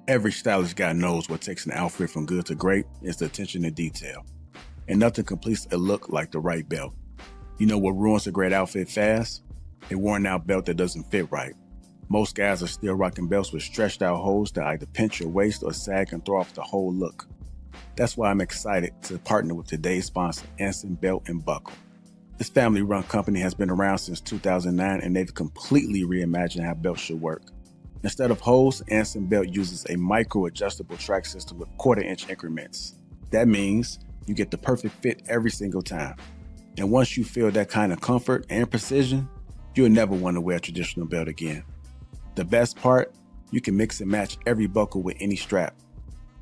Every stylish guy knows what takes an outfit from good to great is the attention to detail. And nothing completes a look like the right belt. You know what ruins a great outfit fast? A worn out belt that doesn't fit right. Most guys are still rocking belts with stretched out holes that either pinch your waist or sag and throw off the whole look. That's why I'm excited to partner with today's sponsor, Anson Belt & Buckle. This family-run company has been around since 2009 and they've completely reimagined how belts should work. Instead of holes, Anson Belt uses a micro-adjustable track system with quarter-inch increments. That means you get the perfect fit every single time. And once you feel that kind of comfort and precision, you'll never want to wear a traditional belt again. The best part, you can mix and match every buckle with any strap.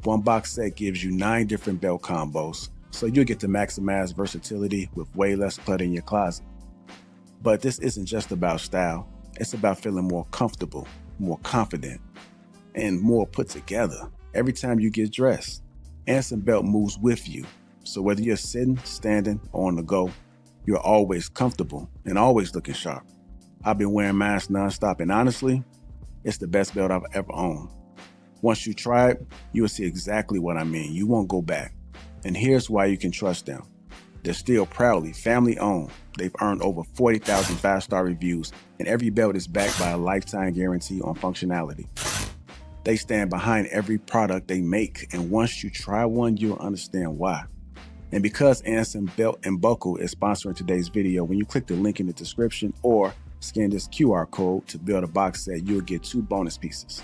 One box set gives you 9 different belt combos, so you'll get to maximize versatility with way less clutter in your closet. But this isn't just about style, it's about feeling more comfortable, more confident, and more put together every time you get dressed. Anson Belt moves with you, so whether you're sitting, standing, or on the go, you're always comfortable and always looking sharp. I've been wearing mine nonstop, and honestly, it's the best belt I've ever owned. Once you try it, you will see exactly what I mean. You won't go back. And here's why you can trust them. They're still proudly family-owned. They've earned over 40,000 5-star reviews, and every belt is backed by a lifetime guarantee on functionality. They stand behind every product they make, and once you try one, you'll understand why. And because Anson Belt & Buckle is sponsoring today's video, when you click the link in the description or scan this QR code to build a box set, you'll get 2 bonus pieces,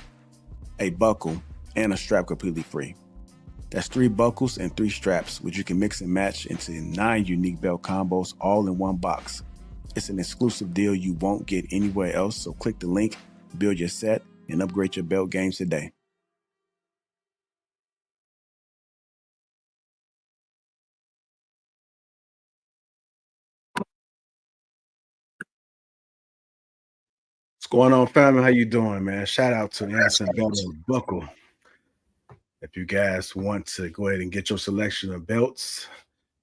a buckle and a strap completely free. That's 3 buckles and 3 straps, which you can mix and match into 9 unique belt combos all in one box. It's an exclusive deal you won't get anywhere else, so click the link, build your set, and upgrade your belt game today. What's going on, family? How you doing, man? Shout out to Anson Belt & Buckle. If you guys want to go ahead and get your selection of belts,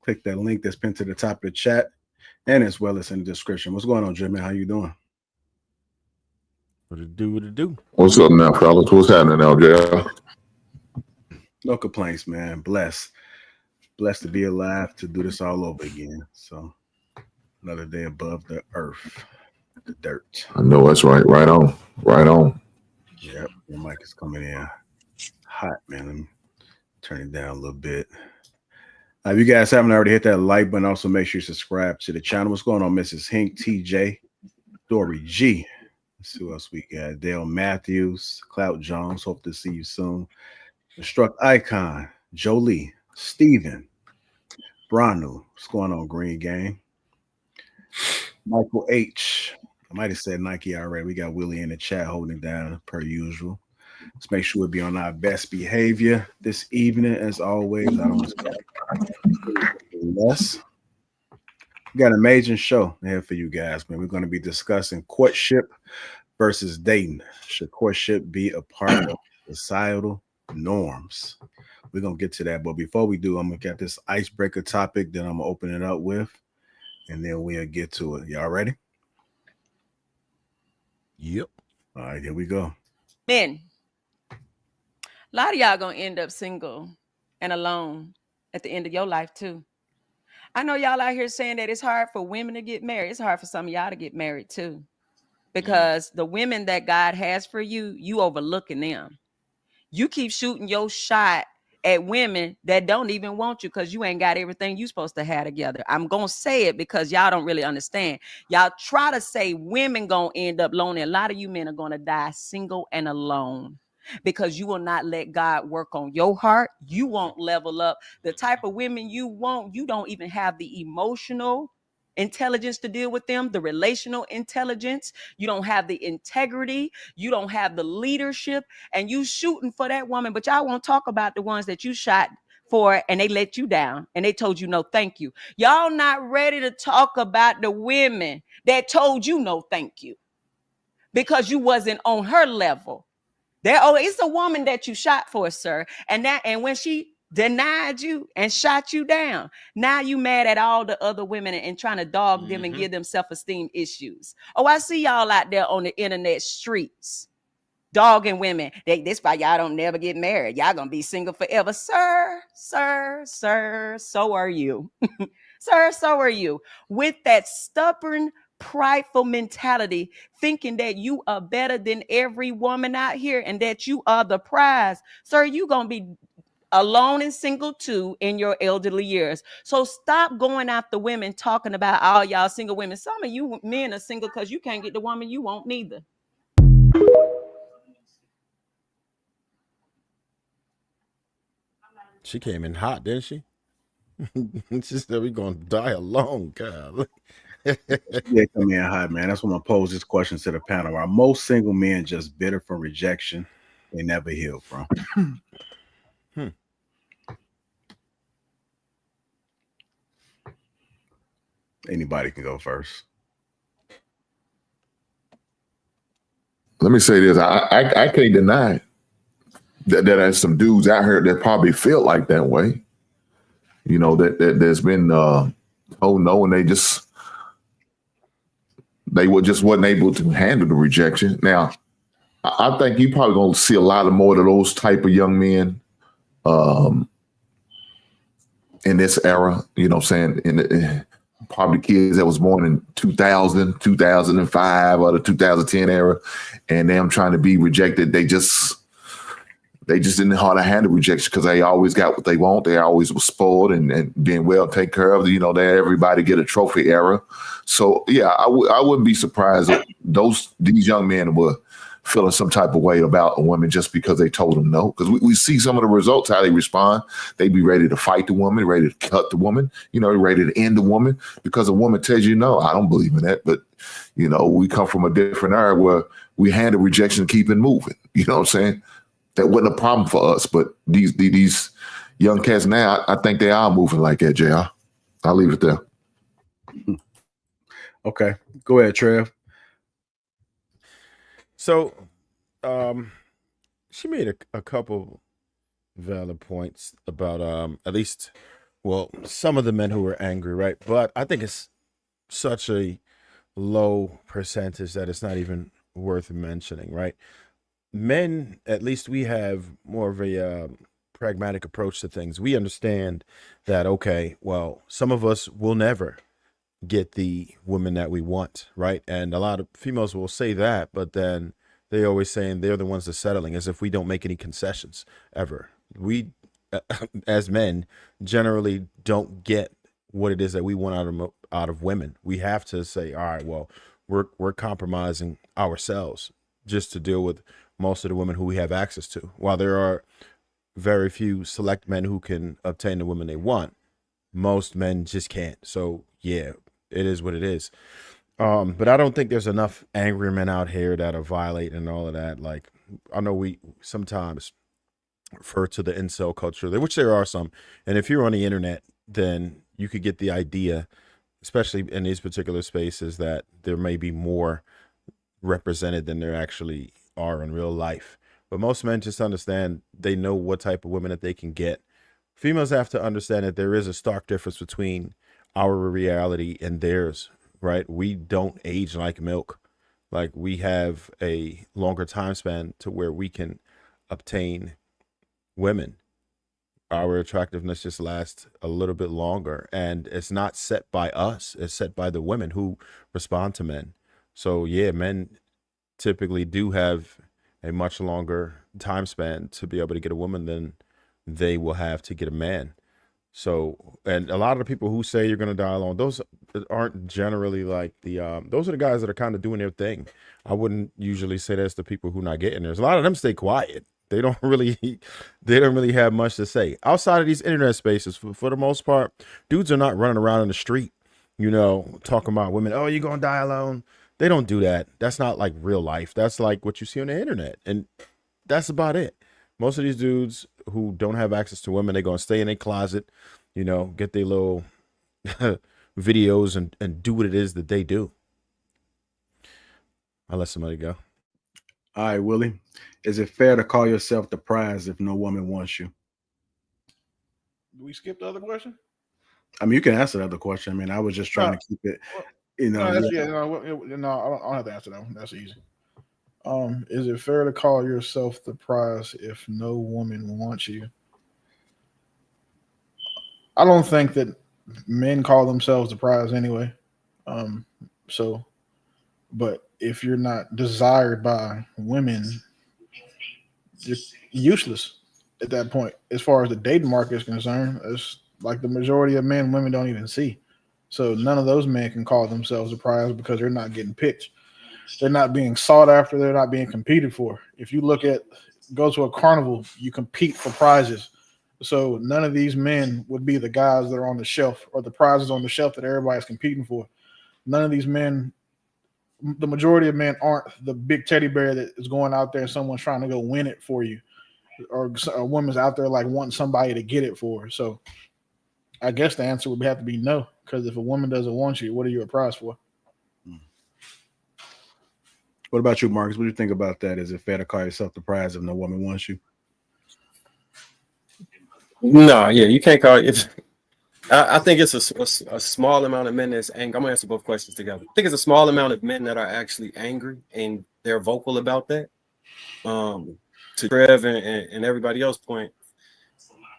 click that link that's pinned to the top of the chat and as well as in the description. What's going on, Jimmy? How you doing? What it do? What it do? What's up now, fellas? What's happening out there? No complaints, man. Blessed to be alive to do this all over again. So another day above the earth, the dirt. I know that's right. Right on. Right on. Yep, your mic is coming in hot, man. Let me turn it down a little bit. If you guys haven't already hit that like button, also make sure you subscribe to the channel. What's going on, Mrs. Hink, TJ, Dory G? Let's see who else we got. Dale Matthews, Clout Jones. Hope to see you soon. The Struck Icon, Jolie, Steven, Branu. What's going on, Green Gang? Michael H. I might have said Nike already. We got Willie in the chat holding it down per usual. Let's make sure we be on our best behavior this evening, as always. I don't expect less. We got an amazing show ahead for you guys, man. We're going to be discussing courtship versus dating. Should courtship be a part of societal norms? We're going to get to that. But before we do, I'm going to get this icebreaker topic that I'm going to open it up with, and then we'll get to it. Y'all ready? Yep. All right, here we go. Men, a lot of y'all going to end up single and alone at the end of your life, too. I know y'all out here saying that it's hard for women to get married. It's hard for some of y'all to get married, too. Because the women that God has for you, you overlooking them. You keep shooting your shot at women that don't even want you because you ain't got everything you supposed to have together. I'm going to say it because y'all don't really understand. Y'all try to say women going to end up lonely. A lot of you men are going to die single and alone because you will not let God work on your heart. You won't level up. The type of women you want, you don't even have the emotional intelligence to deal with them, the relational intelligence. You don't have the integrity. You don't have the leadership, and you shooting for that woman. But y'all won't talk about the ones that you shot for and they let you down and they told you no thank you. Y'all not ready to talk about the women that told you no thank you because you wasn't on her level. It's a woman that you shot for, sir. And when she denied you and shot you down, now you mad at all the other women and trying to dog them and give them self-esteem issues. Oh, I see y'all out there on the internet streets dogging women. This why y'all don't never get married. Y'all gonna be single forever. Sir, so are you. Sir, so are you. With that stubborn, prideful mentality, thinking that you are better than every woman out here and that you are the prize. Sir, you gonna be alone and single too in your elderly years. So stop going after women talking about all y'all single women. Some of you men are single because you can't get the woman you want neither. She came in hot, didn't she? She said we're gonna die alone, God. Yeah, come in hot, man. That's why I'm gonna pose this question to the panel. Are most single men just bitter from rejection they never healed from? Anybody can go first. Let me say this. I can't deny that there's some dudes out here that probably feel like that way. You know, that there's been oh no, and they wasn't able to handle the rejection. Now, I think you probably gonna see a lot of more of those type of young men in this era, you know what I'm saying? Probably kids that was born in 2000, 2005, or the 2010 era, and them trying to be rejected. They just didn't know how to handle rejection because they always got what they want. They always was spoiled and being well taken care of. You know, that everybody get a trophy era. So yeah, I wouldn't be surprised if these young men were feeling some type of way about a woman just because they told them no. Because we see some of the results, how they respond. They be ready to fight the woman, ready to cut the woman, you know, ready to end the woman because a woman tells you no. I don't believe in that. But, you know, we come from a different era where we handle rejection and keep it moving. You know what I'm saying? That wasn't a problem for us. But these young cats now, I think they are moving like that, JR. I'll leave it there. Okay. Go ahead, Trev. So, she made a couple valid points about at least, well, some of the men who were angry, right? But I think it's such a low percentage that it's not even worth mentioning, right? Men, at least we have more of a pragmatic approach to things. We understand that, okay, well, some of us will never get the women that we want, right? And a lot of females will say that, but then they always saying they're the ones that are settling, as if we don't make any concessions ever. We, as men, generally don't get what it is that we want out of women. We have to say, all right, well, we're compromising ourselves just to deal with most of the women who we have access to. While there are very few select men who can obtain the women they want, most men just can't. So yeah, it is what it is. But I don't think there's enough angry men out here that are violating and all of that. Like, I know we sometimes refer to the incel culture, which there are some. And if you're on the internet, then you could get the idea, especially in these particular spaces, that there may be more represented than there actually are in real life. But most men just understand, they know what type of women that they can get. Females have to understand that there is a stark difference between our reality and theirs, right? We don't age like milk. Like, we have a longer time span to where we can obtain women. Our attractiveness just lasts a little bit longer, and it's not set by us. It's set by the women who respond to men. So yeah, men typically do have a much longer time span to be able to get a woman than they will have to get a man. So, and a lot of the people who say you're going to die alone, those aren't generally like those are the guys that are kind of doing their thing. I wouldn't usually say that's the people who not getting there. A lot of them stay quiet. They don't really have much to say outside of these internet spaces. For the most part, dudes are not running around in the street, you know, talking about women. Oh, you're going to die alone. They don't do that. That's not like real life. That's like what you see on the internet. And that's about it. Most of these dudes who don't have access to women, they're going to stay in their closet, you know, get their little videos and do what it is that they do. I'll let somebody go. All right, Willie. Is it fair to call yourself the prize if no woman wants you? Do we skip the other question? I mean, you can answer the other question. I mean, I was just trying to keep it, you know. No, I don't have to answer that one. That's easy. Is it fair to call yourself the prize if no woman wants you? I don't think that men call themselves the prize anyway. Um, so, but if you're not desired by women, you're useless at that point. As far as the dating market is concerned, it's like the majority of men, women don't even see. So none of those men can call themselves a prize because they're not getting picked. They're not being sought after. They're not being competed for. If you look at go to a carnival, you compete for prizes. So none of these men would be the guys that are on the shelf or the prizes on the shelf that everybody's competing for. None of these men, the majority of men aren't the big teddy bear that is going out there and someone's trying to go win it for you, or a woman's out there like wanting somebody to get it for. So I guess the answer would have to be no, because if a woman doesn't want you, what are you a prize for? What about you, Marcus? What do you think about that? Is it fair to call yourself the prize if no woman wants you? No, yeah, you can't call it. I think it's a small amount of men that's angry. I'm gonna answer both questions together. I think it's a small amount of men that are actually angry and they're vocal about that. To Trev and everybody else's point,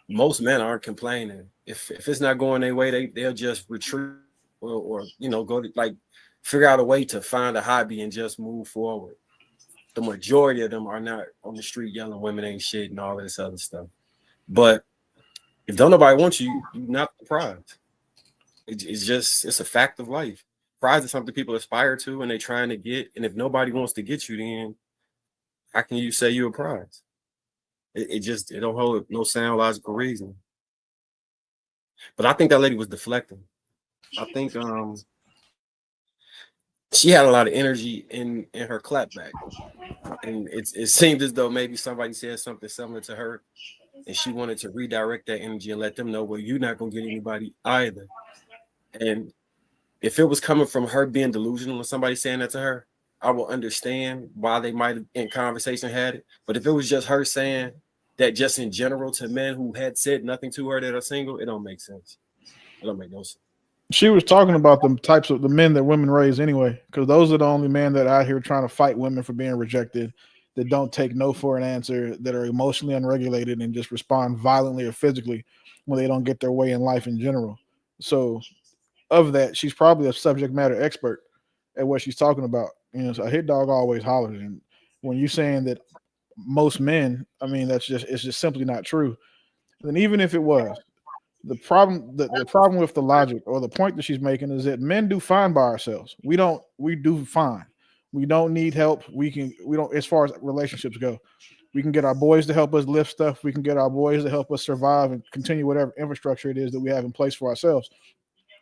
most men aren't complaining. If it's not going their way, they'll just retreat or go to like figure out a way to find a hobby and just move forward. The majority of them are not on the street yelling women ain't shit and all this other stuff. But if don't nobody want you, you're not the prize. It's a fact of life. Prize is something people aspire to and they're trying to get. And if nobody wants to get you, then how can you say you're a prize? It don't hold no sound logical reason. But I think that lady was deflecting. I think she had a lot of energy in her clapback. And it seemed as though maybe somebody said something similar to her and she wanted to redirect that energy and let them know, well, you're not going to get anybody either. And if it was coming from her being delusional and somebody saying that to her, I will understand why they might have in conversation had it. But if it was just her saying that just in general to men who had said nothing to her that are single, it don't make sense. It don't make no sense. She was talking about the types of the men that women raise anyway, because those are the only men that are out here trying to fight women for being rejected, that don't take no for an answer, that are emotionally unregulated and just respond violently or physically when they don't get their way in life in general. So of that, she's probably a subject matter expert at what she's talking about. So a hit dog always hollers. And when you're saying that most men, I mean, it's just simply not true. And even if it was, the problem with the logic or the point that she's making is that men do fine by ourselves. We do fine. We don't need help. We don't, as far as relationships go, we can get our boys to help us lift stuff. We can get our boys to help us survive and continue whatever infrastructure it is that we have in place for ourselves.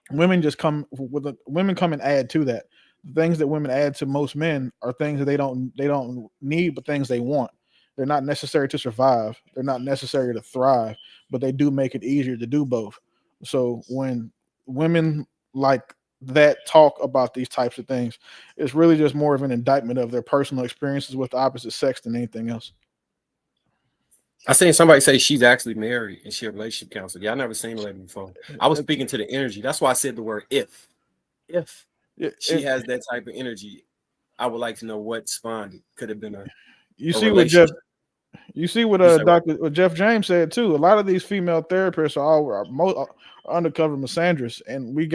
Women come and add to that. The things that women add to most men are things that they don't need, but things they want. They're not necessary to survive. They're not necessary to thrive, but they do make it easier to do both. So when women like that talk about these types of things, it's really just more of an indictment of their personal experiences with the opposite sex than anything else. I seen somebody say she's actually married and she a relationship counselor. Yeah, I never seen a lady before. I was speaking to the energy. That's why I said the word if. If she has that type of energy, I would like to know what spawned it. Could have been a relationship. You see what Jeff James said too. A lot of these female therapists are undercover misandrists, and we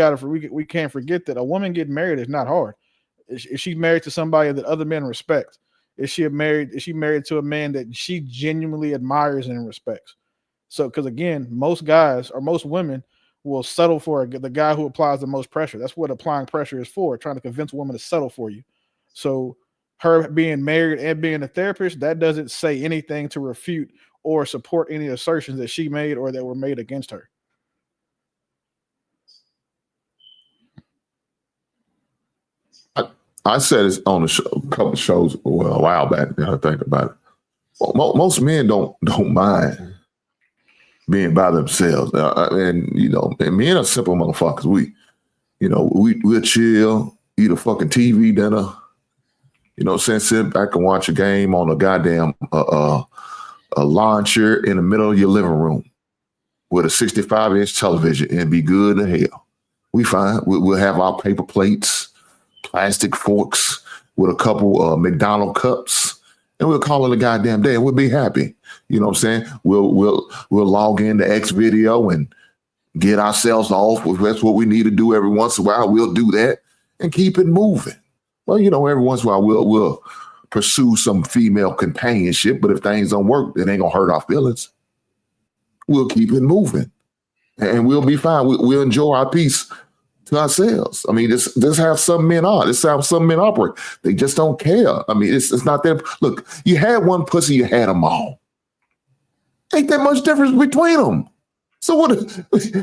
can't forget that a woman getting married is not hard. If she's married to somebody that other men respect, is she married to a man that she genuinely admires and respects? So, because again, most guys or most women will settle for the guy who applies the most pressure. That's what applying pressure is for, trying to convince a woman to settle for you. So her being married and being a therapist, that doesn't say anything to refute or support any assertions that she made or that were made against her. I said it on a couple of shows a while back. I think about it. Well, most men don't mind being by themselves, and men are simple motherfuckers. We'll chill, eat a fucking TV dinner. Sit back and watch a game on a goddamn a lawn chair in the middle of your living room with a 65-inch television and be good to hell. We fine. We'll have our paper plates, plastic forks, with a couple McDonald cups, and we'll call it a goddamn day, and we'll be happy. You know what I'm saying? We'll log into X video and get ourselves off. If that's what we need to do every once in a while, we'll do that and keep it moving. Well, you know, every once in a while we'll pursue some female companionship, but if things don't work, it ain't gonna hurt our feelings. We'll keep it moving, and we'll be fine. We'll enjoy our peace to ourselves. I mean, this how some men are. This how some men operate. They just don't care. I mean, it's not that. Look, you had one pussy, you had them all. Ain't that much difference between them. So what?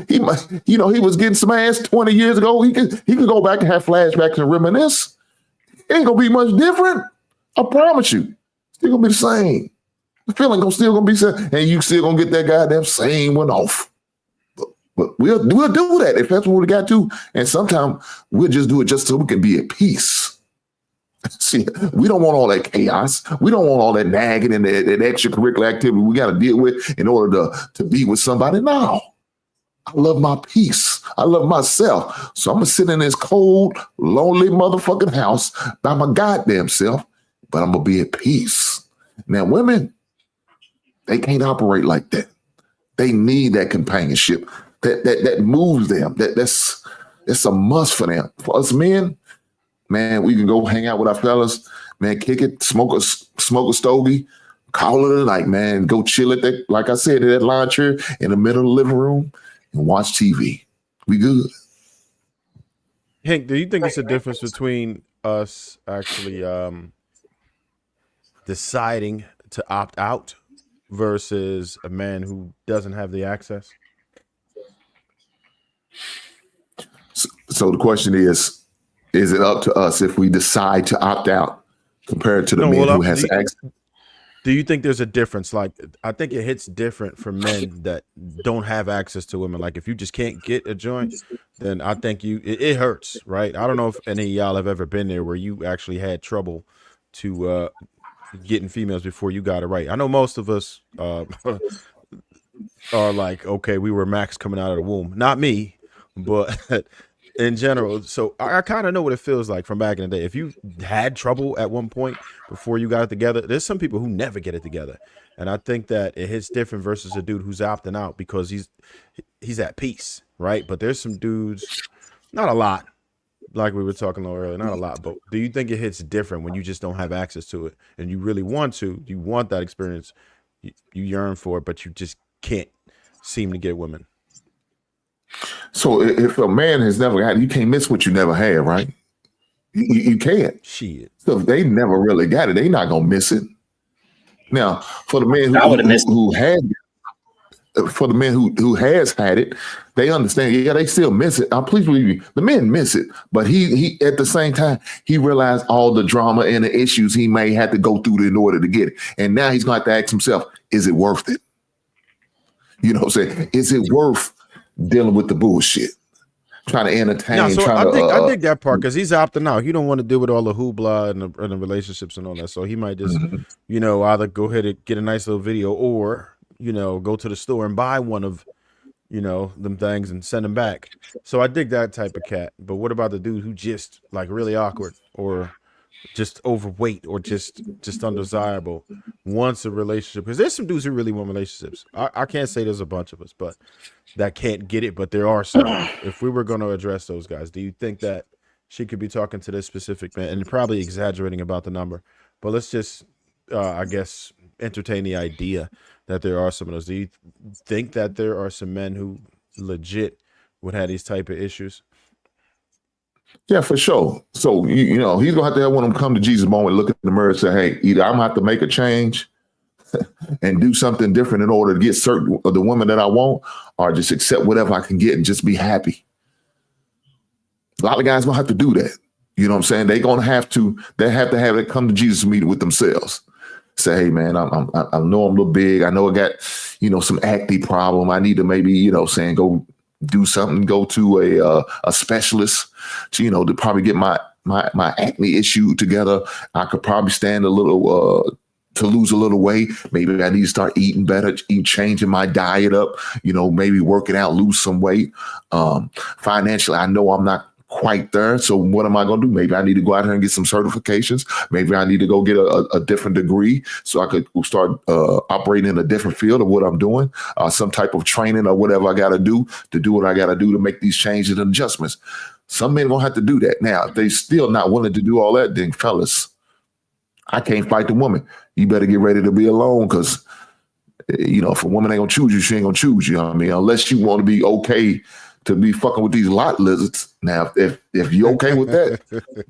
He was getting some ass 20 years ago. He could go back and have flashbacks and reminisce. It ain't gonna be much different. I promise you. Still gonna be the same. The feeling still gonna be the same, and you still gonna get that goddamn same one off. But we'll do that if that's what we got to. And sometimes we'll just do it just so we can be at peace. See, we don't want all that chaos. We don't want all that nagging and that extracurricular activity we got to deal with in order to be with somebody. No, I love my peace. I love myself. So I'm going to sit in this cold, lonely motherfucking house by my goddamn self, but I'm going to be at peace. Now, women, they can't operate like that. They need that companionship that moves them. That's a must for them. For us men, man, we can go hang out with our fellas, man, kick it, smoke a stogie, call it a night, man. Go chill at that, like I said, at that lawn chair in the middle of the living room and watch TV. We good. Hank, do you think it's a difference between us actually deciding to opt out versus a man who doesn't have the access? So the question is it up to us if we decide to opt out compared to the man who has access? Do you think there's a difference? Like, I think it hits different for men that don't have access to women. Like, if you just can't get a joint, then I think it hurts, right? I don't know if any of y'all have ever been there where you actually had trouble to getting females before you got it right. I know most of us are like, okay, we were max coming out of the womb. Not me, but in general. So I kind of know what it feels like from back in the day. If you had trouble at one point before you got it together, there's some people who never get it together. And I think that it hits different versus a dude who's opting out because he's at peace, right? But there's some dudes, not a lot, like we were talking about earlier, not a lot, but do you think it hits different when you just don't have access to it and you really want to, you want that experience, you yearn for it, but you just can't seem to get women? So if a man has never had, you can't miss what you never had, right? You can't. Shit. So if they never really got it, they not gonna miss it. Now, for the man who had it, for the man who has had it, they understand. Yeah, they still miss it. Please believe me, the men miss it, but he at the same time he realized all the drama and the issues he may have to go through in order to get it, and now he's going to have to ask himself, is it worth it? You know what I'm saying? Is it worth dealing with the bullshit, trying to entertain? No, so I think that part because he's opting out. He don't want to deal with all the hoopla and the relationships and all that. So he might just, either go ahead and get a nice little video or, go to the store and buy one of, them things and send them back. So I dig that type of cat. But what about the dude who just like really awkward or just overweight or just undesirable, wants a relationship? Because there's some dudes who really want relationships. I can't say there's a bunch of us, but that can't get it. But there are some. If we were going to address those guys, do you think that she could be talking to this specific man and probably exaggerating about the number? But let's just, I guess, entertain the idea that there are some of those. Do you think that there are some men who legit would have these type of issues? Yeah, for sure. So, he's going to have one of them come to Jesus moment, look in the mirror and say, hey, either I'm going to have to make a change and do something different in order to get certain of the women that I want, or just accept whatever I can get and just be happy. A lot of guys going to have to do that. You know what I'm saying? They have to have it come to Jesus meeting with themselves. Say, hey, man, I know I'm a little big. I know I got, some acne problem. I need to maybe, go do something, go to a specialist to probably get my acne issue together. I could probably stand a little to lose a little weight. Maybe I need to start eating better, changing my diet up, maybe working out, lose some weight. Financially, I know I'm not quite there. So what am I going to do? Maybe I need to go out here and get some certifications. Maybe I need to go get a different degree so I could start operating in a different field of what I'm doing, some type of training or whatever I got to do what I got to do to make these changes and adjustments. Some men going to have to do that. Now, if they still not willing to do all that, then fellas, I can't fight the woman. You better get ready to be alone because, if a woman ain't going to choose you, she ain't going to choose you. I mean, unless you want to be okay to be fucking with these lot lizards. Now, if you're okay with that,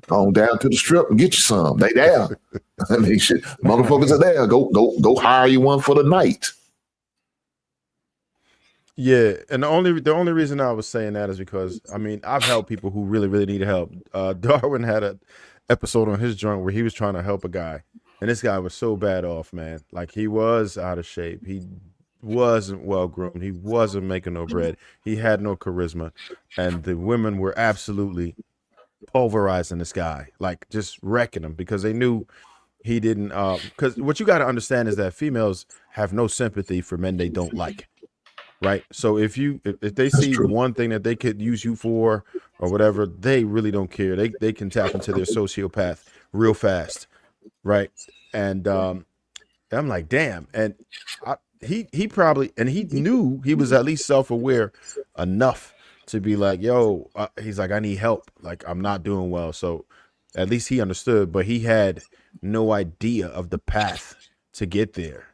go on down to the strip and get you some. They there. I mean, shit, motherfuckers are there. Go hire you one for the night. Yeah, and the only reason I was saying that is because I've helped people who really, really need help. Darwin had an episode on his joint where he was trying to help a guy, and this guy was so bad off, man. Like, he was out of shape. He wasn't well groomed. He wasn't making no bread. He had no charisma, and the women were absolutely pulverizing this guy, like just wrecking him because they knew he didn't. Because what you got to understand is that females have no sympathy for men they don't like. Right. So if they see one thing that they could use you for or whatever, they really don't care. They can tap into their sociopath real fast. Right. And I'm like, damn. And he probably, and he knew he was at least self-aware enough to be like, yo, he's like, I need help. Like, I'm not doing well. So at least he understood, but he had no idea of the path to get there.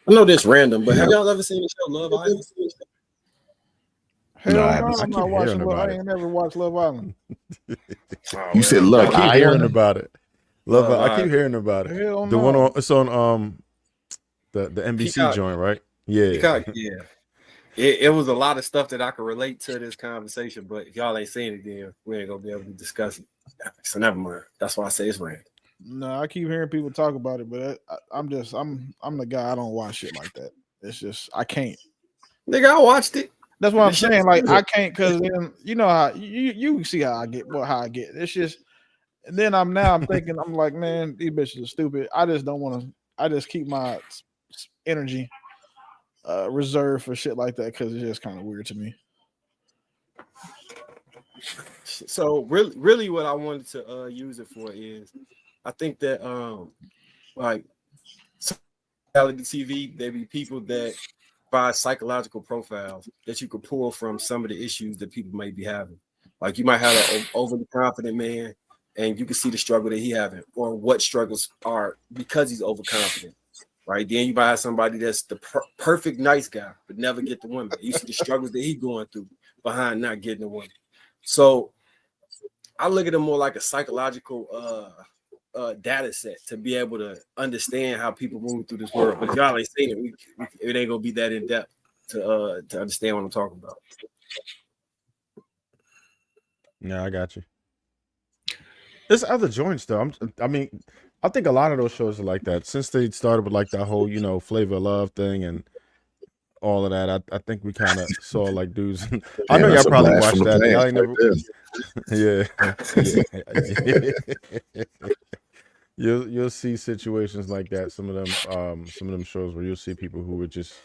I know this random, but have y'all ever seen the show Love Island? Hell No, no, I haven't. I'm not watching Love. I ain't never watched Love Island. You said Love I keep Island? hearing about it. Love I keep hearing about it. Hell The no. one on it's on the NBC Peacock. joint, right? Yeah. Peacock, yeah. It was a lot of stuff that I could relate to this conversation, but if y'all ain't seen it, then we ain't gonna be able to discuss it. So never mind. That's why I say it's random. No, I keep hearing people talk about it, but I'm the guy. I don't watch shit like that. It's just I can't. Nigga, I watched it. That's what I'm This shit saying. is Like good. I can't because then you know how you see how I get. It's just. And then I'm thinking I'm like, man, these bitches are stupid. I just don't want to. I just keep my energy reserved for shit like that because it's just kind of weird to me. So really what I wanted to use it for is I think that like reality TV, there be people that provide psychological profiles that you could pull from some of the issues that people may be having. Like you might have an overly confident man and you can see the struggle that he having or what struggles are because he's overconfident. Right. Then you might have somebody that's the perfect nice guy, but never get the woman. You see the struggles that he's going through behind not getting the woman. So I look at it more like a psychological data set to be able to understand how people move through this world. But if y'all ain't seen it, it ain't gonna be that in depth to understand what I'm talking about. Yeah, I got you. There's other joints though. I think a lot of those shows are like that. Since they started with like that whole, Flavor of Love thing and all of that, I think we kind of saw like dudes. I know y'all probably watched that. Y'all ain't never. Yeah. You'll see situations like that. Some of them shows where you'll see people who are just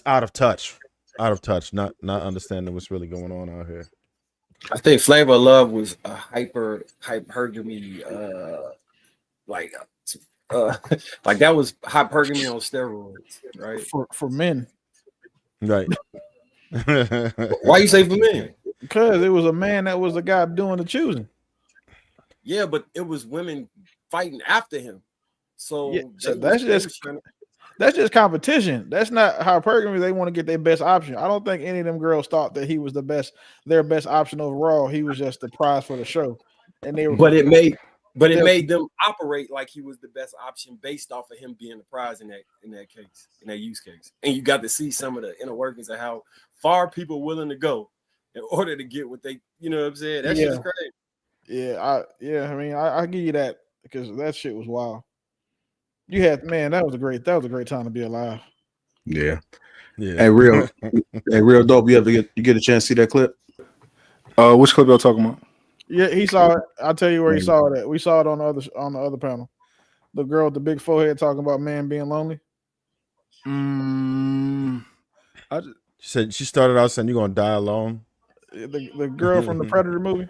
out of touch, not understanding what's really going on out here. I think Flavor of Love was a hypergamy, like that was hypergamy on steroids, right? For men, right? Why you say for men? Because it was a man that was the guy doing the choosing. Yeah, but it was women fighting after him. So, yeah, so that's just competition. That's not hypergamy. They want to get their best option. I don't think any of them girls thought that he was their best option overall. He was just the prize for the show, and they were. But it made them operate like he was the best option based off of him being the prize in that case, in that use case. And you got to see some of the inner workings of how far people are willing to go in order to get what they, you know what I'm saying? That shit's crazy. Yeah, I give you that because that shit was wild. You had that was a great time to be alive. Yeah. Hey, real dope. You get a chance to see that clip? Which clip y'all talking about? Yeah, he saw it. I'll tell you where he saw it at. We saw it on the other panel. The girl with the big forehead talking about man being lonely. She said she started out saying you're gonna die alone. The girl from the Predator movie.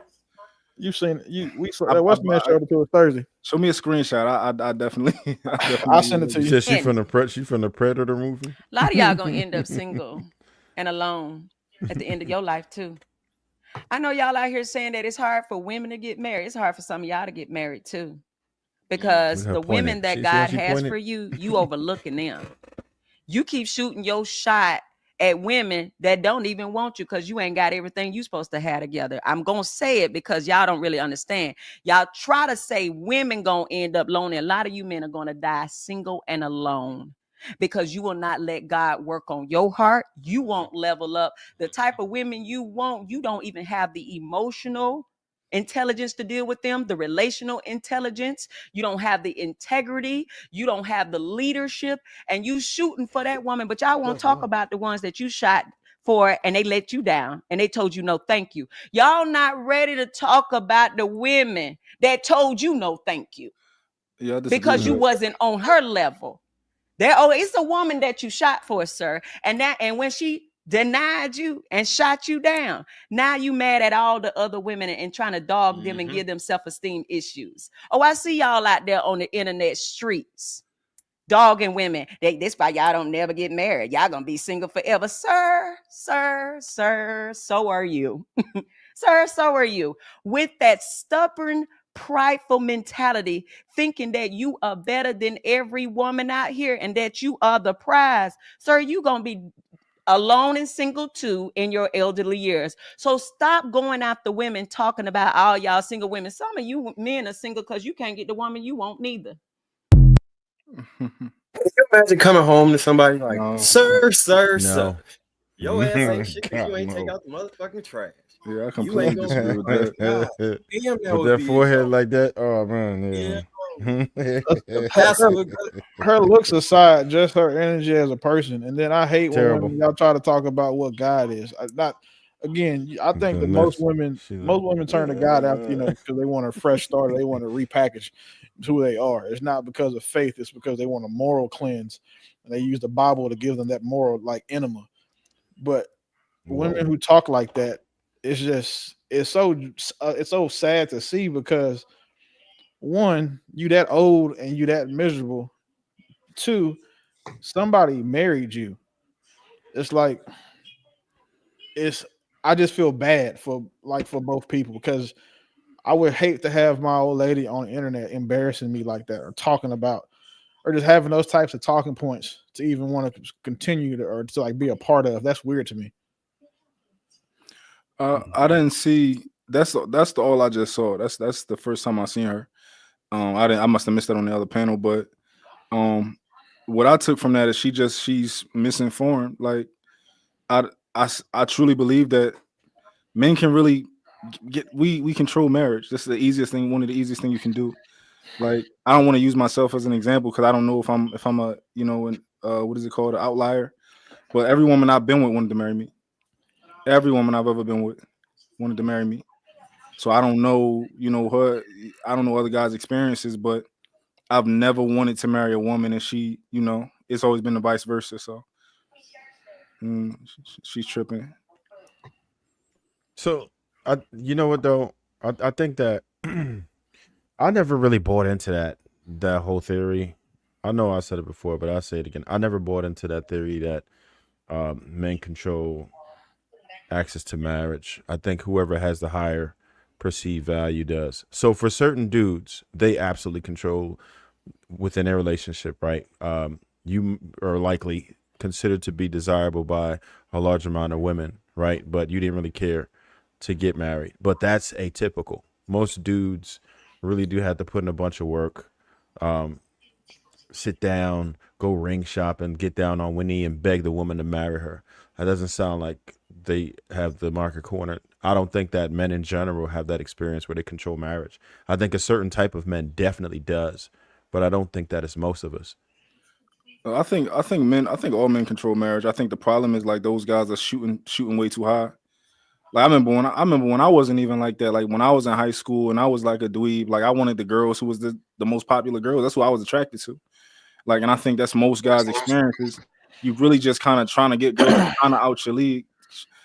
You seen we saw I- that West Man I- showed it to us Thursday. Show me a screenshot. I definitely. I'll send it to You you. said she And- from the Predator movie. A lot of y'all gonna end up single and alone at the end of your life too. I know y'all out here saying that it's hard for women to get married. It's hard for some of y'all to get married too, because Look at her the women pointing. that See how God she has pointed? for you, you overlooking them. You keep shooting your shot at women that don't even want you because you ain't got everything you supposed to have together. I'm gonna say it because y'all don't really understand. Y'all try to say women gonna end up lonely. A lot of you men are gonna die single and alone because you will not let God work on your heart. You won't level up. The type of women you want, you don't even have the emotional intelligence to deal with them, the relational intelligence. You don't have the integrity. You don't have the leadership, and you shooting for that woman, but y'all won't talk about the ones that you shot for and they let you down and they told you no thank you. Y'all not ready to talk about the women that told you no thank you Yeah, I disagree because with you that. wasn't on her level. It's a woman that you shot for, sir. And when she denied you and shot you down, now you mad at all the other women and trying to dog them and give them self-esteem issues. Oh, I see y'all out there on the internet streets dogging women. This why y'all don't never get married. Y'all gonna be single forever. Sir, so are you. Sir, so are you. With that stubborn, prideful mentality, thinking that you are better than every woman out here and that you are the prize. Sir, you gonna be alone and single too in your elderly years. So stop going after women talking about all y'all single women. Some of you men are single because you can't get the woman you want neither. Can you imagine coming home to somebody like, No. sir, No. your ass ain't shit because you God, ain't take no. out the motherfucking trash. Yeah, I You completely ain't gonna disagree with like, that. God damn, that With would that be forehead exhausting. like that, oh man, Yeah. yeah. Passive aggressive. Her looks aside, just her energy as a person. And then I hate when Terrible. women y'all try to talk about what God is. Not again. I think The that most lips. women turn to God after because they want a fresh start. They want to repackage who they are. It's not because of faith. It's because they want a moral cleanse, and they use the Bible to give them that moral like enema. But women who talk like that, it's so sad to see because one, you that old and you that miserable. Two, somebody married you. It's like I just feel bad for both people because I would hate to have my old lady on the internet embarrassing me like that or talking about or just having those types of talking points to even want to continue to or to like be a part of. That's weird to me. I didn't see. That's the all I just saw. That's the first time I seen her. I must have missed that on the other panel, but what I took from that is she's misinformed. Like I truly believe that men can really we control marriage. This is the easiest thing, one of the easiest thing you can do. Like I don't want to use myself as an example because I don't know if I'm a what is it called, an outlier. But every woman I've been with wanted to marry me. Every woman I've ever been with wanted to marry me. So I don't know, her. I don't know other guys' experiences, but I've never wanted to marry a woman, and she, it's always been the vice versa. So she's tripping. So you know what though? I think that I never really bought into that whole theory. I know I said it before, but I'll say it again. I never bought into that theory that men control access to marriage. I think whoever has the higher perceived value does. So for certain dudes, they absolutely control within their relationship, right? You are likely considered to be desirable by a large amount of women, right? But you didn't really care to get married. But that's atypical. Most dudes really do have to put in a bunch of work, sit down, go ring shopping, get down on one knee and beg the woman to marry her. That doesn't sound like they have the market cornered. I don't think that men in general have that experience where they control marriage. I think a certain type of men definitely does, but I don't think that is most of us. I think all men control marriage. I think the problem is like those guys are shooting way too high. Like I remember when I wasn't even like that. Like when I was in high school and I was like a dweeb, like I wanted the girls who was the most popular girls. That's what I was attracted to. Like, and I think that's most guys' experiences. you really just kind of trying to get girls kind of out your league.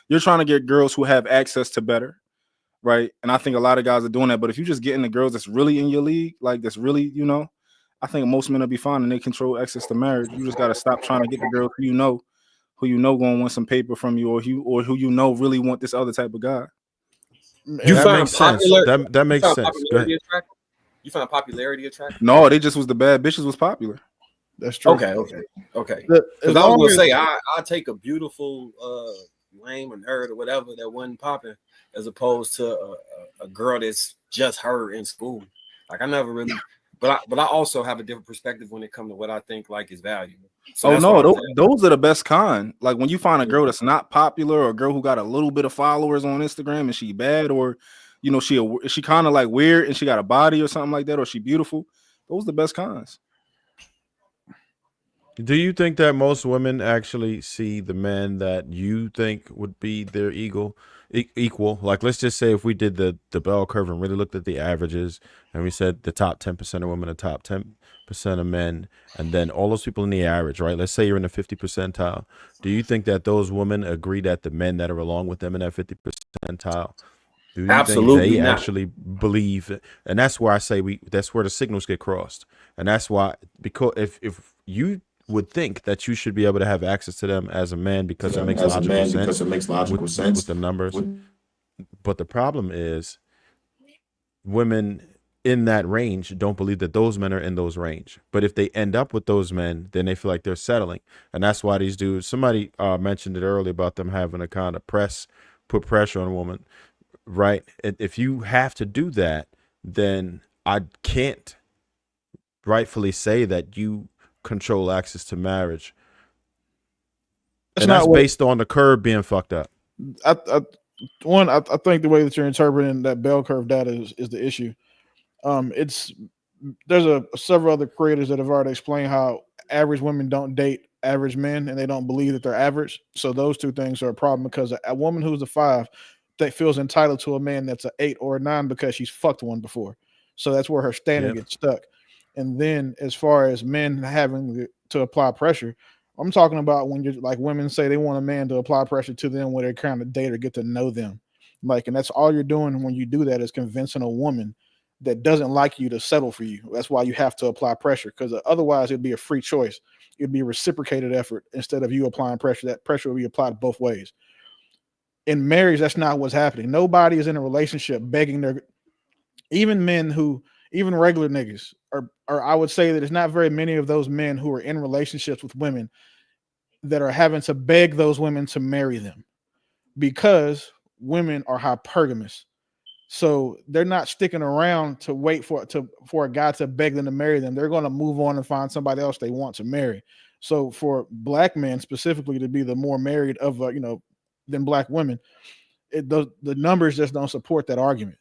You're trying to get girls who have access to better, right? And I think a lot of guys are doing that. But if you just get in the girls that's really in your league, like that's really, I think most men will be fine and they control access to marriage. You just got to stop trying to get the girls who you know going to want some paper from you, or who really want this other type of guy. You that find makes sense. popular. That makes sense. Go Popularity ahead. attractive? You find popularity attractive? No, they just was the bad bitches was popular. That's true. Okay. As Because I was long gonna as- say I take a beautiful lame or nerd or whatever that wasn't popping, as opposed to a girl that's just her in school. Like I never really, but I also have a different perspective when it comes to what I think like is valuable. So that's why I was asking. those are the best kind. Like when you find a girl that's not popular, or a girl who got a little bit of followers on Instagram and she bad, or she kind of like weird and she got a body or something like that, or she beautiful. Those are the best kinds. Do you think that most women actually see the men that you think would be their equal? Like, let's just say if we did the bell curve and really looked at the averages, and we said the top 10% of women, the top 10% of men, and then all those people in the average, right? Let's say you're in the 50 percentile. Do you think that those women agree that the men that are along with them in that 50 percentile, do you Absolutely think they not. actually believe? And that's where I say that's where the signals get crossed. And that's why, because if you would think that you should be able to have access to them as a man because it makes logical sense with the numbers. But the problem is women in that range don't believe that those men are in those range. But if they end up with those men, then they feel like they're settling. And that's why these dudes, somebody mentioned it earlier about them having a kind of put pressure on a woman, right? If you have to do that, then I can't rightfully say that you control access to marriage. And that's based on the curve being fucked up. I think the way that you're interpreting that bell curve data is the issue. There's several other creators that have already explained how average women don't date average men, and they don't believe that they're average. So those two things are a problem, because a woman who's a 5 that feels entitled to a man that's an 8 or a 9 because she's fucked one before. So that's where her standard gets stuck. And then as far as men having to apply pressure, I'm talking about when you're like, women say they want a man to apply pressure to them when they kind of date or get to know them. Like, and that's all you're doing when you do that, is convincing a woman that doesn't like you to settle for you. That's why you have to apply pressure, because otherwise it'd be a free choice. It'd be a reciprocated effort instead of you applying pressure. That pressure will be applied both ways. In marriage, that's not what's happening. Nobody is in a relationship begging even regular niggas, or I would say that it's not very many of those men who are in relationships with women that are having to beg those women to marry them, because women are hypergamous. So they're not sticking around to wait for a guy to beg them to marry them. They're going to move on and find somebody else they want to marry. So for black men specifically to be the more married of than black women, the numbers just don't support that argument.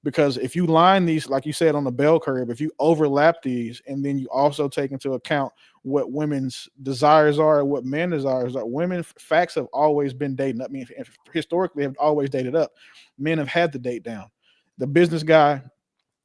Because if you line these, like you said, on the bell curve, if you overlap these, and then you also take into account what women's desires are and what men's desires are, women facts have always been dating up. I mean, historically have always dated up. Men have had to date down. The business guy,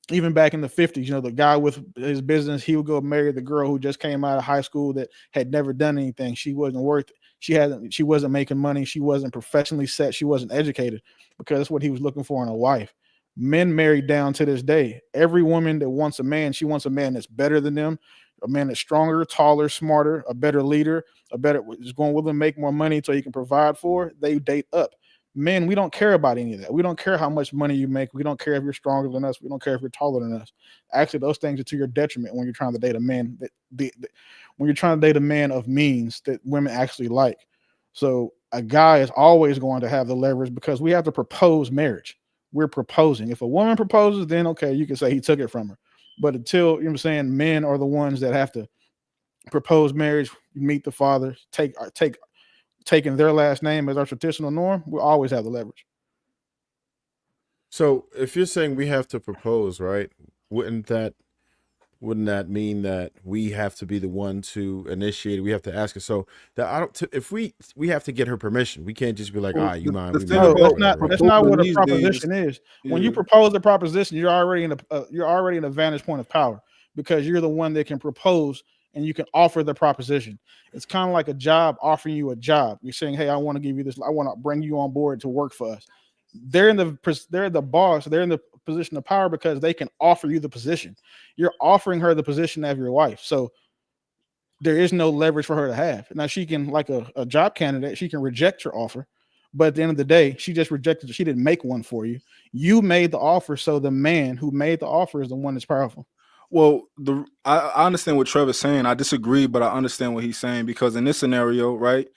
even back in the 50s, the guy with his business, he would go marry the girl who just came out of high school that had never done anything. She wasn't worth it. She wasn't making money. She wasn't professionally set. She wasn't educated, because that's what he was looking for in a wife. Men marry down to this day. Every woman that wants a man, she wants a man that's better than them, a man that's stronger, taller, smarter, a better leader, is going with them, make more money so he can provide for. They date up. Men, we don't care about any of that. We don't care how much money you make. We don't care if you're stronger than us. We don't care if you're taller than us. Actually, those things are to your detriment when you're trying to date a man. When you're trying to date a man of means that women actually like. So a guy is always going to have the leverage, because we have to propose marriage. We're proposing. If a woman proposes, then okay, you can say he took it from her. But until, saying, men are the ones that have to propose marriage, meet the father, taking their last name as our traditional norm, we'll always have the leverage. So if you're saying we have to propose, right? Wouldn't that mean that we have to be the one to initiate it? We have to ask her. So that if we have to get her permission. We can't just be like, you mind? That's not what a proposition is. When you propose a proposition, you're already in a vantage point of power, because you're the one that can propose and you can offer the proposition. It's kind of like a job offering you a job. You're saying, hey, I want to give you this. I want to bring you on board to work for us. They're the boss. They're in the position of power because they can offer you the position. You're offering her the position of your wife. So there is no leverage for her to have. Now she can, like a job candidate, she can reject your offer. But at the end of the day, she just rejected it. She didn't make one for you. You made the offer. So the man who made the offer is the one that's powerful. Well, I understand what Trevor's saying. I disagree, but I understand what he's saying, because in this scenario, right,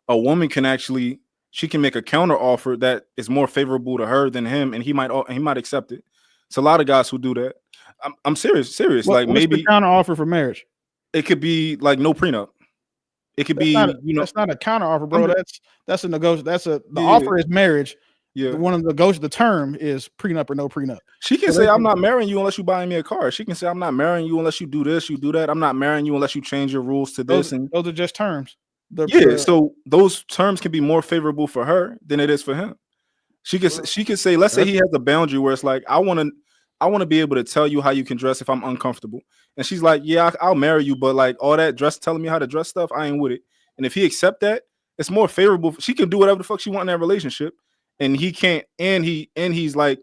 a woman can actually, she can make a counter offer that is more favorable to her than him, and he might accept it. It's a lot of guys who do that. I'm serious. Like, What's maybe the counter offer for marriage? it could be like no prenup. It could That's be, that's not a counter offer, bro. That's a negotiation. The Yeah. offer is marriage. Yeah. The term is prenup or no prenup. She can say, I'm not marrying you unless you buy me a car. She can say, I'm not marrying you unless you do this, you do that. I'm not marrying you unless you change your rules to this. Those are just terms. So those terms can be more favorable for her than it is for him. She could say, let's say he has a boundary where it's like, I want to be able to tell you how you can dress if I'm uncomfortable. And she's like, yeah, I'll marry you, but like all that telling me how to dress stuff, I ain't with it. And if he accept that, it's more favorable. She can do whatever the fuck she want in that relationship, and he can't. And he's like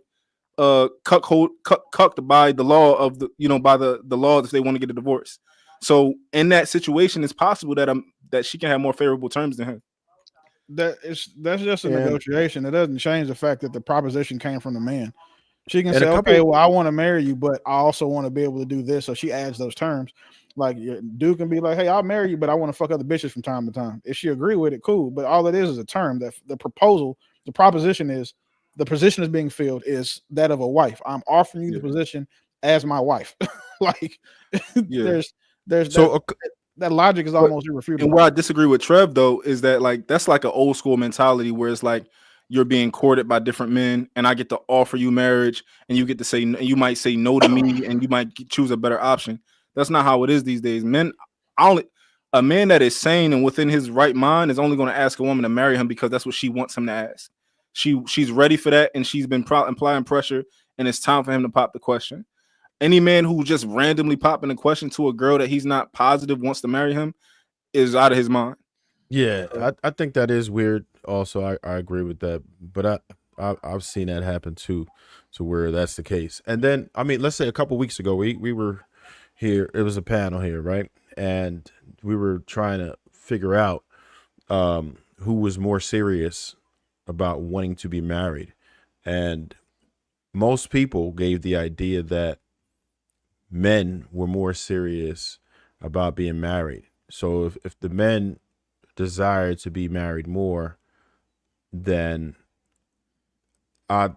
cucked by the law of by the laws if they want to get a divorce. So in that situation, it's possible that she can have more favorable terms than him. That's just a negotiation. It doesn't change the fact that the proposition came from the man. She can say, okay, well, I want to marry you, but I also want to be able to do this. So she adds those terms. Like, dude can be like, hey, I'll marry you, but I want to fuck other bitches from time to time. If she agree with it, cool. But all it is a term. That the proposition is, the position is being filled is that of a wife. I'm offering you the position as my wife. Like, there's that logic is almost irrefutable. And where I disagree with Trev, though, is that like that's like an old school mentality where it's like you're being courted by different men, and I get to offer you marriage, and you get to say, you might say no to me, and you might choose a better option. That's not how it is these days. A man that is sane and within his right mind is only going to ask a woman to marry him because that's what she wants him to ask. She's ready for that, and she's been applying pressure, and it's time for him to pop the question. Any man who just randomly popping a question to a girl that he's not positive wants to marry him is out of his mind. Yeah, I think that is weird. Also, I agree with that, but I've seen that happen too, to where that's the case. And then, I mean, let's say a couple weeks ago, we were here. It was a panel here, right? And we were trying to figure out who was more serious about wanting to be married, and most people gave the idea that men were more serious about being married. So if the men desire to be married more, then I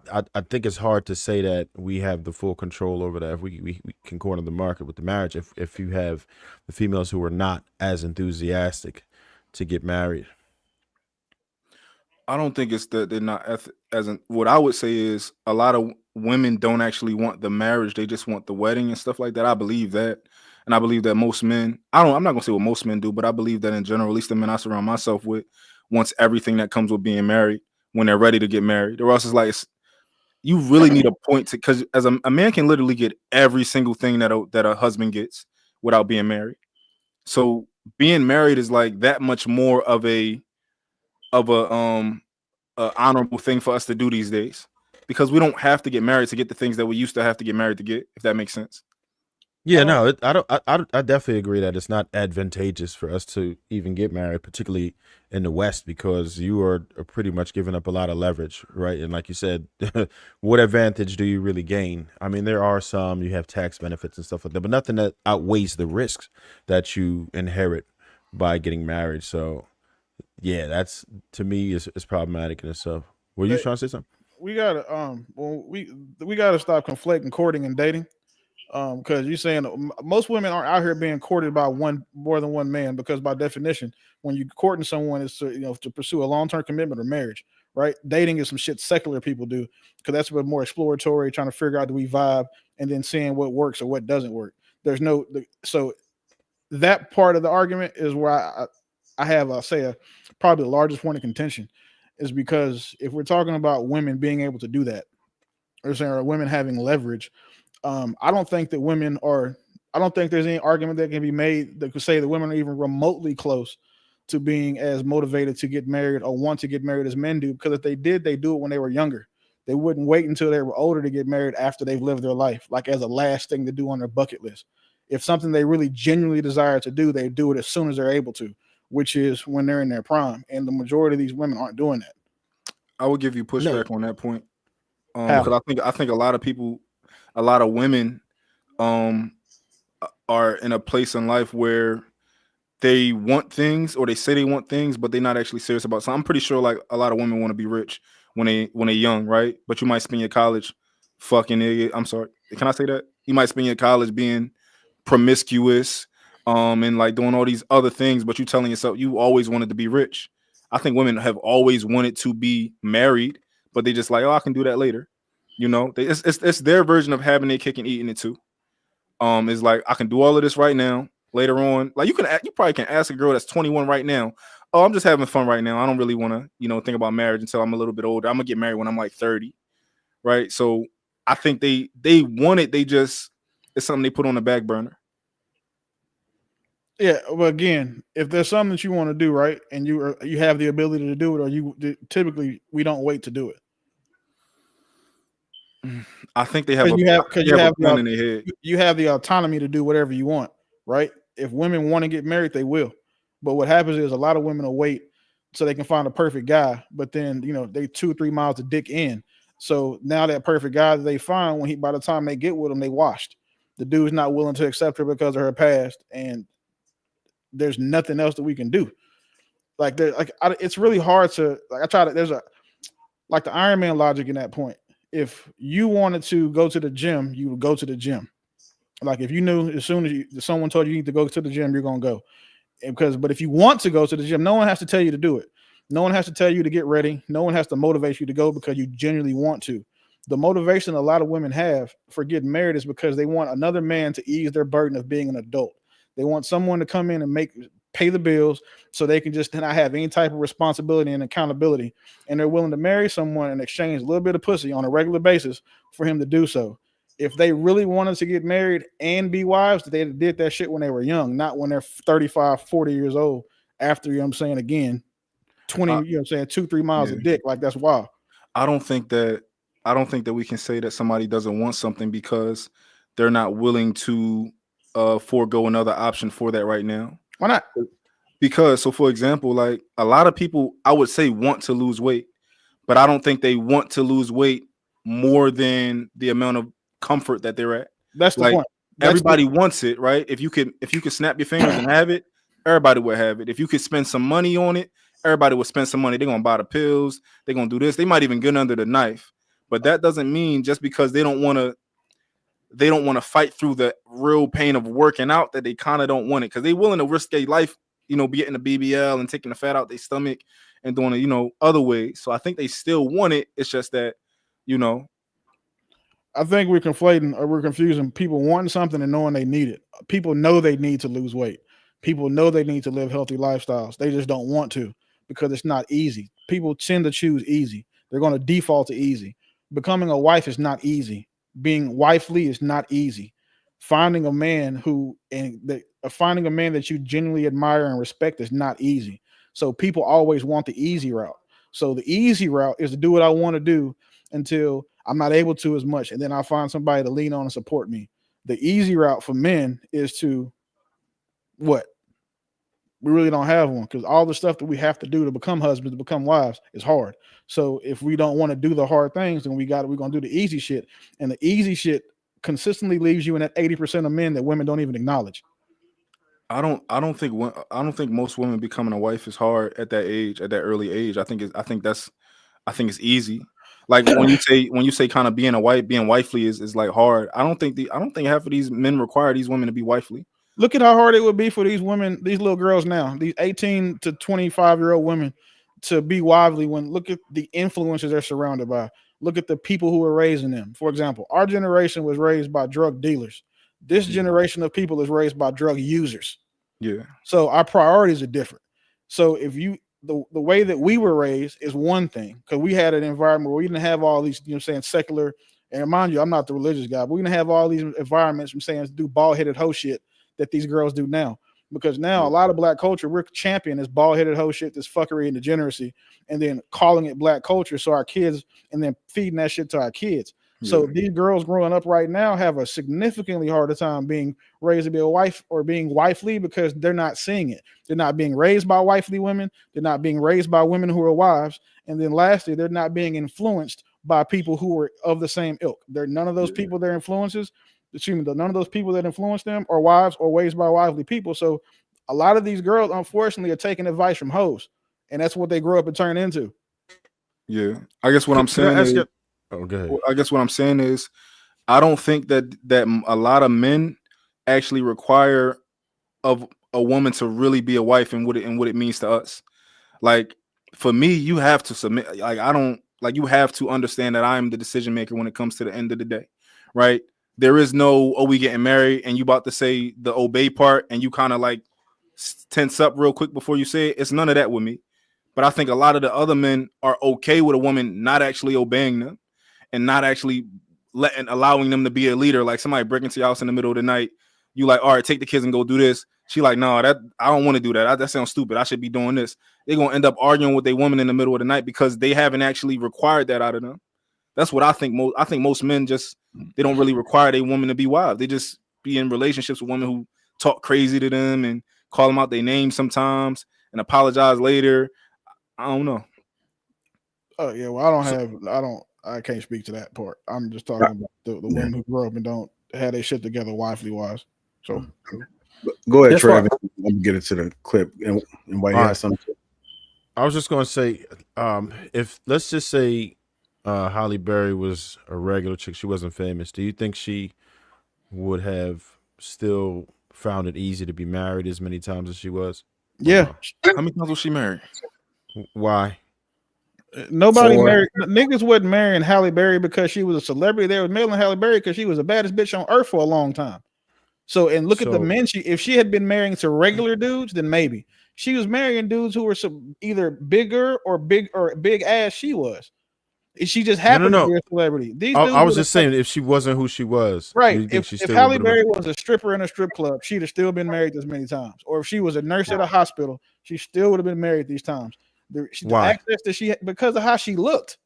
think it's hard to say that we have the full control over that. If we can corner the market with the marriage, if you have the females who are not as enthusiastic to get married. I don't think it's that they're not what I would say is a lot of women don't actually want the marriage. They just want the wedding and stuff like that. I believe that. And I believe that most men, I'm not going to say what most men do, but I believe that in general, at least the men I surround myself with, wants everything that comes with being married when they're ready to get married. Or else it's like, you really need a point to, because as a man can literally get every single thing that a husband gets without being married. So being married is like that much more of a honorable thing for us to do these days, because we don't have to get married to get the things that we used to have to get married to get, if that makes sense. Yeah, no, I definitely agree that it's not advantageous for us to even get married, particularly in the West, because you are pretty much giving up a lot of leverage, right? And like you said, what advantage do you really gain? I mean, there are some, you have tax benefits and stuff like that, but nothing that outweighs the risks that you inherit by getting married. So yeah, that's, to me, is problematic in itself. Were you trying to say something? We gotta we gotta stop conflating courting and dating. Because you're saying most women aren't out here being courted by more than one man, because by definition, when you're courting someone, is to pursue a long-term commitment or marriage, right? Dating is some shit secular people do, because that's a bit more exploratory, trying to figure out, do we vibe, and then seeing what works or what doesn't work. So that part of the argument is where I have probably the largest point of contention, is because if we're talking about women being able to do that, or women having leverage, I don't think that women are. I don't think there's any argument that can be made that could say that women are even remotely close to being as motivated to get married or want to get married as men do. Because if they did, they do it when they were younger. They wouldn't wait until they were older to get married after they've lived their life, like as a last thing to do on their bucket list. If something they really genuinely desire to do, they do it as soon as they're able to, which is when they're in their prime. And the majority of these women aren't doing that. I would give you pushback on that point. How? Because I think a lot of people, a lot of women, are in a place in life where they want things, or they say they want things, but they're not actually serious about. So I'm pretty sure like a lot of women want to be rich when they're young, right? But you might spend your college fucking idiot. I'm sorry, can I say that? You might spend your college being promiscuous, and like doing all these other things, but you telling yourself you always wanted to be rich. I think women have always wanted to be married, but they just like, oh, I can do that later. You know, it's their version of having their cake and eating it too. Is like, I can do all of this right now. Later on, like you probably can ask a girl that's 21 right now. Oh, I'm just having fun right now. I don't really want to, think about marriage until I'm a little bit older. I'm gonna get married when I'm like 30, right? So I think they want it. They just, it's something they put on the back burner. Yeah, well, again, if there's something that you want to do, right, and you have the ability to do it, or typically we don't wait to do it. I think they have a plan in their head. You have the autonomy to do whatever you want, right? If women want to get married, they will. But what happens is a lot of women will wait so they can find a perfect guy, but then they 2-3 miles of dick in. So now that perfect guy that they find, by the time they get with him, they washed. The dude's not willing to accept her because of her past, and there's nothing else that we can do. It's really hard to there's a like the Iron Man logic in that point. If you wanted to go to the gym, you would go to the gym. Like if you knew as soon as someone told you need to go to the gym, you're gonna go. But if you want to go to the gym, no one has to tell you to do it. No one has to tell you to get ready. No one has to motivate you to go because you genuinely want to. The motivation a lot of women have for getting married is because they want another man to ease their burden of being an adult. They want someone to come in and pay the bills so they can just not have any type of responsibility and accountability. And they're willing to marry someone and exchange a little bit of pussy on a regular basis for him to do so. If they really wanted to get married and be wives, they did that shit when they were young, not when they're 35, 40 years old after, 20, 2-3 miles of dick. Like, that's wild. I don't think that we can say that somebody doesn't want something because they're not willing to forego another option for that right now. Why not? Because, so for example, like a lot of people, I would say, want to lose weight, but I don't think they want to lose weight more than the amount of comfort that they're at. That's the point. Everybody wants it, right? If you could snap your fingers and have it, everybody would have it. If you could spend some money on it, everybody would spend some money. They're gonna buy the pills, they're gonna do this, they might even get under the knife. But that doesn't mean just because they don't want to fight through the real pain of working out that they kind of don't want it, because they're willing to risk their life, be getting the BBL and taking the fat out their stomach and doing it, other ways. So I think they still want it. It's just that, I think we're conflating or we're confusing people wanting something and knowing they need it. People know they need to lose weight. People know they need to live healthy lifestyles. They just don't want to because it's not easy. People tend to choose easy. They're going to default to easy. Becoming a wife is not easy. Being wifely is not easy. Finding a man that you genuinely admire and respect is not easy. So people always want the easy route. So the easy route is to do what I want to do until I'm not able to as much, and then I'll find somebody to lean on and support me. The easy route for men is to what? We really don't have one, because all the stuff that we have to do to become husbands, to become wives, is hard. So if we don't want to do the hard things, then we're gonna do the easy shit. And the easy shit consistently leaves you in that 80% of men that women don't even acknowledge. I don't think most women becoming a wife is hard at that age, at that early age. I think it's easy. Like when you say kind of being wifely is like hard. I don't think half of these men require these women to be wifely. Look at how hard it would be for these women, these little girls now, these 18 to 25-year-old women, to be wifely. When look at the influences they're surrounded by. Look at the people who are raising them. For example, our generation was raised by drug dealers. This generation of people is raised by drug users. Yeah. So our priorities are different. So if the way that we were raised is one thing, because we had an environment where we didn't have all these, secular And mind you, I'm not the religious guy, but we're gonna have all these environments from saying do bald-headed hoe shit that these girls do now. Because now a lot of black culture, we're championing this bald-headed hoe shit, this fuckery and degeneracy, and then calling it black culture. So our kids, and then feeding that shit to our kids. So these girls growing up right now have a significantly harder time being raised to be a wife or being wifely because they're not seeing it. They're not being raised by wifely women. They're not being raised by women who are wives. And then lastly, they're not being influenced by people who are of the same ilk. They're none of those people they're influences. None of those people that influence them are wives or raised by wifely people. So a lot of these girls, unfortunately, are taking advice from hoes, and that's what they grow up and turn into. Yeah, I guess what I'm saying is, I guess what I'm saying is, I don't think that a lot of men actually require of a woman to really be a wife and what it means to us. Like for me, you have to submit. Like I don't like you have to understand that I am the decision maker when it comes to the end of the day, right? There is no we getting married and you about to say the obey part and you kind of like tense up real quick before you say it. It's none of that with me. But I think a lot of the other men are okay with a woman not actually obeying them and not actually allowing them to be a leader. Like somebody break into your house in the middle of the night, you like, all right, take the kids and go do this. She like, no, that I don't want to do that. That sounds stupid. I should be doing this. They're gonna end up arguing with their woman in the middle of the night because they haven't actually required that out of them. That's what I think. I think most men they don't really require their woman to be wild. They just be in relationships with women who talk crazy to them and call them out their name sometimes and apologize later. I don't know. Oh yeah, well I can't speak to that part. I'm just talking about the women who grew up and don't have their shit together wifely wise. So go ahead, Travis. Let me get into the clip and why you have something. I was just going to say, if let's just say Halle Berry was a regular chick, she wasn't famous. Do you think she would have still found it easy to be married as many times as she was? Yeah. How many times was she married? Why? Nobody married. Niggas wasn't marrying Halle Berry because she was a celebrity. They were mailing Halle Berry because she was the baddest bitch on earth for a long time. So, and look at the men. If she had been marrying to regular dudes, then maybe she was marrying dudes who were either bigger or big ass she was. She just happened to be a celebrity. I was just saying, if she wasn't who she was, right? If Halle Berry was a stripper in a strip club, she'd have still been married this many times. Or if she was a nurse at a hospital, she still would have been married these times. The access that she had because of how she looked.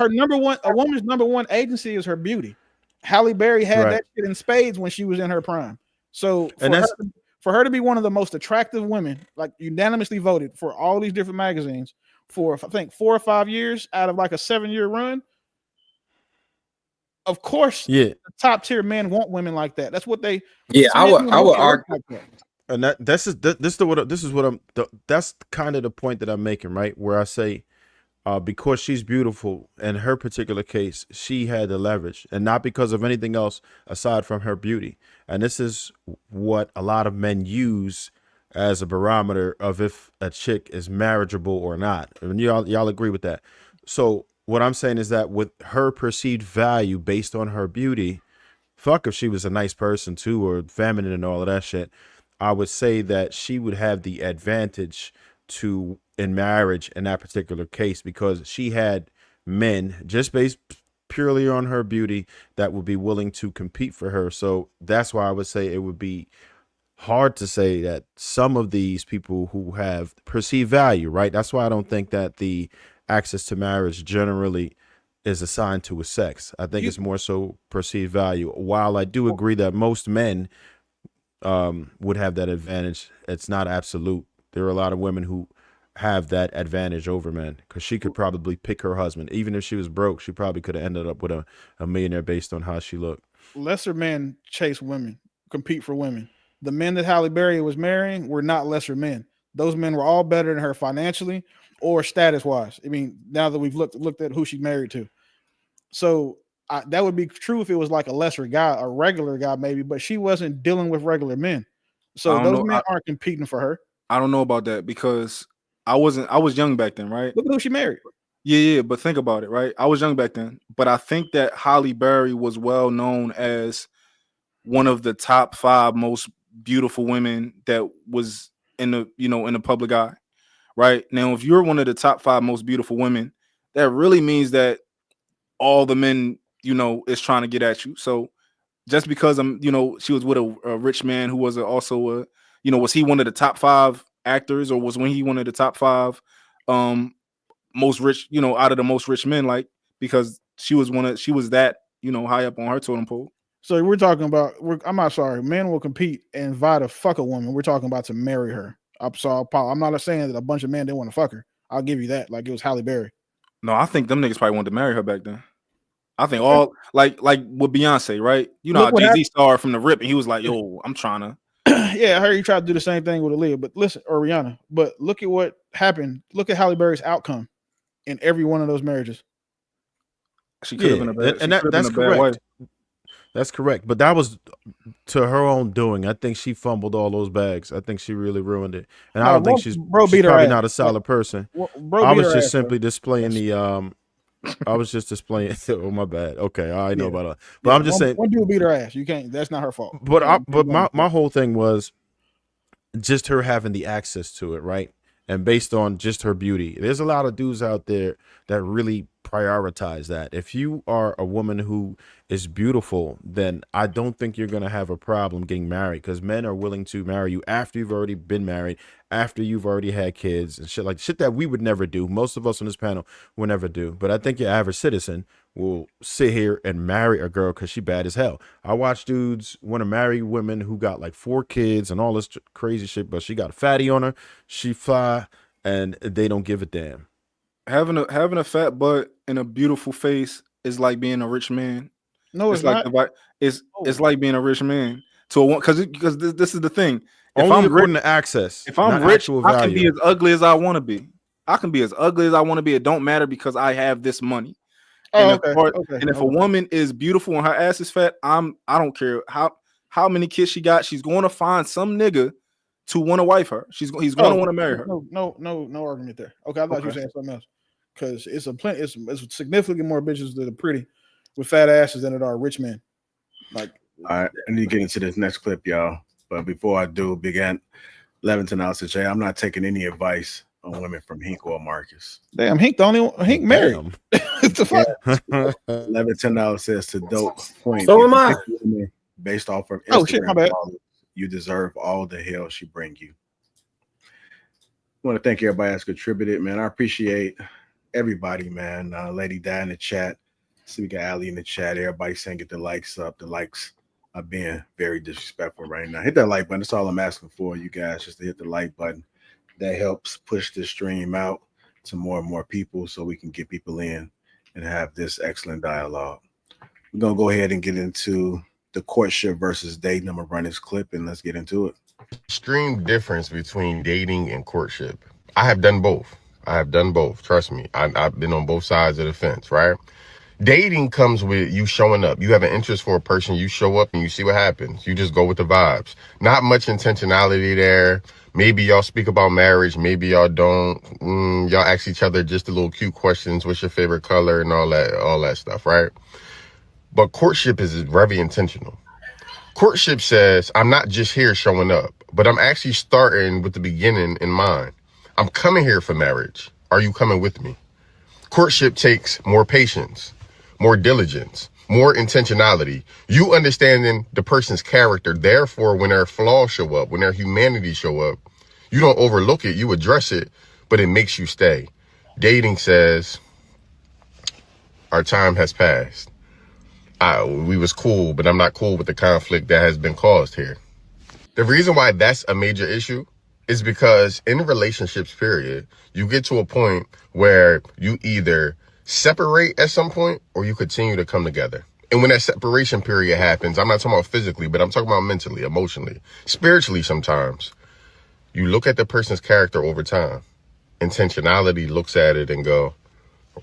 A woman's number one agency is her beauty. Halle Berry had that shit in spades when she was in her prime. So for her to be one of the most attractive women, like unanimously voted for all these different magazines for I think 4 or 5 years out of like a 7-year run. Of course, the top tier men want women like that. That's what they. Yeah, I would argue. Like that. And that's kind of the point that I'm making, right? Where I say, because she's beautiful, in her particular case, she had the leverage, and not because of anything else aside from her beauty. And this is what a lot of men use as a barometer of if a chick is marriageable or not. And y'all agree with that. So what I'm saying is that with her perceived value based on her beauty, fuck if she was a nice person too, or feminine and all of that shit, I would say that she would have the advantage in marriage in that particular case because she had men just based purely on her beauty that would be willing to compete for her. So that's why I would say it would be hard to say that some of these people who have perceived value, right? That's why I don't think that the access to marriage generally is assigned to a sex. I think it's more so perceived value. While I do agree that most men would have that advantage, it's not absolute. There are a lot of women who have that advantage over men because she could probably pick her husband. Even if she was broke, she probably could have ended up with a millionaire based on how she looked. Lesser men chase women, compete for women. The men that Halle Berry was marrying were not lesser men. Those men were all better than her financially or status-wise. I mean, now that we've looked at who she's married to. So that would be true if it was like a lesser guy, a regular guy maybe, but she wasn't dealing with regular men. So those men aren't competing for her. I don't know about that because I was young back then, right? Look at who she married. Yeah, but think about it, right? I was young back then, but I think that Halle Berry was well known as one of the top 5 most beautiful women that was in the public eye, right? Now, if you're one of the top 5 most beautiful women, that really means that all the men is trying to get at you. So just because she was with a rich man who was also was he one of the top 5 actors, or was he one of the top 5 most rich, out of the most rich men, like, because she was that, high up on her totem pole. So we're talking about, I'm not sorry, men will compete and vie to fuck a woman. We're talking about to marry her. I'm not saying that a bunch of men didn't want to fuck her. I'll give you that. Like it was Halle Berry. No, I think them niggas probably wanted to marry her back then. I think all like with Beyonce, right? How Jay-Z started from the rip, and he was like, "Yo, I'm trying to." Yeah, I heard he tried to do the same thing with Aaliyah, but listen, or Rihanna. But look at what happened. Look at Halle Berry's outcome in every one of those marriages. She could have been a bad, and that's correct. That's correct, but that was to her own doing. I think she fumbled all those bags. I think she really ruined it, and I don't think she's probably not a solid person. I was just simply displaying the I was just displaying. Oh, my bad. Okay, I know about that. But I'm just saying, one dude beat her ass. You can't. That's not her fault. But my whole thing was just her having the access to it, right? And based on just her beauty. There's a lot of dudes out there that really prioritize that. If you are a woman who is beautiful, then I don't think you're going to have a problem getting married, because men are willing to marry you after you've already been married, after you've already had kids and shit that we would never do. Most of us on this panel will never do. But I think your average citizen will sit here and marry a girl because she bad as hell. I watch dudes want to marry women who got like 4 kids and all this crazy shit, but she got a fatty on her, she fly, and they don't give a damn. Having a fat butt and a beautiful face is like being a rich man. No, it's like not. It's like being a rich man to a one, because this is the thing. If I'm according to access, if I'm rich, I can be as ugly as I want to be. I can be as ugly as I want to be. It don't matter because I have this money. And if a woman is beautiful and her ass is fat, I don't care how many kids she got. She's going to find some nigga to want to wife her. He's going to want to marry her. No argument there. Okay, I thought you were saying something else. Because it's significantly more bitches that are pretty with fat asses than it are rich men. Like, all right, I need to get into this next clip, y'all. But before I do, Big Ant Leventon, I'll say, Jay, I'm not taking any advice on women from Hink or Marcus. Damn, Hink the only one. Hink married. What the fuck? Leventon says to dope point. So am I. Based off of Instagram, shit, my bad. You deserve all the hell she bring you. I want to thank everybody that's contributed, man. I appreciate everybody, man. Lady Di in the chat. See, we got Ali in the chat. Everybody saying get the likes up. The likes are being very disrespectful right now. Hit that like button. That's all I'm asking for, you guys, just to hit the like button. That helps push the stream out to more and more people so we can get people in and have this excellent dialogue. We're going to go ahead and get into the courtship versus dating. I'm going to run this clip and let's get into it. Extreme difference between dating and courtship. I have done both. Trust me. I've been on both sides of the fence, right? Dating comes with you showing up. You have an interest for a person. You show up and you see what happens. You just go with the vibes. Not much intentionality there. Maybe y'all speak about marriage. Maybe y'all don't. Y'all ask each other just a little cute questions. What's your favorite color and all that stuff, right? But courtship is very intentional. Courtship says, I'm not just here showing up, but I'm actually starting with the beginning in mind. I'm coming here for marriage. Are you coming with me? Courtship takes more patience, more diligence, more intentionality. You understanding the person's character. Therefore, when their flaws show up, when their humanity show up, you don't overlook it. You address it, but it makes you stay. Dating says, our time has passed. We was cool, but I'm not cool with the conflict that has been caused here. The reason why that's a major issue is because in relationships, period, you get to a point where you either separate at some point or you continue to come together. And when that separation period happens, I'm not talking about physically, but I'm talking about mentally, emotionally, spiritually sometimes. You look at the person's character over time. Intentionality looks at it and go,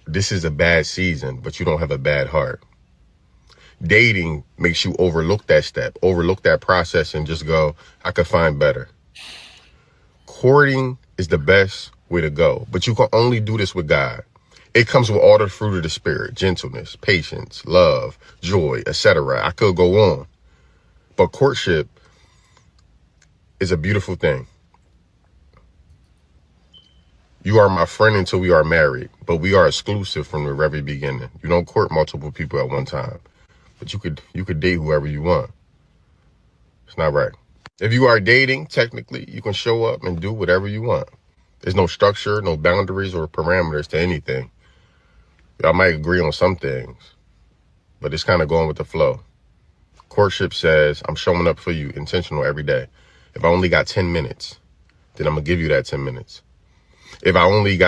this is a bad season, but you don't have a bad heart. Dating makes you overlook that step, overlook that process and just go, I could find better. Courting is the best way to go, but you can only do this with God. It comes with all the fruit of the spirit, gentleness, patience, love, joy, etc. I could go on, but courtship is a beautiful thing. You are my friend until we are married, but we are exclusive from the very beginning. You don't court multiple people at one time, but you could date whoever you want. It's not right. If you are dating, technically, you can show up and do whatever you want. There's no structure, no boundaries or parameters to anything. Y'all might agree on some things, but it's kind of going with the flow. Courtship says, I'm showing up for you intentional every day. If I only got 10 minutes, then I'm gonna give you that 10 minutes. If only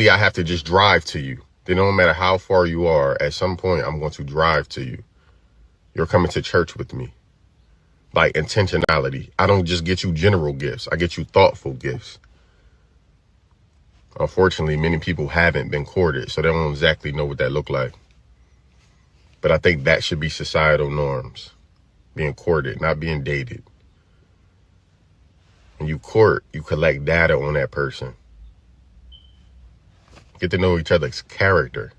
I have to just drive to you, then no matter how far you are, at some point I'm going to drive to you. You're coming to church with me. Like intentionality. I don't just get you general gifts. I get you thoughtful gifts. Unfortunately, many people haven't been courted, so they don't exactly know what that look like. But I think that should be societal norms. Being courted, not being dated. When you court, you collect data on that person. Get to know each other's character.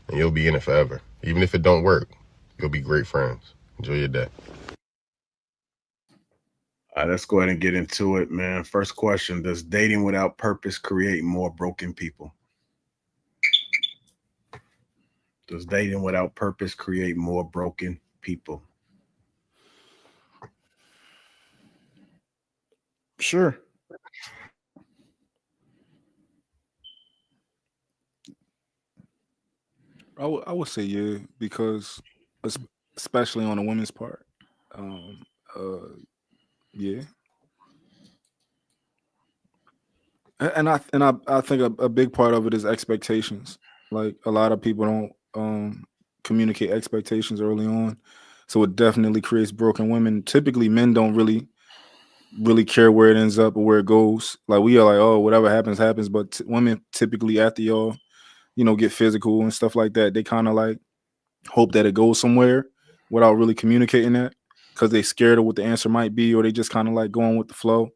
And you'll be in it forever. Even if it don't work, you'll be great friends. Enjoy your day. All right, let's go ahead and get into it, man. First question, does dating without purpose create more broken people? Does dating without purpose create more broken people? Sure. I would say yeah, because especially on the women's part, yeah. And I think a big part of it is expectations. Like a lot of people don't communicate expectations early on, so it definitely creates broken women. Typically, men don't really care where it ends up or where it goes. Like we are like, oh, whatever happens, but women typically after y'all, get physical and stuff like that, they kind of like hope that it goes somewhere without really communicating that because they scared of what the answer might be, or they just kind of like going with the flow.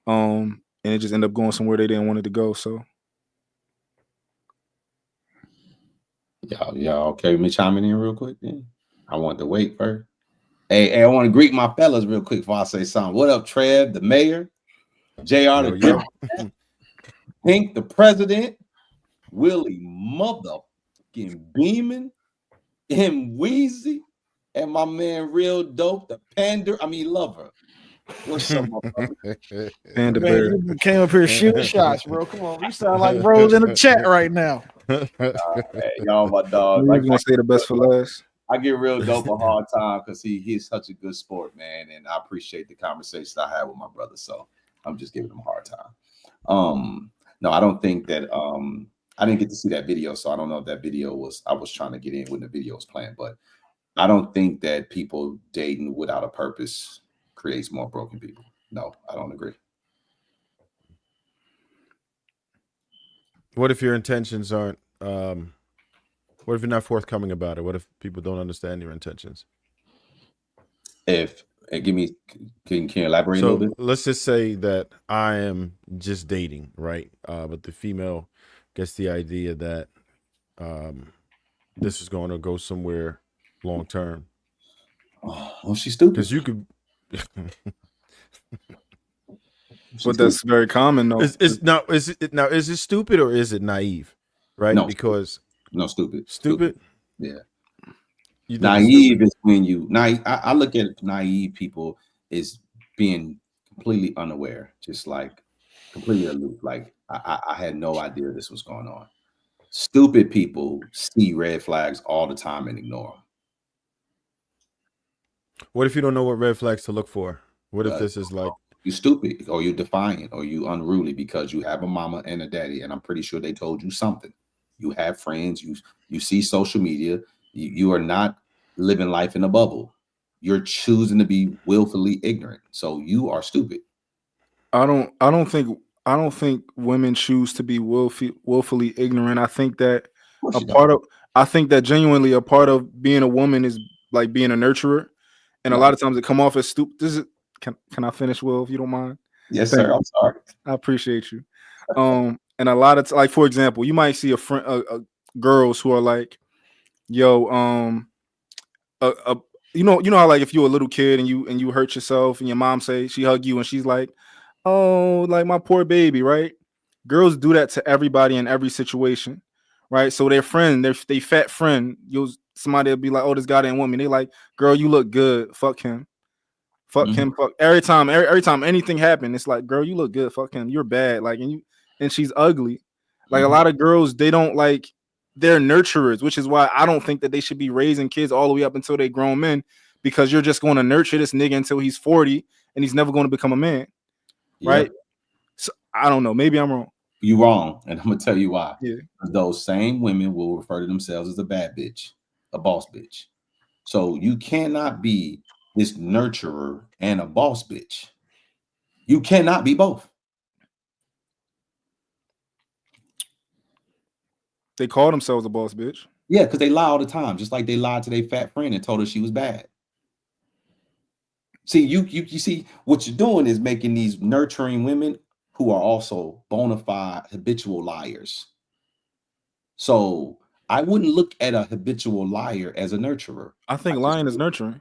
And it just end up going somewhere they didn't want it to go. So Y'all okay with me chiming in real quick then? I want to wait first. Hey, I want to greet my fellas real quick before I say something. What up, Trev, the mayor, JR, the Yo. Pink, the president, Willie, motherfucking Beeman, and Wheezy, and my man, Real Dope, the lover. What's up, motherfucker? Panda Man, Bear. you came up here shooting shots, bro. Come on, you sound like bro's in the chat right now. Hey, y'all, my dog. Like, gonna say the best for last. I give Real Dope a hard time because he's such a good sport, man, and I appreciate the conversations I had with my brother. So I'm just giving him a hard time. No, I don't think that. I didn't get to see that video, so I don't know if that video was. I was trying to get in when the video was playing, but I don't think that people dating without a purpose creates more broken people. No, I don't agree. What if your intentions aren't? What if you're not forthcoming about it? What if people don't understand your intentions? If can you elaborate a little bit? Let's just say that I am just dating, right? But the female gets the idea that this is going to go somewhere long term. Oh, she's stupid. Because you could. But that's very common, though. Is it stupid or is it naive? Right? No, because stupid. Stupid? Yeah. Naive is when you I look at naive people as being completely unaware, just like completely aloof. Like I had no idea this was going on. Stupid people see red flags all the time and ignore them. What if you don't know what red flags to look for? What if this is like you stupid or you defiant or you unruly because you have a mama and a daddy, and I'm pretty sure they told you something. You have friends, you see social media, you are not living life in a bubble. You're choosing to be willfully ignorant. So you are stupid. I don't think women choose to be willfully ignorant. I think that I think that genuinely a part of being a woman is like being a nurturer. And a lot of times it come off as stupid. Can I finish, Will, if you don't mind? Yes, sir. I'm sorry. I appreciate you. And a lot of like, for example, you might see a friend, girls who are like, "Yo, you know how like if you're a little kid and you hurt yourself and your mom say she hug you and she's like, oh, like my poor baby, right? Girls do that to everybody in every situation, right? So their friend, they fat friend, somebody will be like, oh, this guy didn't want me. They like, girl, you look good. Fuck him. Fuck him. Fuck every time anything happened, it's like, girl, you look good. Fuck him. You're bad. Like, and she's ugly. Like a lot of girls, they don't like, they're nurturers, which is why I don't think that they should be raising kids all the way up until they grown men, because you're just going to nurture this nigga until he's 40 and he's never going to become a man. Right? Yep. So I don't know. Maybe I'm wrong. You wrong, and I'm gonna tell you why. Yeah. Those same women will refer to themselves as a bad bitch, a boss bitch. So you cannot be this nurturer and a boss bitch. You cannot be both. They call themselves a boss bitch. Yeah, because they lie all the time, just like they lied to their fat friend and told her she was bad. See, you see what you're doing is making these nurturing women who are also bona fide habitual liars. So I wouldn't look at a habitual liar as a nurturer. I think lying is nurturing.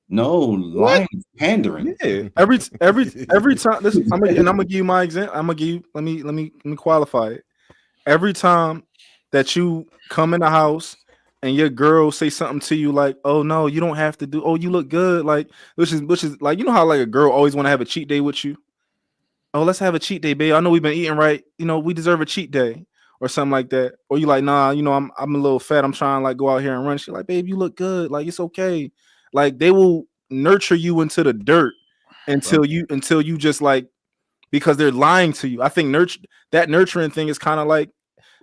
No, lying is pandering. Yeah. Every time this, I'm gonna give you my example. I'm gonna give you, let me qualify it. Every time that you come in the house and your girl say something to you like, oh no, you don't have to do, oh, you look good, like which is like, you know how like a girl always want to have a cheat day with you. Oh, let's have a cheat day, babe. I know we've been eating right. You know, we deserve a cheat day or something like that. Or you like, nah, you know, I'm a little fat. I'm trying to like go out here and run. She's like, babe, you look good. Like, it's okay. Like, they will nurture you into the dirt until you just like, because they're lying to you. I think that nurturing thing is kind of like,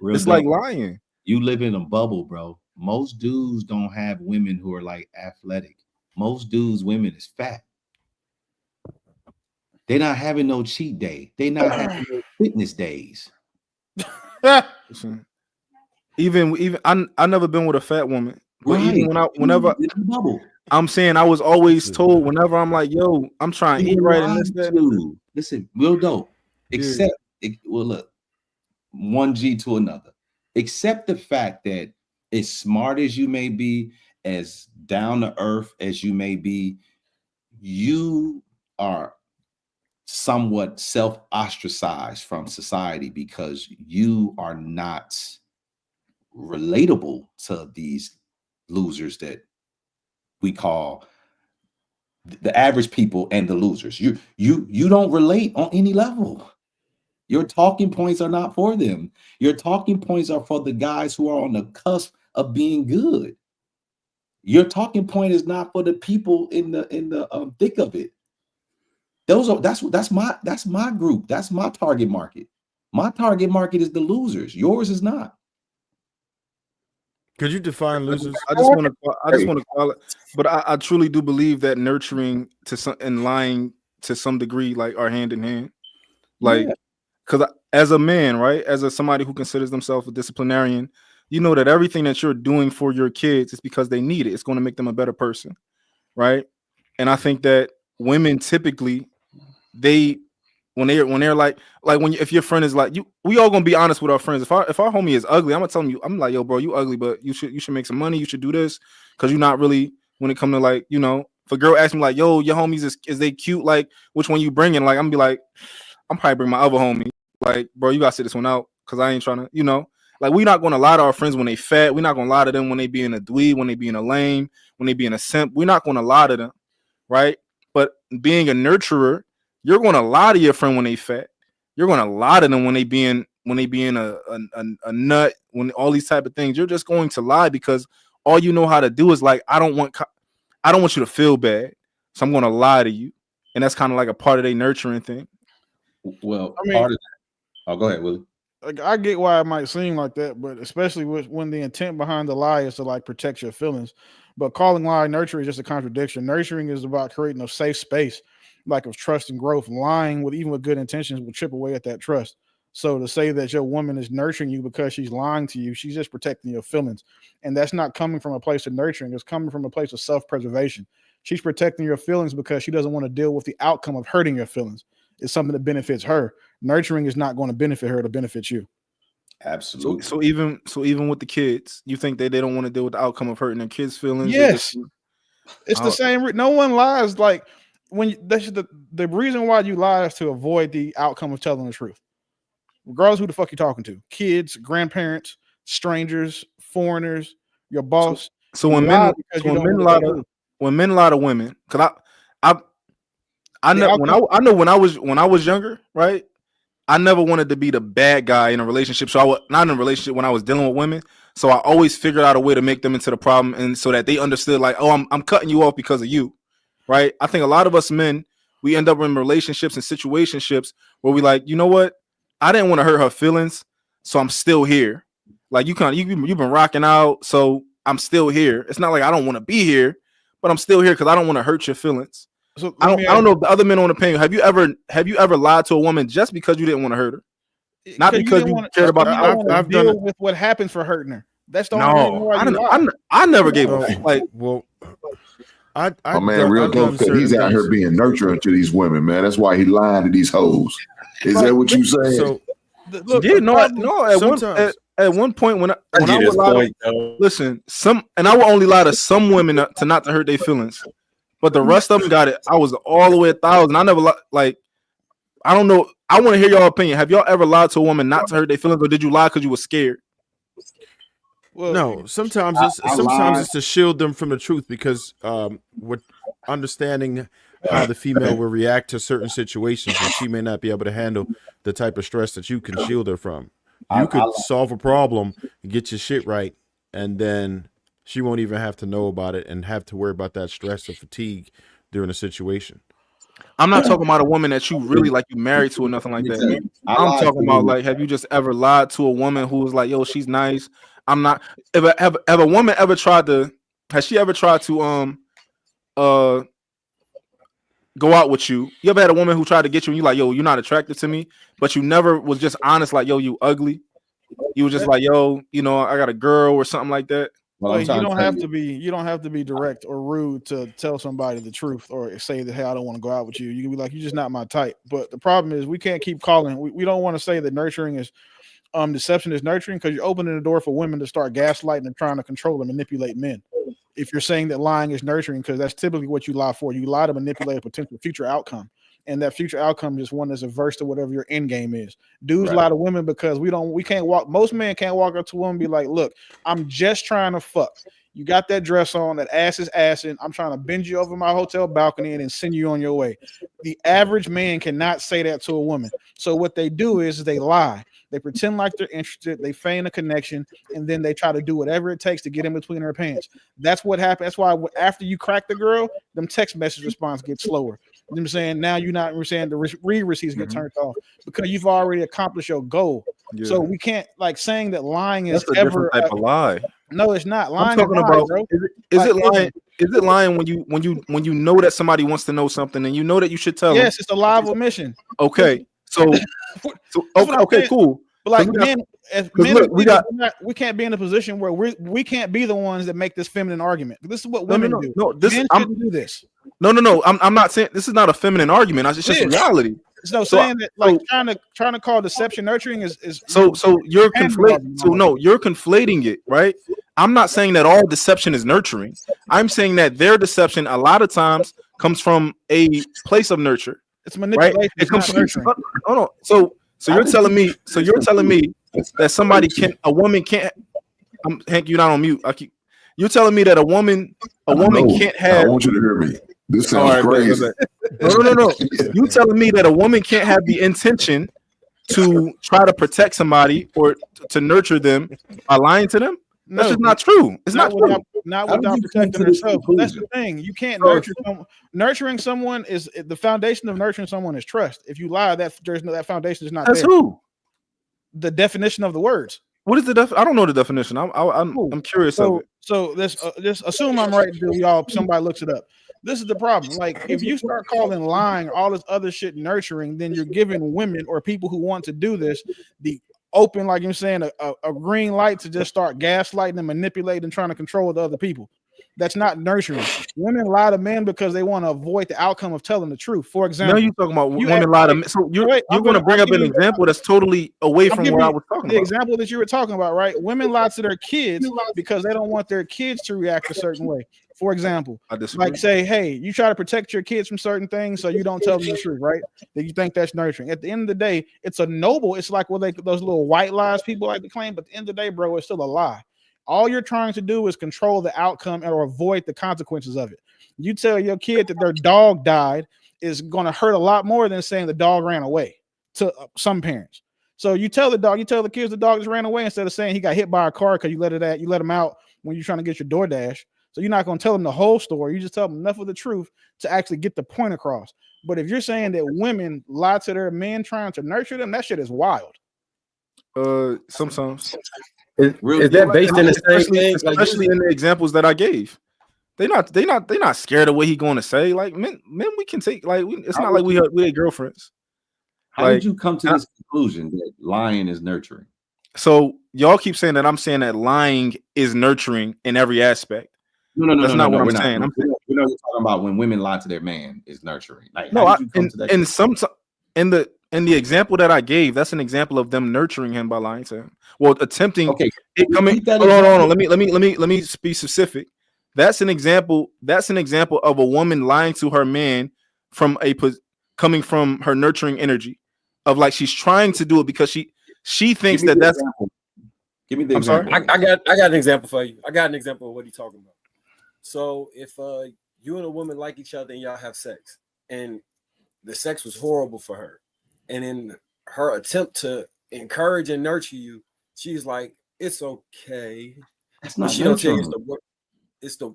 it's like lying. You live in a bubble, bro. Most dudes don't have women who are like athletic. Most dudes, women is fat. They're not having no cheat day. They're not having no fitness days. Even I never been with a fat woman. But right. Even whenever I'm saying, I was always told whenever I'm like, yo, I'm trying to eat right and this, that. Listen, real dope. Except well, look, 1G to another. Except the fact that as smart as you may be, as down to earth as you may be, you are somewhat self-ostracized from society because you are not relatable to these losers that we call the average people and the losers. You don't relate on any level. Your talking points are not for them. Your talking points are for the guys who are on the cusp of being good. Your talking point is not for the people in the thick of it. That's my group. That's my target market. My target market is the losers. Yours is not. Could you define losers? I just want to call it, but I truly do believe that nurturing and lying to some degree like are hand in hand. Like, because as a man, right, as somebody who considers themselves a disciplinarian, you know that everything that you're doing for your kids is because they need it. It's going to make them a better person, right? And I think that women typically, when they're like if your friend is like, we all gonna be honest with our friends. If our homie is ugly, I'm gonna tell him, I'm like, yo, bro, you ugly, but you should make some money. You should do this because you're not really, when it comes to like, you know, if a girl asks me like, yo, your homies is they cute? Like, which one you bringing? Like, I'm gonna be like, I'm probably bring my other homie. Like, bro, you gotta sit this one out because I ain't trying to, you know. Like, we're not gonna lie to our friends when they fat. We're not gonna lie to them when they be in a dweeb, when they be in a lame, when they be in a simp. We're not gonna lie to them, right? But being a nurturer, you're gonna lie to your friend when they fat. You're gonna lie to them when they being a nut, when all these type of things. You're just going to lie because all you know how to do is like, I don't want you to feel bad, so I'm gonna lie to you, and that's kind of like a part of their nurturing thing. Well, part of that. Oh, go ahead, Willie. Like, I get why it might seem like that, but especially when the intent behind the lie is to like protect your feelings. But calling lie nurturing is just a contradiction. Nurturing is about creating a safe space, like of trust and growth. Lying even with good intentions will chip away at that trust. So to say that your woman is nurturing you because she's lying to you, she's just protecting your feelings. And that's not coming from a place of nurturing. It's coming from a place of self-preservation. She's protecting your feelings because she doesn't want to deal with the outcome of hurting your feelings. It's something that benefits her. Nurturing is not going to benefit her, to benefit you. Absolutely. So even with the kids, you think that they don't want to deal with the outcome of hurting their kids' feelings? Yes. It's the same. No one lies. Like, that's the reason why you lie is to avoid the outcome of telling the truth, regardless of who the fuck you're talking to, kids, grandparents, strangers, foreigners, your boss. So when men lie to women, because I know when I was younger, right? I never wanted to be the bad guy in a relationship. So I was not in a relationship when I was dealing with women. So I always figured out a way to make them into the problem, and so that they understood, like, oh, I'm cutting you off because of you, right? I think a lot of us men, we end up in relationships and situationships where we like, you know what? I didn't want to hurt her feelings, so I'm still here. Like you've been rocking out, so I'm still here. It's not like I don't want to be here, but I'm still here because I don't want to hurt your feelings. So I don't know if the other men on the panel, have you ever lied to a woman just because you didn't want to hurt her? Not because you cared about her. I've done it with what happens for hurting her. That's the only reason why you lie. I never gave up. Like, well, real talk, because he's out here being nurturing to these women, man. That's why he lying to these hoes. Is that what you saying? So, look, at one point when I would lie I would only lie to some women to not to hurt their feelings, but the rest of them got it. I was all the way 1,000. I never like. I don't know. I want to hear y'all opinion. Have y'all ever lied to a woman not to hurt their feelings, or did you lie because you were scared? Well, no, sometimes it's to shield them from the truth, because with understanding how the female will react to certain situations, and she may not be able to handle the type of stress that you can shield her from. You could solve a problem, get your shit right, and then she won't even have to know about it and have to worry about that stress or fatigue during a situation. I'm not talking about a woman that you really like, you married to or nothing like that. I'm talking about, like, have you just ever lied to a woman who was like, yo, she's nice? I'm not. Have a woman ever tried to? Has she ever tried to go out with you? You ever had a woman who tried to get you and you like, yo, you're not attracted to me, but you never was just honest, like, yo, you ugly. You were just like, yo, you know, I got a girl or something like that. Well, you don't have to be direct or rude to tell somebody the truth or say that, hey, I don't want to go out with you. You can be like, you're just not my type. But the problem is we can't keep calling. We don't want to say that nurturing is deception is nurturing, because you're opening the door for women to start gaslighting and trying to control and manipulate men. If you're saying that lying is nurturing, because that's typically what you lie for. You lie to manipulate a potential future outcome. And that future outcome is one that's averse to whatever your end game is. Dudes lie to women because most men can't walk up to a woman and be like, look, I'm just trying to fuck. You got that dress on, that ass is assing. I'm trying to bend you over my hotel balcony and then send you on your way. The average man cannot say that to a woman. So what they do is they lie. They pretend like they're interested. They feign a connection, and then they try to do whatever it takes to get in between her pants. That's what happened. That's why after you crack the girl, them text message response gets slower. You know what I'm saying? Now you're not saying the read receipts get turned off because you've already accomplished your goal. Yeah. So we can't, like, saying that lying is a different type of lie. No, it's not. Lying I'm talking about, bro. Is it lying? Is it lying when you know that somebody wants to know something and you know that you should tell them? Yes, it's a lie of omission. Okay. So okay, cool. But like men, we can't be in a position where we can't be the ones that make this feminine argument. This is what women do. Men shouldn't do this. No. I'm not saying this is not a feminine argument. It's just reality. So saying that, like, trying to call deception nurturing is so you're conflating. So no, you're conflating it, right? I'm not saying that all deception is nurturing. I'm saying that their deception a lot of times comes from a place of nurture. It's manipulation. Right? It comes from nurturing. No. So you're telling me that a woman can't. Hank, you're not on mute. You're telling me that a woman can't have. I want you to hear me. This sounds crazy. No. You telling me that a woman can't have the intention to try to protect somebody or to nurture them by lying to them? That's just not true. It's not true. Not without protecting herself. That's the thing. You can't nurture someone. Nurturing someone is the foundation of nurturing someone is trust. If you lie, that foundation is not there. That's who? The definition of the words. What is the I don't know the definition. I'm curious of it. So just assume I'm right until somebody looks it up. This is the problem. Like, if you start calling lying all this other shit nurturing, then you're giving women or people who want to do this the open, like you're saying, a green light to just start gaslighting and manipulating and trying to control the other people. That's not nurturing. Women lie to men because they want to avoid the outcome of telling the truth. For example, now you're talking about women lie to men. So you're going to bring up an example that's totally away from what I was talking about. The example that you were talking about, right? Women lie to their kids because they don't want their kids to react a certain way. For example, I disagree. like say, hey, you try to protect your kids from certain things, so you don't tell them the truth, right? Then you think that's nurturing. At the end of the day, it's a noble. It's like what those little white lies people like to claim, but at the end of the day, bro, it's still a lie. All you're trying to do is control the outcome or avoid the consequences of it. You tell your kid that their dog died is going to hurt a lot more than saying the dog ran away to some parents. So you tell the kids the dog just ran away instead of saying he got hit by a car because you let him out when you're trying to get your DoorDash. So you're not going to tell them the whole story. You just tell them enough of the truth to actually get the point across. But if you're saying that women lie to their men trying to nurture them, that shit is wild. Sometimes. Is that based in the same thing? Especially in the examples that I gave. They not scared of what he going to say. Like men we can take it's not like we had girlfriends. How did you come to this conclusion that lying is nurturing? So y'all keep saying that I'm saying that lying is nurturing in every aspect. No, that's not what I'm saying. You're talking about when women lie to their man is nurturing. Like, no, in the example that I gave, that's an example of them nurturing him by lying to him. Well, attempting. Okay, hold on. Let me be specific. That's an example. That's an example of a woman lying to her man coming from her nurturing energy, of like she's trying to do it because she thinks that's. Example. Give me the example. I got an example for you. I got an example of what he's talking about. So if you and a woman like each other and y'all have sex, and the sex was horrible for her, and in her attempt to encourage and nurture you, she's like, "It's okay." That's not. She don't tell you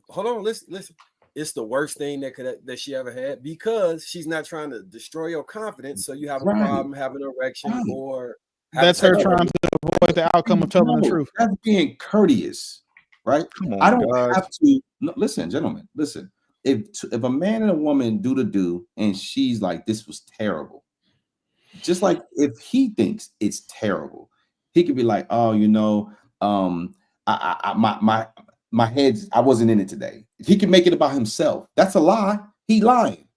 hold on, listen. It's the worst thing that she ever had, because she's not trying to destroy your confidence. So you have a problem having an erection or that's her trying to avoid the outcome of telling the truth. That's being courteous, right? Come on, I don't have to. No, listen, gentlemen, listen. If a man and a woman do and she's like, "This was terrible," just like if he thinks it's terrible, he could be like, "Oh, my head's, I wasn't in it today." He can make it about himself. That's a lie. He lying.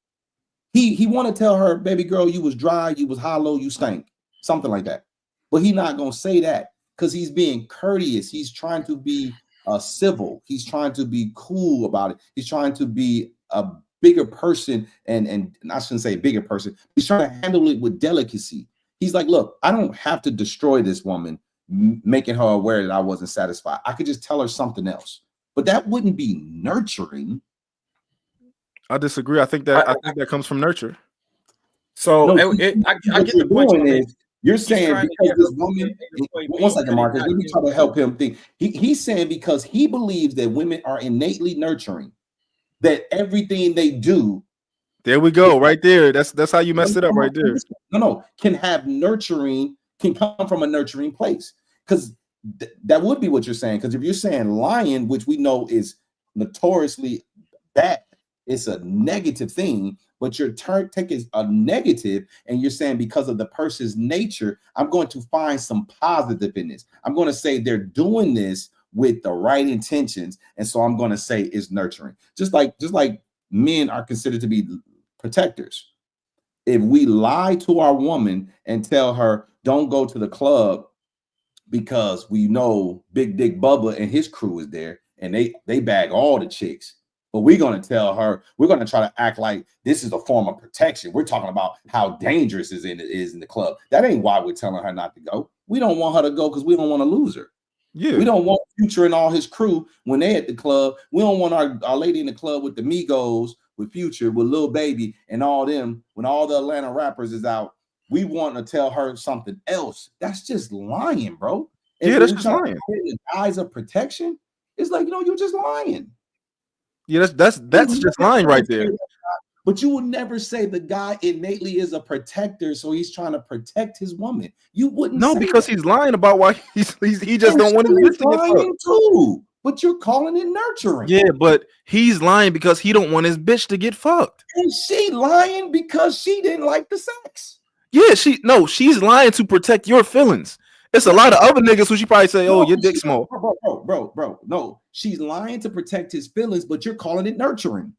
He want to tell her, "Baby girl, you was dry, you was hollow, you stank," something like that. But he's not gonna say that because he's being courteous. He's trying to be civil. He's trying to be cool about it. He's trying to be a bigger person, and I shouldn't say bigger person. He's trying to handle it with delicacy. He's like, "Look, I don't have to destroy this woman, making her aware that I wasn't satisfied. I could just tell her something else." But that wouldn't be nurturing. I disagree. I think that comes from nurture. So I get the point. You're saying because this woman. One second, Marcus. Let me try to help him think. He's saying because he believes that women are innately nurturing, that everything they do. There we go, right there. That's how you messed it up, right there. No, can come from a nurturing place, because that would be what you're saying. Because if you're saying lying, which we know is notoriously bad, it's a negative thing, but your take is a negative, and you're saying because of the person's nature, I'm going to find some positive in this. I'm going to say they're doing this with the right intentions, and so I'm going to say it's nurturing. Just like men are considered to be protectors. If we lie to our woman and tell her don't go to the club because we know Big Dick Bubba and his crew is there and they bag all the chicks, but we're going to tell her, we're going to try to act like this is a form of protection. We're talking about how dangerous it is in the club. That ain't why we're telling her not to go. We don't want her to go because we don't want to lose her. Yeah. We don't want Future and all his crew when they at the club. We don't want our lady in the club with the Migos, with Future, with Lil Baby and all them, when all the Atlanta rappers is out. We want to tell her something else. That's just lying, bro. Yeah, that's just lying. In the eyes of protection, it's like, you're just lying. Yeah, that's just lying right there. But you would never say the guy innately is a protector, so he's trying to protect his woman. You wouldn't. No, because he's lying about why he just don't want his bitch to get fucked too. But you're calling it nurturing. Yeah, but he's lying because he don't want his bitch to get fucked. And she lying because she didn't like the sex. Yeah, she's lying to protect your feelings. It's a lot of other niggas who she probably say, "Oh, your dick small." Bro. No, she's lying to protect his feelings, but you're calling it nurturing.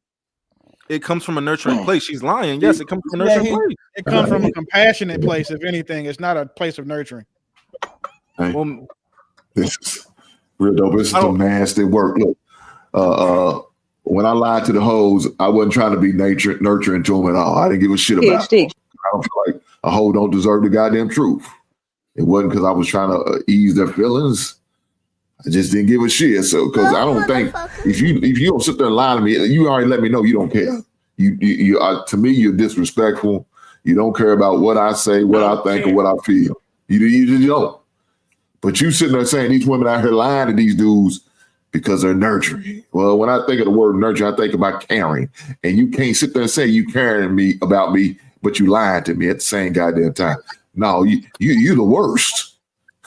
It comes from a nurturing place. She's lying. Yes, it comes from a nurturing place. It comes from a compassionate place. If anything, it's not a place of nurturing. This is real dope. This is some nasty work. Look, when I lied to the hoes, I wasn't trying to be nurturing to them at all. I didn't give a shit about it. I don't feel like a hoe don't deserve the goddamn truth. It wasn't because I was trying to ease their feelings. I just didn't give a shit. So, because I don't think if you don't sit there and lie to me, you already let me know you don't care. You to me, you're disrespectful. You don't care about what I say, what I think, or what I feel. You just don't. But you sitting there saying these women out here lying to these dudes because they're nurturing. Well, when I think of the word nurturing, I think about caring. And you can't sit there and say you caring about me, but you lying to me at the same goddamn time. No, you the worst.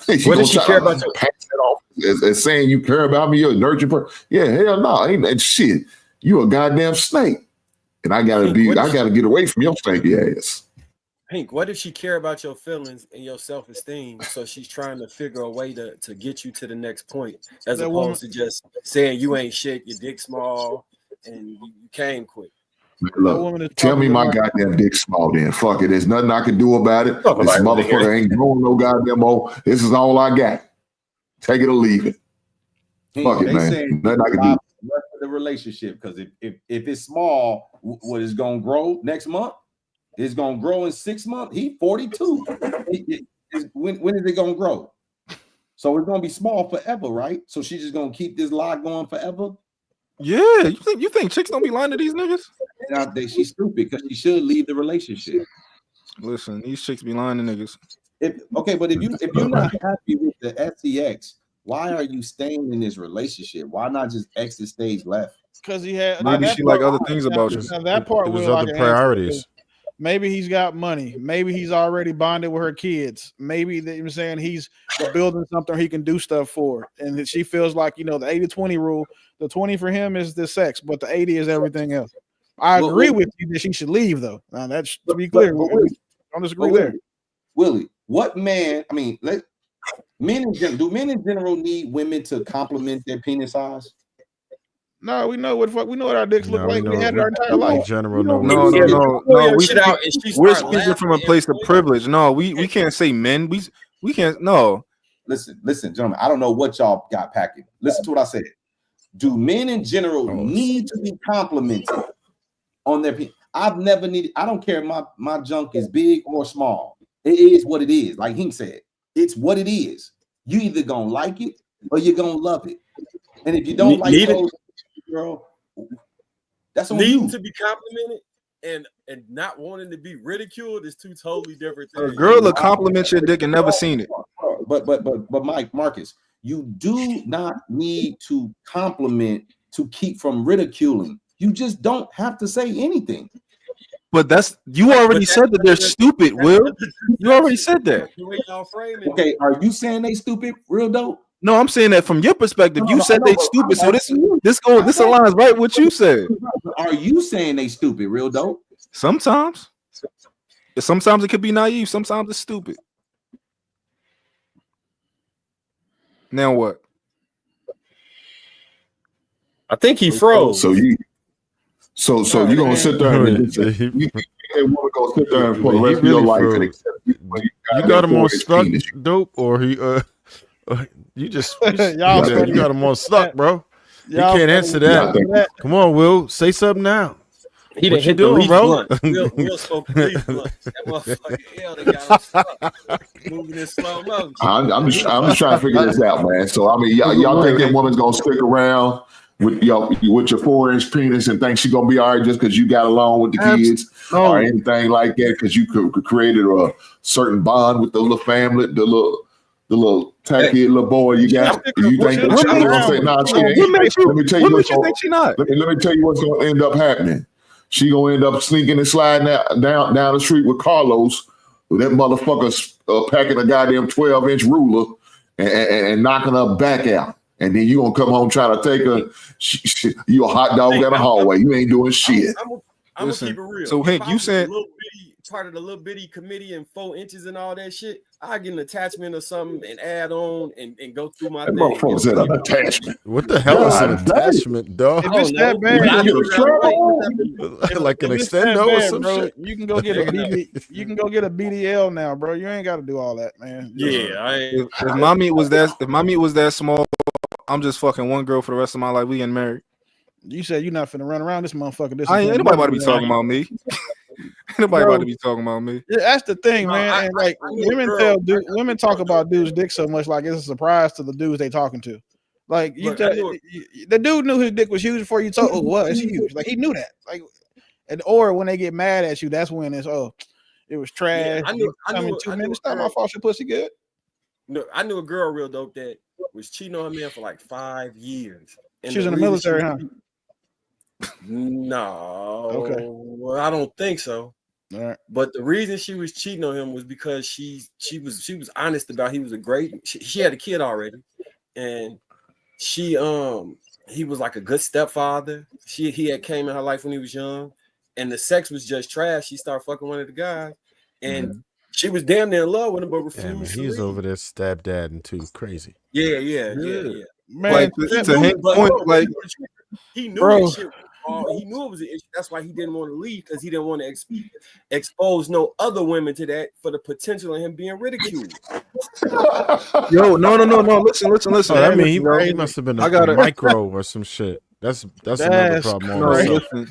What does she care about you? Pass that off as saying you care about me, you're a nurturing person. Yeah, hell no, ain't that shit. You a goddamn snake. And I gotta get away from your stanky ass. Hank, what if she care about your feelings and your self-esteem? So she's trying to figure a way to get you to the next point, as opposed to just saying you ain't shit, your dick small, and you came quick. Look, tell me my goddamn dick small then. Fuck it. There's nothing I can do about it. This motherfucker ain't growing no goddamn more. This is all I got. Take it or leave it. Fuck it, man. Nothing I can do. The relationship, because if it's small, what is gonna grow next month? It's gonna grow in 6 months. He 42. When is it gonna grow? So it's gonna be small forever, right? So she's just gonna keep this lie going forever. Yeah, you think chicks don't be lying to these niggas? She's stupid because she should leave the relationship. Listen, these chicks be lying to niggas. But if you're not happy with the sex, why are you staying in this relationship? Why not just exit stage left? Because he had maybe she like other things about you. That part was like other priorities. Maybe he's got money. Maybe he's already bonded with her kids. Maybe I'm saying he's building something he can do stuff for. And she feels like, the 80-20 rule, the 20 for him is the sex, but the 80 is everything else. I agree with you that she should leave, though. Now, that's to be clear. I don't disagree there. Willie, what man, men in general need women to compliment their penis size? No, we know what our dicks look like. We had our entire life. In general, no. We're speaking from a place of privilege. No, we can't say men. We can't. No. Listen, gentlemen. I don't know what y'all got packing. Listen to what I said. Do men in general need to be complimented on their penis? I've never needed. I don't care if my junk is big or small. It is what it is. Like he said, it's what it is. You either gonna like it or you're gonna love it. And if you don't like it, girl, that's on you. To be complimented and not wanting to be ridiculed is two totally different things. A girl will compliment your dick and never seen it. But Marcus, you do not need to compliment to keep from ridiculing. You just don't have to say anything. But you already said that they're stupid, Will. You already said that. Okay, are you saying they stupid? Real dope? No, I'm saying that from your perspective. You said they stupid, so this aligns right with what you said. Are you saying they stupid? Real dope? Sometimes it could be naive. Sometimes it's stupid. Now what? I think he froze. So you gonna sit there and you want to go sit there and for the rest of your life and accept you got him on stuck, dope, or he you got him on stuck, bro. You can't answer that. Come on, Will, say something now. He didn't hit doing, bro. Will spoke the leaf blunt. That motherfucker, they got him stuck. Moving in slow motion. I'm just trying to figure this out, man. So I mean, y'all think that woman's gonna stick around with your 4-inch penis and think she's gonna be all right just because you got along with the kids or anything like that? Because you created a certain bond with the little family, the little tacky little boy you got. You think that she's gonna say, "Nah, she ain't." Let me tell you what's gonna end up happening. She gonna end up sneaking and sliding down the street with Carlos, with that motherfucker packing a goddamn 12-inch ruler and knocking her back out. And then you gonna come home trying to take her. You a hot dog down the hallway. You ain't doing shit. I'm gonna keep it real. So Hank, you said part of the little bitty committee and 4 inches and all that shit. I get an attachment or something and add on and go through my thing. Motherfucker said an attachment. What the hell is an attachment, dog? If it's that bad, like an extendo or some shit. You can go get a BDL now, bro. You ain't got to do all that, man. Yeah, if my meat was that small, I'm just fucking one girl for the rest of my life. We getting married. You said you're not finna run around this motherfucker. This I is ain't him. anybody about to be talking about me. Anybody about to be talking about me. Yeah, that's the thing, No, man. I- And like I knew a women girl- women talk about dudes' dick so much, like it's a surprise to the dudes they talking to. Like you Look, tell I knew the dude knew his dick was huge before you told. Oh, well, it's huge. Like he knew that. Like, and or when they get mad at you, that's when it's it was trash. I knew in a 2 minutes. Not my girl. fault. Your pussy good. No, I knew a girl real dope that was cheating on her man for like 5 years. And She was in the military, huh? No, Okay. well, I don't think so. All right. But the reason she was cheating on him was because she was honest about he was a great. She had a kid already, and he was like a good stepfather. He had came in her life when he was young, and the sex was just trash. She started fucking one of the guys, and she was damn near in love with him, but refused. Yeah, man, to he's leave. over there stepdadding too. Crazy. Yeah. Man, Like to Hank's point, like he knew Bro. that shit. He knew it was an issue. That's why he didn't want to leave, because he didn't want to expose no other women to that for the potential of him being ridiculed. yo, no. Listen. Oh, I mean, he Listen, must have been I a gotta- micro or some shit. That's another problem. no, Also. listen.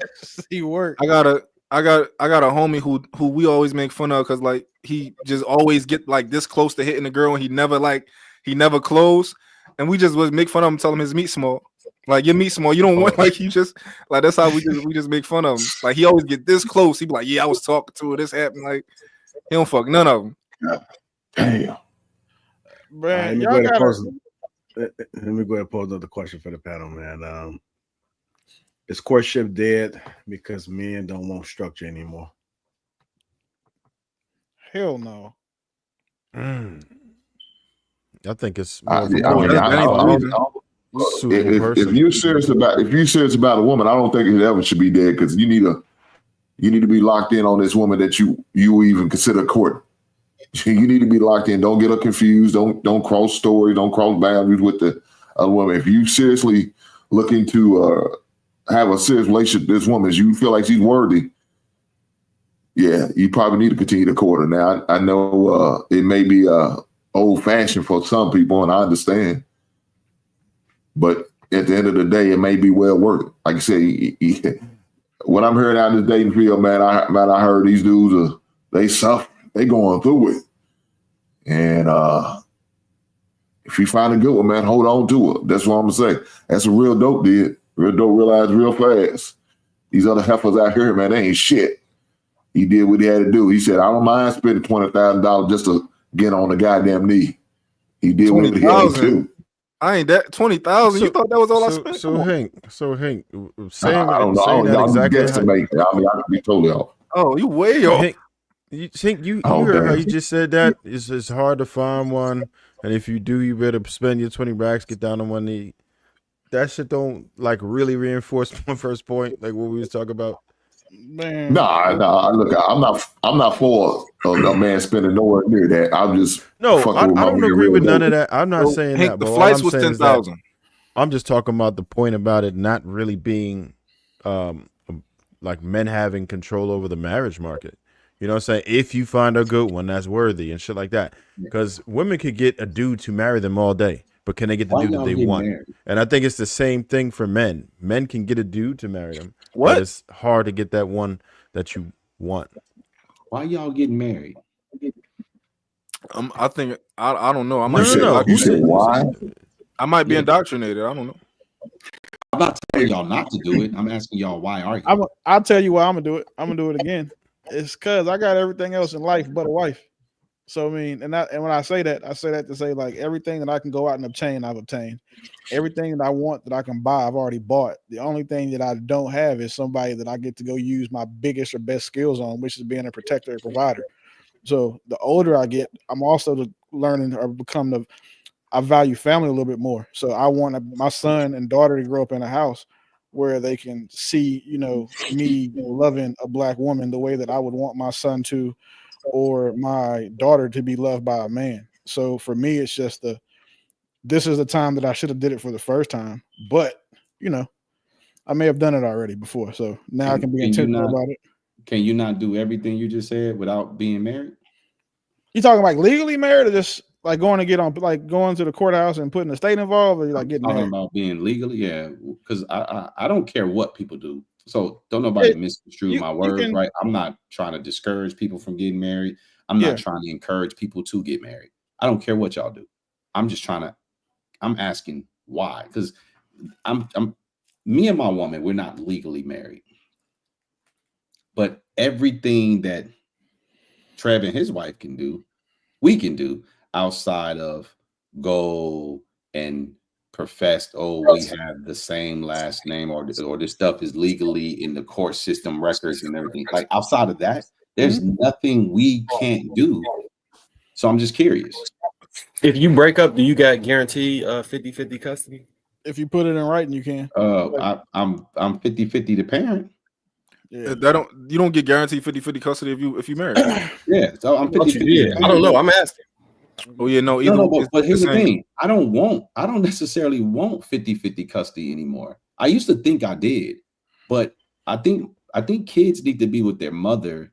he worked. I got a homie who we always make fun of because like he just always get like this close to hitting the girl and he never close, and we just was make fun of him, tell him his meat small. Like your meat small, you don't want like you just like that's how we just make fun of him. Like he always get this close. He be like, yeah, I was talking to her, this happened. Like he don't fuck none of them. Damn. Man, let me y'all go ahead and gotta. pose- let me go ahead and pose another question for the panel, man. Is courtship dead because men don't want structure anymore? Hell no. I think it's I more mean, suitable if you're serious about a woman, I don't think it ever should be dead because you need to be locked in on this woman that you even consider court. You need to be locked in. Don't get her confused. Don't cross stories. Don't cross boundaries with the other woman. If you seriously looking to have a serious relationship with this woman, you feel like she's worthy, yeah, you probably need to continue to court her. Now, I know it may be old fashioned for some people, and I understand. But at the end of the day, it may be well worth it. Like I say, what I'm hearing out in this dating field, man, I heard these dudes they suffer, they going through it, and if you find a good one, man, hold on to it. That's what I'm gonna say. That's what real dope did. Real dope realized real fast. These other heifers out here, man, they ain't shit. He did what he had to do. He said, I don't mind spending $20,000 just to get on the goddamn knee. He did what he had to do. I ain't that 20,000. You thought that was all I spent? So Hank, I don't know. saying that Y'all exactly. guesstimate. I mean, I could be totally off. Oh, you way off. Hank, you heard how you just said that it's hard to find one, and if you do, you better spend your 20 racks, get down on one knee. That shit don't like really reinforce my first point, like what we was talking about. Man. Nah. Look, I'm not for a man spending nowhere near that. I'm just I don't agree with none of that. I'm not saying Hank, that. the But flights all I'm was saying is that 10,000. I'm just talking about the point about it not really being like men having control over the marriage market. You know what I'm saying? If you find a good one that's worthy and shit like that. Because women could get a dude to marry them all day, but can they get the dude that they want? And I think it's the same thing for men. Men can get a dude to marry them. What? But it's hard to get that one that you want. Why y'all getting married? I think I don't know. I might You said why? I might be indoctrinated. I don't know. I'm not telling y'all not to do it. I'm asking y'all why are you? I'll tell you why I'm gonna do it. I'm gonna do it again. It's because I got everything else in life but a wife. So I mean, and when I say that to say like everything that I can go out and obtain, I've obtained. Everything that I want that I can buy, I've already bought. The only thing that I don't have is somebody that I get to go use my biggest or best skills on, which is being a protector and provider. So the older I get, I'm also learning or I value family a little bit more. So I want my son and daughter to grow up in a house where they can see, me loving a black woman the way that I would want my son to, or my daughter to be loved by a man. So for me, it's just this is the time that I should have did it for the first time, but I may have done it already before. So now I can be intentional about it. Can you not do everything you just said without being married? You talking like legally married or just Like going to the courthouse and putting the state involved, or you like getting Talking married? about being legally, yeah, because I don't care what people do. So don't nobody misconstrue my words, right? I'm not trying to discourage people from getting married. I'm not trying to encourage people to get married. I don't care what y'all do. I'm asking why, because I'm me and my woman, we're not legally married, but everything that Trev and his wife can do, we can do outside of go and professed, we have the same last name, or this stuff is legally in the court system records and everything. Like outside of that, there's nothing we can't do. So I'm just curious. If you break up, do you got guaranteed 50-50 custody? If you put it in writing, you can. I'm 50-50 the parent. Yeah. You don't get guaranteed 50-50 custody if you marry. Yeah, so I'm 50-50. I don't know. I'm asking. Oh yeah, no. But here's the thing: I don't necessarily want 50-50 custody anymore. I used to think I did, but I think kids need to be with their mother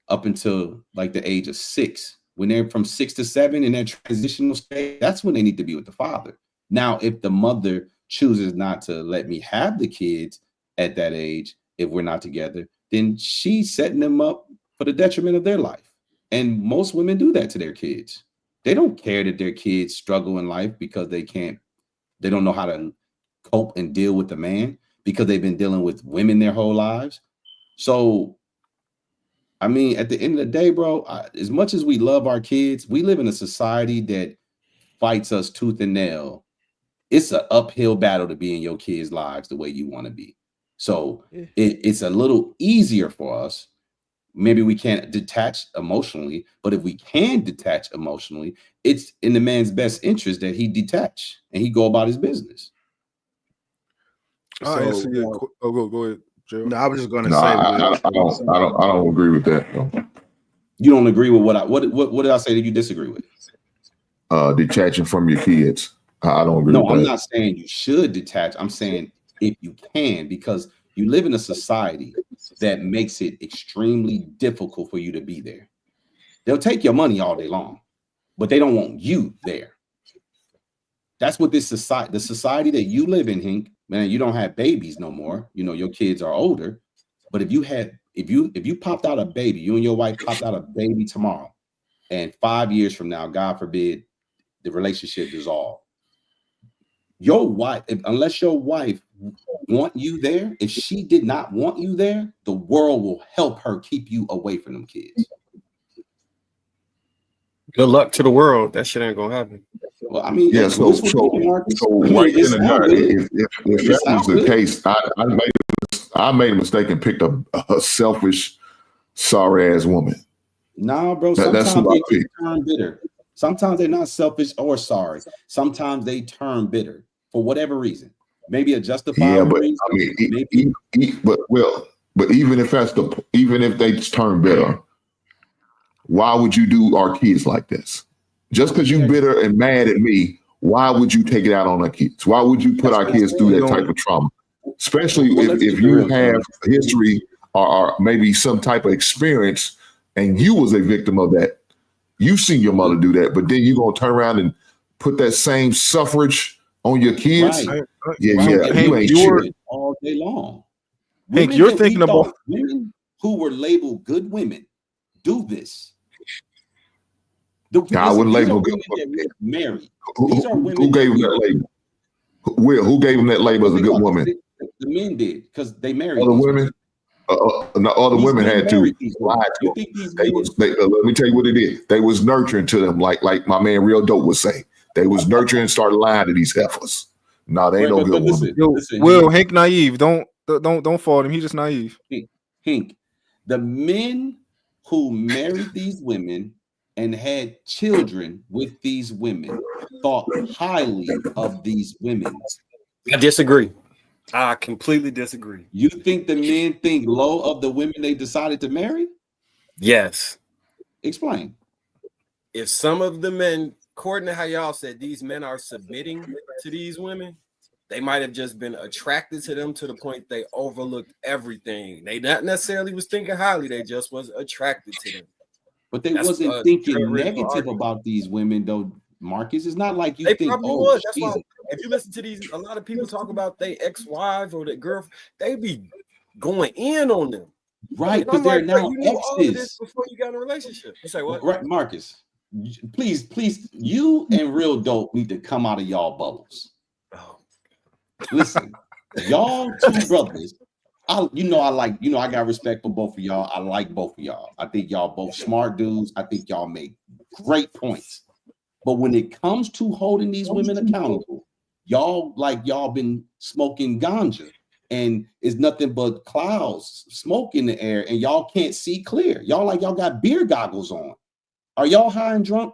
up until like the age of 6. When they're from 6 to 7 in that transitional stage, that's when they need to be with the father. Now, if the mother chooses not to let me have the kids at that age, if we're not together, then she's setting them up for the detriment of their life. And most women do that to their kids. They don't care that their kids struggle in life because they don't know how to cope and deal with the man because they've been dealing with women their whole lives. So, I mean, at the end of the day, bro, as much as we love our kids, we live in a society that fights us tooth and nail. It's an uphill battle to be in your kids' lives the way you want to be. So it's a little easier for us. Maybe we can't detach emotionally, but if we can detach emotionally, it's in the man's best interest that he detach and he go about his business. Go ahead, Joe. No, I was just going to say. I don't agree with that. No. You don't agree with what did I say that you disagree with? Detaching from your kids. I don't agree with that. No, I'm not saying you should detach. I'm saying if you can, because you live in a society that makes it extremely difficult for you to be there. They'll take your money all day long, but they don't want you there. That's what the society that you live in, Hank, man, you don't have babies no more. You know, your kids are older. But if you popped out a baby, you and your wife popped out a baby tomorrow, and 5 years from now, God forbid, the relationship dissolved. Your wife, unless your wife want you there, if she did not want you there, the world will help her keep you away from them kids. Good luck to the world. That shit ain't gonna happen. Well, I mean, yeah. So right in the nut, if that was the case, I made a mistake and picked a selfish, sorry ass woman. Nah, bro. Sometimes they turn bitter. Sometimes they're not selfish or sorry. Sometimes they turn bitter for whatever reason. Maybe a justifiable reason. I mean, but even if they turn bitter, why would you do our kids like this? Just because you bitter and mad at me, why would you take it out on our kids? Why would you put our kids through that type of trauma? Especially if you have a history or maybe some type of experience and you was a victim of that. You seen your mother do that, but then you're going to turn around and put that same suffrage on your kids? Right. Yeah, Hank, you ain't shit. All day long. Hank, you're thinking about women who were labeled good women do this. I wouldn't label good women. Married. Who gave them that label? Who gave them that label as a good woman? The men did because they married other women. Other women had to lie to them. Let me tell you what it is. They was nurturing to them, like my man Real Dope would say. They was nurturing and started lying to these heifers. No, they ain't no good woman. Will Hank naive? Don't fault him. He's just naive. Hank, the men who married these women and had children with these women thought highly of these women. I disagree. I completely disagree. You think the men think low of the women they decided to marry? Yes. Explain. If some of the men, according to how y'all said, these men are submitting to these women, they might have just been attracted to them to the point they overlooked everything. They not necessarily was thinking highly. They just was attracted to them. But they wasn't thinking negative about these women, though. Marcus. It's not like you They think, probably oh, was. That's why Jesus. if you listen to these, a lot of people talk about their ex-wives or their girlfriend, they be going in on them. Right, because because they're now you knew all of this exes. before you got in a relationship. You say what? Right, Marcus. Please, you and Real Dope need to come out of y'all bubbles. Oh. Listen, y'all two brothers. I got respect for both of y'all. I like both of y'all. I think y'all both smart dudes. I think y'all make great points. But when it comes to holding these women accountable, y'all been smoking ganja, and it's nothing but clouds, smoke in the air, and y'all can't see clear. Y'all got beer goggles on. Are y'all high and drunk?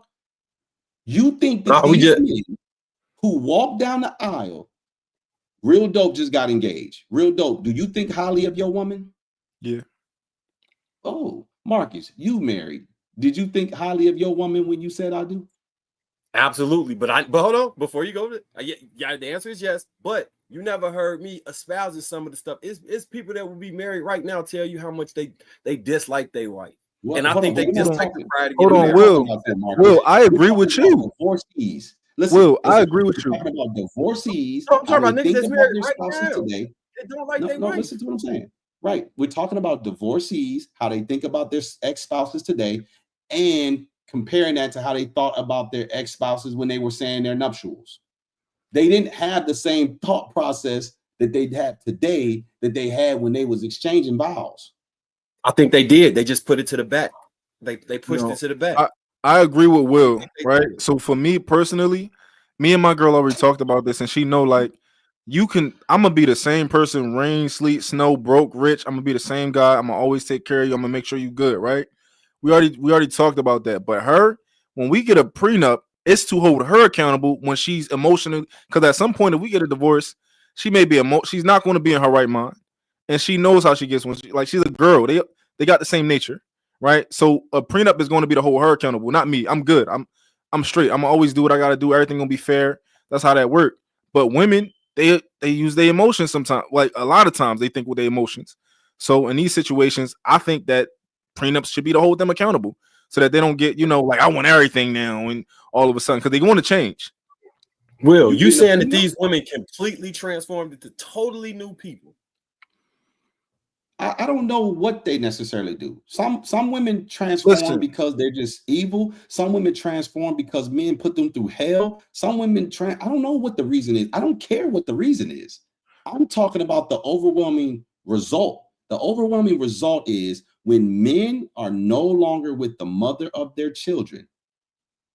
You think that these men who walk down the aisle, Real Dope just got engaged. Real Dope, do you think highly of your woman? Yeah. Oh, Marcus, you married. Did you think highly of your woman when you said I do? Absolutely, but hold on before you go. Yeah, the answer is yes. But you never heard me espousing some of the stuff. It's people that will be married right now tell you how much they dislike their wife, Well, and I think they dislike the pride. Hold on, Will, I agree with you. Divorcees. Listen, I agree with you. Talking about divorcees. I'm talking about niggas think that's about married their right spouses now. today. They don't like their No, wife. listen to what I'm saying. Right, we're talking about divorcees, how they think about their ex-spouses today, and comparing that to how they thought about their ex-spouses when they were saying their nuptials. They didn't have the same thought process that they have today that they had when they was exchanging vows. I think they did. They just put it to the back. They pushed it to the back. I agree with Will, right? So for me personally, me and my girl already talked about this, and she know I'm gonna be the same person, rain, sleet, snow, broke, rich. I'm gonna be the same guy. I'm gonna always take care of you. I'm gonna make sure you good, right? We already talked about that. But her, when we get a prenup, it's to hold her accountable when she's emotional. Because at some point, if we get a divorce, she may be she's not going to be in her right mind, and she knows how she gets when she's a girl. They got the same nature, right? So a prenup is going to be to hold her accountable, not me. I'm good. I'm straight. I'm gonna always do what I gotta do. Everything gonna be fair. That's how that works. But women, they use their emotions sometimes. Like a lot of times, they think with their emotions. So in these situations, I think that prenups should be to hold them accountable, so that they don't get I want everything now, and all of a sudden because they want to change. Will, you saying that these women completely transformed into totally new people? I don't know what they necessarily do. Some women transform because they're just evil. Some women transform because men put them through hell. Some women I don't know what the reason is. I don't care what the reason is. I'm talking about the overwhelming result. The overwhelming result is when men are no longer with the mother of their children,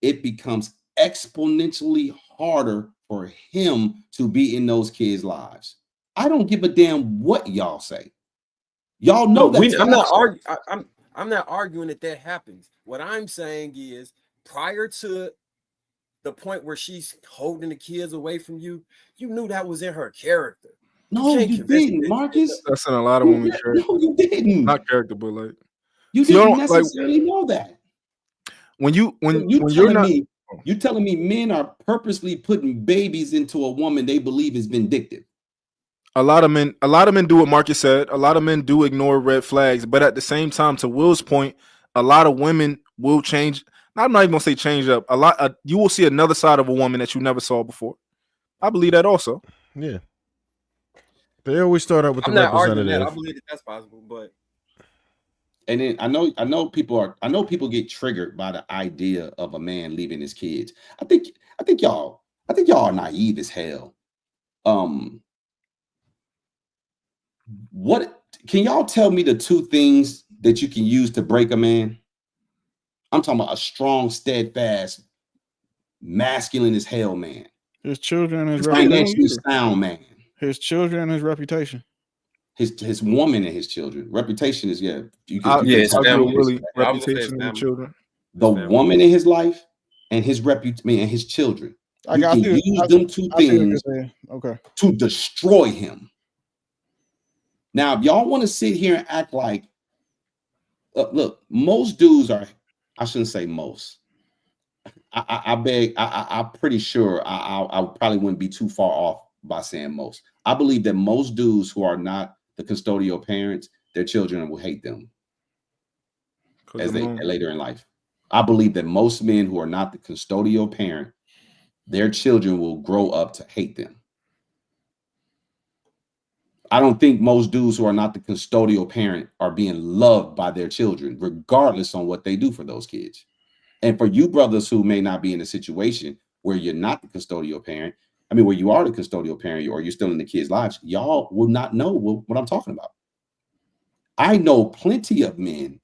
it becomes exponentially harder for him to be in those kids' lives. I don't give a damn what y'all say. Y'all know that. I'm not arguing that happens. What I'm saying is, prior to the point where she's holding the kids away from you, you knew that was in her character. No, you didn't, Marcus. That's in a lot of women's character. No, you didn't. Not character, but you didn't necessarily know that. When you're telling me men are purposely putting babies into a woman they believe is vindictive. A lot of men do what Marcus said. A lot of men do ignore red flags, but at the same time, to Will's point, a lot of women will change. I'm not even gonna say change up. You will see another side of a woman that you never saw before. I believe that also. Yeah, they always start out with the representative. I believe that's possible, but and then I know people get triggered by the idea of a man leaving his kids. I think y'all are naive as hell. What can y'all tell me the two things that you can use to break a man? I'm talking about a strong, steadfast, masculine as hell man. His children and his financially sound man. His children and his reputation. His woman and his children. Reputation is reputation and children. The woman in his life and his reputation and his children. You can use them two things to destroy him. Now, if y'all want to sit here and act like, look, most dudes are, I shouldn't say most. I'm pretty sure I probably wouldn't be too far off by saying most. I believe that most dudes who are not the custodial parents, their children will hate them as they later in life. I believe that most men who are not the custodial parent, their children will grow up to hate them. I don't think most dudes who are not the custodial parent are being loved by their children, regardless on what they do for those kids. And for you brothers who may not be in a situation where you're not the custodial parent, where you are the custodial parent or you're still in the kids' lives, y'all will not know what I'm talking about. I know plenty of men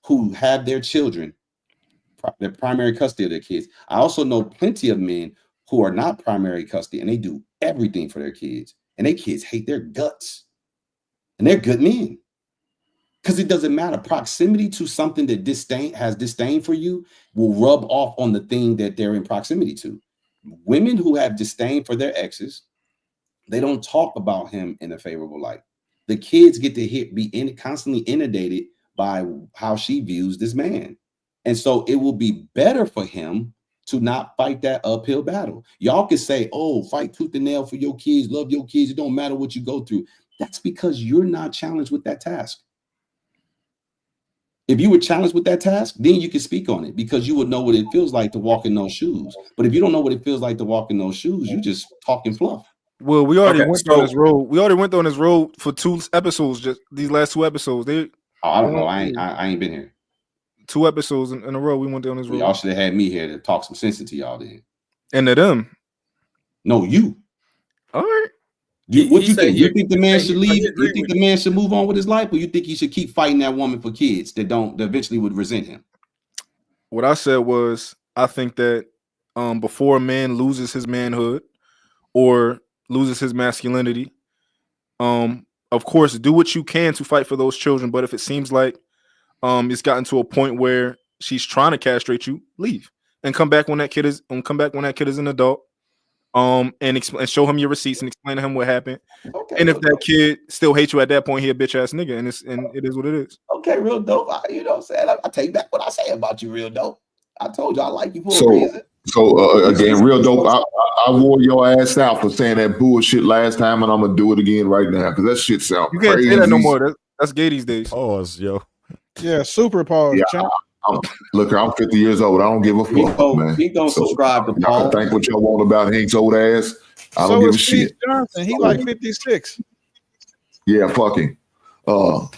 who have their children, their primary custody of their kids. I also know plenty of men who are not primary custody and they do everything for their kids. And their kids hate their guts. And they're good men. Because it doesn't matter. Proximity to something that has disdain for you will rub off on the thing that they're in proximity to. Women who have disdain for their exes, they don't talk about him in a favorable light. The kids get to constantly inundated by how she views this man. And so it will be better for him to not fight that uphill battle. Y'all can say, oh, fight tooth and nail for your kids, love your kids. It don't matter what you go through. That's because you're not challenged with that task. If you were challenged with that task, then you can speak on it because you would know what it feels like to walk in those shoes. But if you don't know what it feels like to walk in those shoes, you just talking fluff. Well, we already went on this road. We already went on this road for 2 episodes. Just these last 2 episodes. I don't know. I ain't been here. 2 episodes in a row. We went down this road. Y'all should have had me here to talk some sense into y'all then. And to them. No, you. All right. What you think? You think the man should leave? You think the man should move on with his life, or you think he should keep fighting that woman for kids that eventually would resent him? What I said was, I think that before a man loses his manhood or loses his masculinity, of course, do what you can to fight for those children. But if it seems like it's gotten to a point where she's trying to castrate you, leave and come back when that kid is an adult. And show him your receipts and explain to him what happened. Okay, and if that kid still hates you at that point, he a bitch ass nigga, and it is what it is. Okay, real dope. You know what I'm saying? I take back what I say about you, real dope. I told you I like you for a reason. So again, real dope. I wore your ass out for saying that bullshit last time, and I'm gonna do it again right now because that shit sounds you can't crazy. Say that no more. That's gay these days. Pause, yo. Yeah, super pause. Yeah, look, I'm 50 years old. I don't give a fuck, man. He don't subscribe to Paul. Y'all can think what y'all want about Hank's old ass. I don't give a shit. Johnson, he like 56. Yeah, fucking.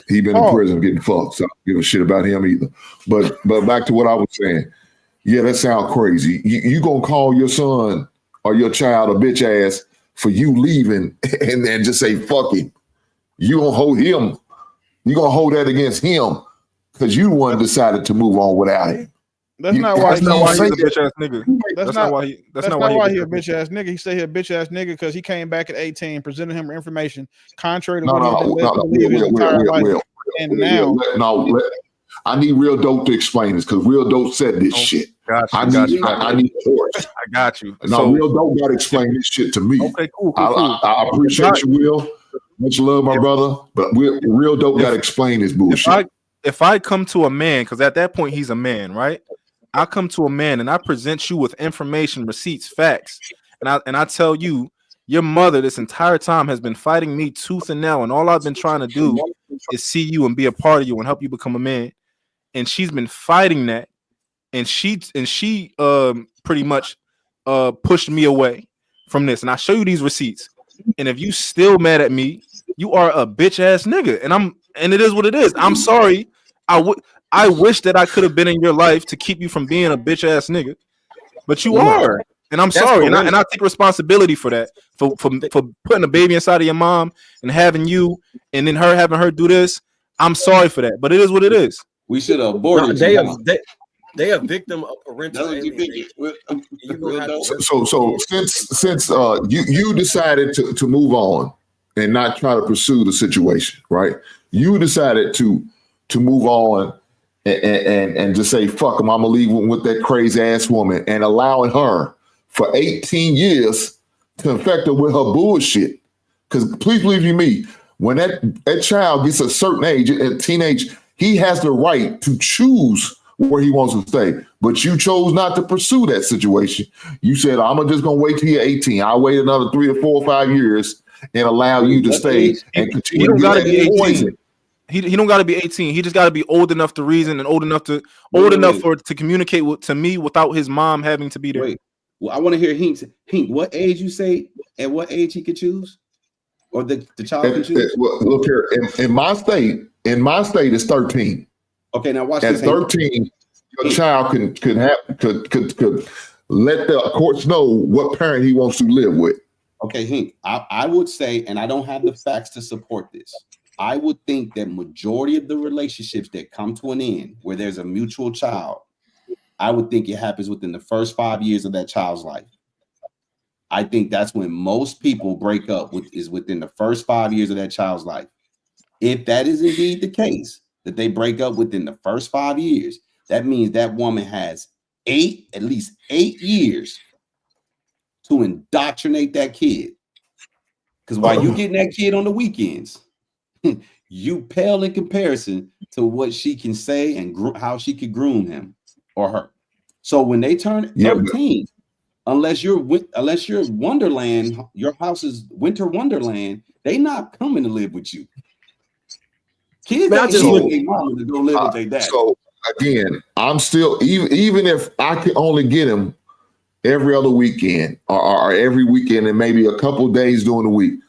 He been in prison getting fucked, so I don't give a shit about him either. But back to what I was saying. Yeah, that sounds crazy. You gonna call your son or your child a bitch ass for you leaving and then just say fuck him. You gonna hold him. You gonna hold that against him because you one decided to move on without him. That's not why he's a bitch ass nigga. That's not why he a bitch ass nigga. He said he a bitch ass nigga because he came back at 18, presented him information contrary to I need Real Dope to explain this because Real Dope said this shit. I need force. I got you. Now Real Dope got to explain this shit to me. Okay, cool. I appreciate you, Will. Much love, my brother. But Real Dope got to explain this bullshit. If I come to a man, because at that point he's a man, right? I come to a man and I present you with information, receipts, facts, and I tell you, your mother this entire time has been fighting me tooth and nail, and all I've been trying to do is see you and be a part of you and help you become a man. And she's been fighting that, and she pretty much pushed me away from this. And I show you these receipts, and if you still mad at me, you are a bitch ass nigga, and it is what it is. I'm sorry. I wish that I could have been in your life to keep you from being a bitch ass nigga, but you are, and I'm sorry, and I take responsibility for that, for putting a baby inside of your mom and having you, and then having her do this. I'm sorry for that, but it is what it is. We should have aborted. They a victim of parental alienation. So since you decided to move on and not try to pursue the situation, right? You decided to move on and just say, fuck him, I'm gonna leave with that crazy ass woman, and allowing her for 18 years to infect her with her bullshit. Because please believe you me, when that child gets a certain age, a teenage, he has the right to choose where he wants to stay. But you chose not to pursue that situation. You said, I'm just gonna wait till you're 18. I'll wait another 3 or 4 or 5 years and allow you to stay and continue to get that poison. He don't got to be 18. He just got to be old enough to reason and old enough to communicate to me without his mom having to be there. Wait, well, I want to hear Hink, what age you say? At what age he could choose, or the child can choose? Well, look here, in my state, it's 13. Okay, now watch At this. 13, your child could let the courts know what parent he wants to live with. Okay, Hink, I would say, and I don't have the facts to support this, I would think that majority of the relationships that come to an end where there's a mutual child, I would think it happens within the first 5 years of that child's life. I think that's when most people break up is within the first 5 years of that child's life. If that is indeed the case, that they break up within the first 5 years, that means that woman has at least 8 years to indoctrinate that kid. Because while you getting that kid on the weekends, you pale in comparison to what she can say and how she could groom him or her. So when they turn 13, unless you're Wonderland, your house is winter wonderland, they not coming to live with you. Kids don't just want their mama to go live with their dad. So again, I'm still even if I can only get him every other weekend or every weekend and maybe a couple of days during the week,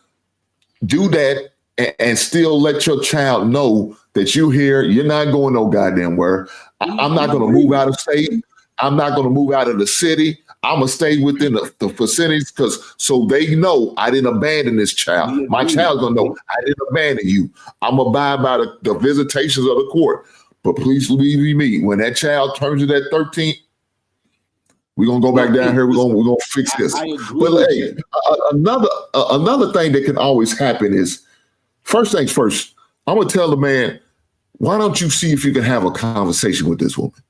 do that and still let your child know that you're here. You're not going no goddamn where. I'm not going to move out of state. I'm not going to move out of the city. I'm going to stay within the vicinities so they know I didn't abandon this child. My child's going to know I didn't abandon you. I'm going to abide by the visitations of the court. But please believe me, when that child turns to that 13th, we're going to go back down here. We're going to fix this. But hey, another thing that can always happen is, first things first, I'm going to tell the man, why don't you see if you can have a conversation with this woman?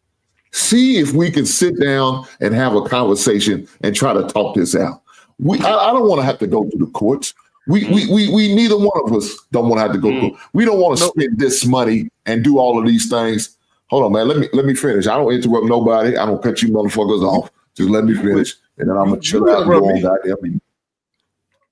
See if we can sit down and have a conversation and try to talk this out. I don't want to have to go to the courts. We neither one of us don't want to have to go. We don't want to spend this money and do all of these things. Hold on, man. Let me finish. I don't interrupt nobody. I don't cut you motherfuckers off. Just let me finish, and then I'm gonna chill out and go on. Goddamn.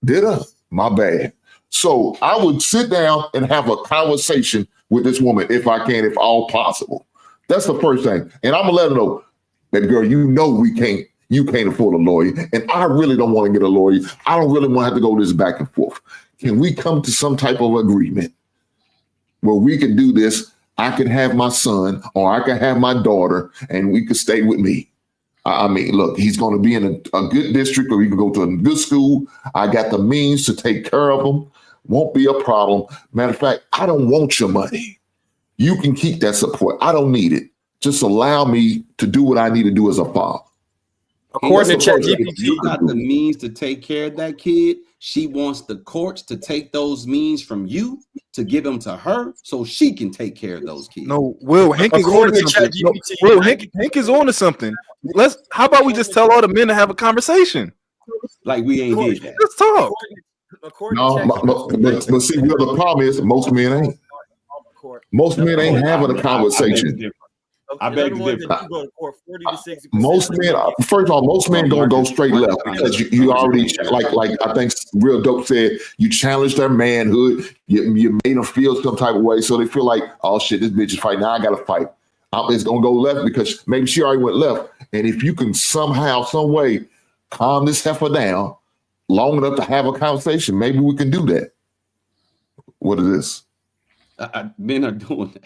Did I? My bad. So I would sit down and have a conversation with this woman if I can, if all possible. That's the first thing. And I'm gonna let her know, baby girl, you can't afford a lawyer. And I really don't want to get a lawyer. I don't really want to have to go this back and forth. Can we come to some type of agreement where we can do this? I can have my son or I can have my daughter and we can stay with me. I mean, look, he's going to be in a good district or he can go to a good school. I got the means to take care of him. Won't be a problem. Matter of fact, I don't want your money. You can keep that support. I don't need it. Just allow me to do what I need to do as a father. According to ChatGPT, you got the means to take care of that kid. She wants the courts to take those means from you to give them to her so she can take care of those kids. No, Will, Hank is on to something. No, Will, Hank is on to something. How about we just tell all the men to have a conversation? Like we ain't did that. Let's talk. But see, the problem is most men ain't. Most men ain't having a conversation. I beg to differ. Most men, first of all, most men don't go straight left because you already, like I think Real Dope said, you challenged their manhood, you made them feel some type of way, so they feel like, oh shit, this bitch is fighting, now I gotta fight. It's gonna go left because maybe she already went left, and if you can somehow, some way, calm this heifer down long enough to have a conversation, maybe we can do that. What is this? Men are doing that.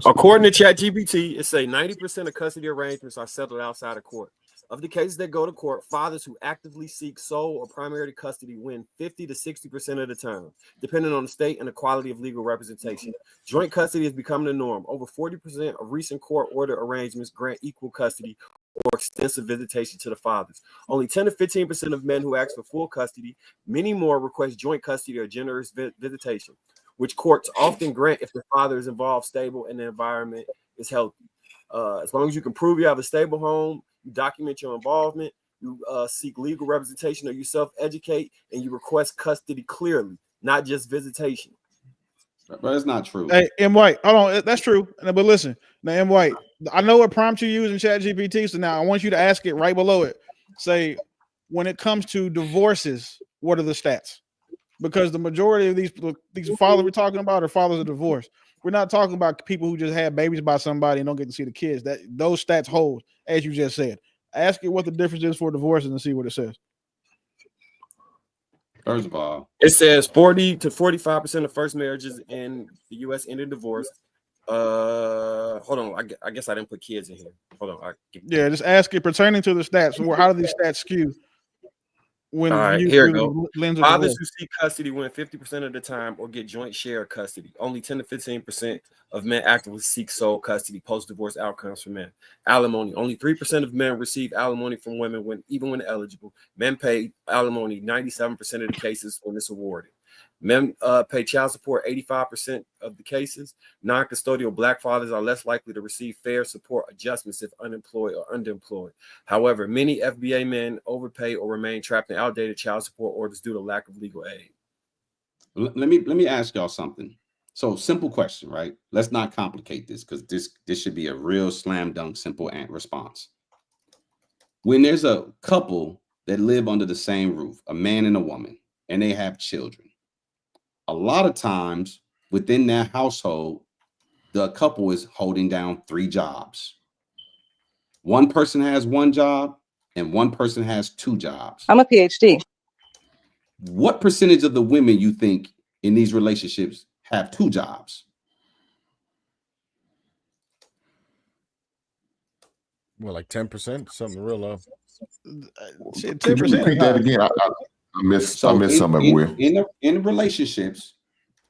According to ChatGPT, it say 90% of custody arrangements are settled outside of court. Of the cases that go to court, fathers who actively seek sole or primary custody win 50 to 60% of the time, depending on the state and the quality of legal representation. Joint custody is becoming the norm. Over 40% of recent court order arrangements grant equal custody or extensive visitation to the fathers. Only 10 to 15% of men who ask for full custody, many more request joint custody or generous visitation, which courts often grant if the father is involved, stable, and the environment is healthy. As long as you can prove you have a stable home, you document your involvement, you seek legal representation or you self-educate, and you request custody clearly, not just visitation. But it's not true. Hey, M. White, hold on, that's true. But listen, now M. White, I know what prompt you use in ChatGPT, so now I want you to ask it right below it. Say, when it comes to divorces, what are the stats? because the majority of these fathers we're talking about are fathers of divorce. We're not talking about people who just had babies by somebody and don't get to see the kids. That those stats hold, as you just said. Ask it what the difference is for divorces and see what it says. First of all, it says 40 to 45% of first marriages in the U.S. end in divorce. Hold on. I guess I didn't put kids in here. Hold on. Yeah, just ask it pertaining to the stats. How do these stats skew when viewed here through we the go. lens of Fathers divorce? who seek custody win 50% of the time or get joint share custody. Only 10 to 15% of men actively seek sole custody. Post-divorce outcomes for men. Alimony. Only 3% of men receive alimony from women even when eligible. Men pay alimony 97% of the cases when it's awarded. Men pay child support 85% of the cases. Non-custodial Black fathers are less likely to receive fair support adjustments if unemployed or underemployed. However, many FBA men overpay or remain trapped in outdated child support orders due to lack of legal aid. Let me ask y'all something. So, simple question, right? Let's not complicate this because this should be a real slam dunk, simple response. When there's a couple that live under the same roof, a man and a woman, and they have children, a lot of times within that household, the couple is holding down 3 jobs. One person has 1 job and one person has 2 jobs. I'm a PhD. What percentage of the women you think in these relationships have 2 jobs? Well, like 10%, something real low. 10%. Could you repeat that again? I missed some of it. In relationships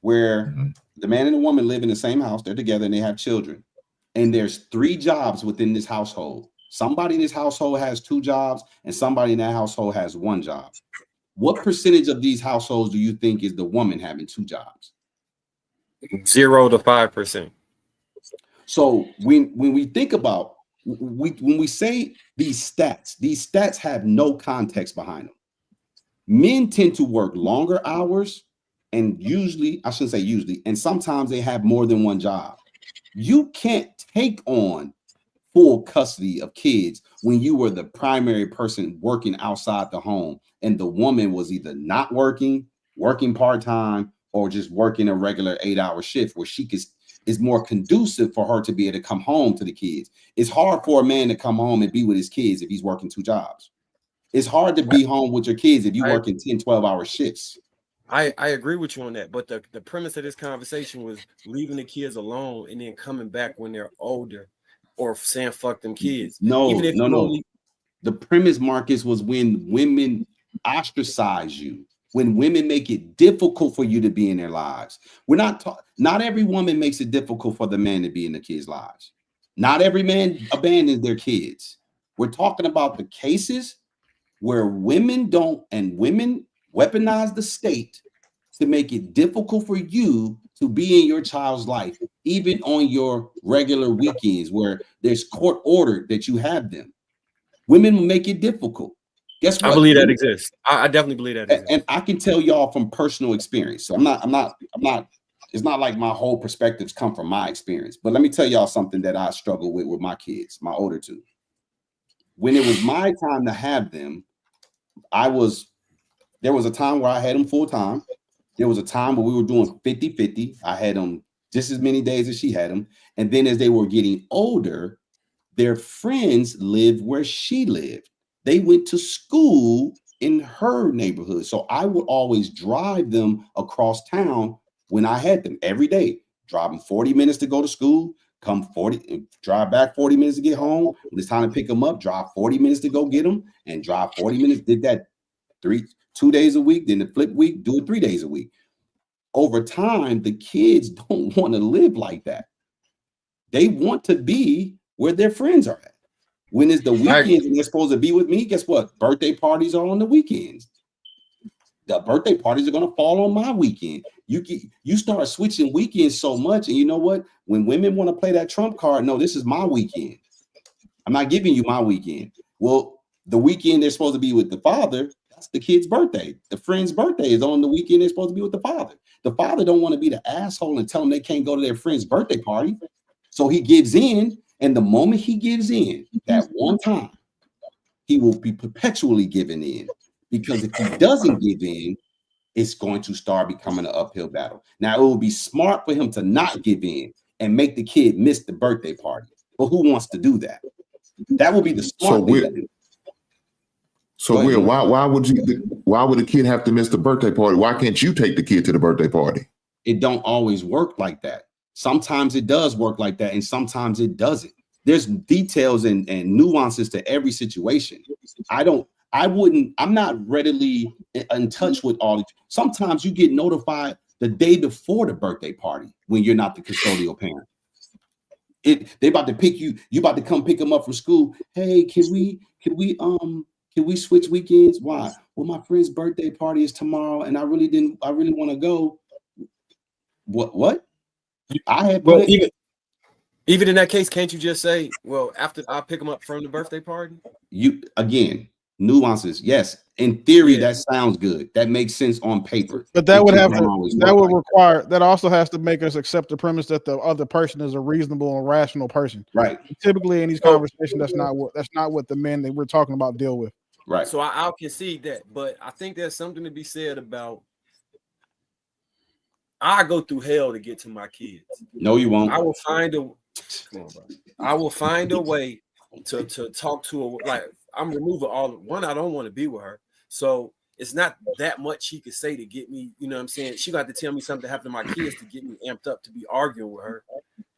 where the man and the woman live in the same house, they're together and they have children, and there's 3 jobs within this household. Somebody in this household has 2 jobs and somebody in that household has 1 job. What percentage of these households do you think is the woman having 2 jobs? 0 to 5%. So when we think about when we say these stats have no context behind them. Men tend to work longer hours, and usually, I shouldn't say usually, and sometimes they have more than 1 job. You can't take on full custody of kids when you were the primary person working outside the home and the woman was either not working part-time, or just working a regular 8-hour shift where is more conducive for her to be able to come home to the kids. It's hard for a man to come home and be with his kids if he's working 2 jobs. It's hard to be home with your kids if you work in 10, 12-hour shifts. I agree with you on that, but the premise of this conversation was leaving the kids alone and then coming back when they're older, or saying fuck them kids. No. The premise, Marcus, was when women ostracize you, when women make it difficult for you to be in their lives. We're not every woman makes it difficult for the man to be in the kids' lives. Not every man abandons their kids. We're talking about the cases where women weaponize the state to make it difficult for you to be in your child's life, even on your regular weekends where there's court order that you have them. Women will make it difficult. Guess what? I believe that exists. I definitely believe that exists. And I can tell y'all from personal experience. So I'm not, it's not like my whole perspectives come from my experience, but let me tell y'all something that I struggle with my kids, my older 2. When it was my time to have them, there was a time where I had them full time. There was a time where we were doing 50-50. I had them just as many days as she had them. And then as they were getting older, their friends lived where she lived. They went to school in her neighborhood. So I would always drive them across town when I had them every day, drive them 40 minutes to go to school, drive back 40 minutes to get home. When it's time to pick them up, drive 40 minutes to go get them, and drive 40 minutes. Did that 2 days a week, then the flip week, do it 3 days a week. Over time, the kids don't want to live like that. They want to be where their friends are at. When it's the weekends and they're supposed to be with me, guess what? Birthday parties are on the weekends. The birthday parties are going to fall on my weekend. You start switching weekends so much, and you know what? When women want to play that trump card, no, this is my weekend. I'm not giving you my weekend. Well, the weekend they're supposed to be with the father, that's the kid's birthday. The friend's birthday is on the weekend they're supposed to be with the father. The father don't want to be the asshole and tell them they can't go to their friend's birthday party. So he gives in, and the moment he gives in, that one time, he will be perpetually giving in. Because if he doesn't give in, it's going to start becoming an uphill battle. Now, it would be smart for him to not give in and make the kid miss the birthday party. But who wants to do that? That would be the smart thing to do. So Will, why would the kid have to miss the birthday party? Why can't you take the kid to the birthday party? It don't always work like that. Sometimes it does work like that, and sometimes it doesn't. There's details and nuances to every situation. I'm not readily in touch with all. Sometimes you get notified the day before the birthday party when you're not the custodial parent. They about to pick you. You about to come pick them up from school. Hey, can we switch weekends? Why? Well, my friend's birthday party is tomorrow, and I really want to go. What? Even in that case, can't you just say, well, after I pick them up from the birthday party? You again, nuances. Yes, in theory, that sounds good. That makes sense on paper. But that also has to make us accept the premise that the other person is a reasonable and rational person. Right. Typically in these conversations, that's not what the men that we're talking about deal with. Right. So I'll concede that, but I think there's something to be said about I go through hell to get to my kids. No, you won't. I will find a way to talk to her. Like I'm removing I don't want to be with her. So it's not that much she could say to get me, you know what I'm saying? She got to tell me something happened to my kids to get me amped up to be arguing with her.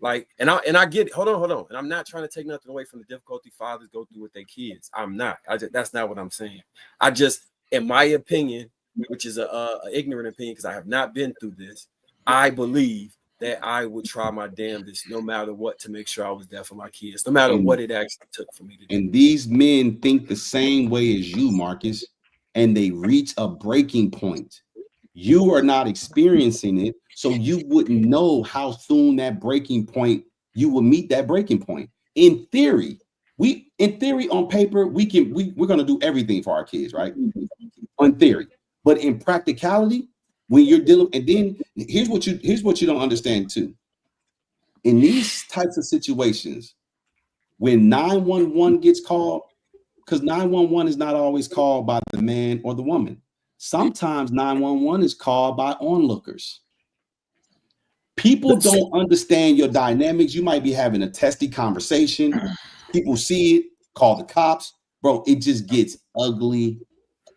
Like, and I get it. Hold on. And I'm not trying to take nothing away from the difficulty fathers go through with their kids. I'm not. That's not what I'm saying. I just, in my opinion, which is a ignorant opinion because I have not been through this, I believe that I would try my damnedest no matter what to make sure I was there for my kids, no matter what it actually took for me to do. And these men think the same way as you, Marcus, and they reach a breaking point. You are not experiencing it, so you wouldn't know how soon that breaking point, you will meet that breaking point. In theory, on paper, we're going to do everything for our kids, right? On theory. But in practicality, when you're dealing, and then here's what you don't understand too. In these types of situations, when 911 gets called, because 911 is not always called by the man or the woman. Sometimes 911 is called by onlookers. People don't understand your dynamics. You might be having a testy conversation. People see it, call the cops. Bro, it just gets ugly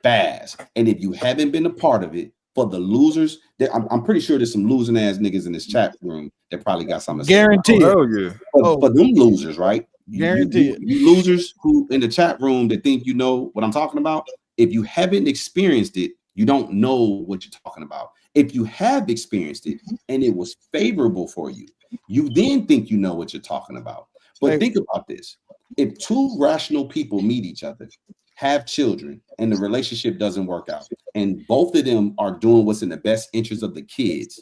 fast. And if you haven't been a part of it, for the losers, I'm pretty sure there's some losing ass niggas in this chat room that probably got something to say. Guaranteed. Oh, yeah. But them losers, right? Guaranteed. You losers who in the chat room that think you know what I'm talking about. If you haven't experienced it, you don't know what you're talking about. If you have experienced it and it was favorable for you, you then think you know what you're talking about. But think about this. If two rational people meet each other, have children, and the relationship doesn't work out, and both of them are doing what's in the best interest of the kids,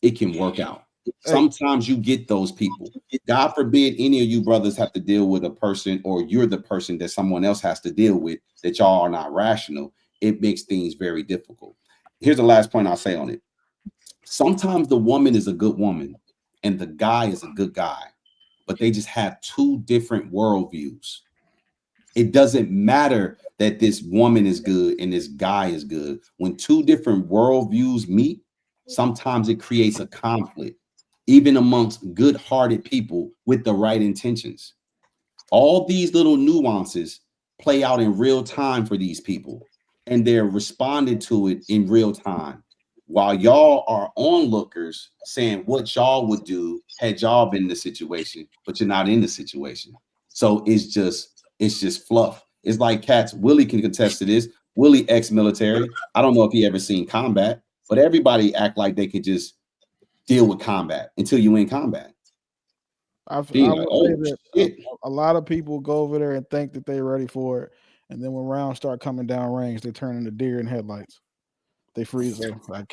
it can work out. Sometimes you get those people. God forbid any of you brothers have to deal with a person, or you're the person that someone else has to deal with, that y'all are not rational. It makes things very difficult. Here's the last point I'll say on it. Sometimes the woman is a good woman and the guy is a good guy, but they just have two different worldviews. It doesn't matter that this woman is good and this guy is good. When two different worldviews meet, sometimes it creates a conflict, even amongst good-hearted people with the right intentions. All these little nuances play out in real time for these people, and they're responding to it in real time. While y'all are onlookers saying what y'all would do had y'all been in the situation, but you're not in the situation. So it's just fluff. It's like cats. Willie can contest to this. Willie ex-military. I don't know if he ever seen combat, but everybody act like they could just deal with combat until you in combat. I would say that a lot of people go over there and think that they're ready for it, and then when rounds start coming down range, they turn into deer in headlights. They freeze them. I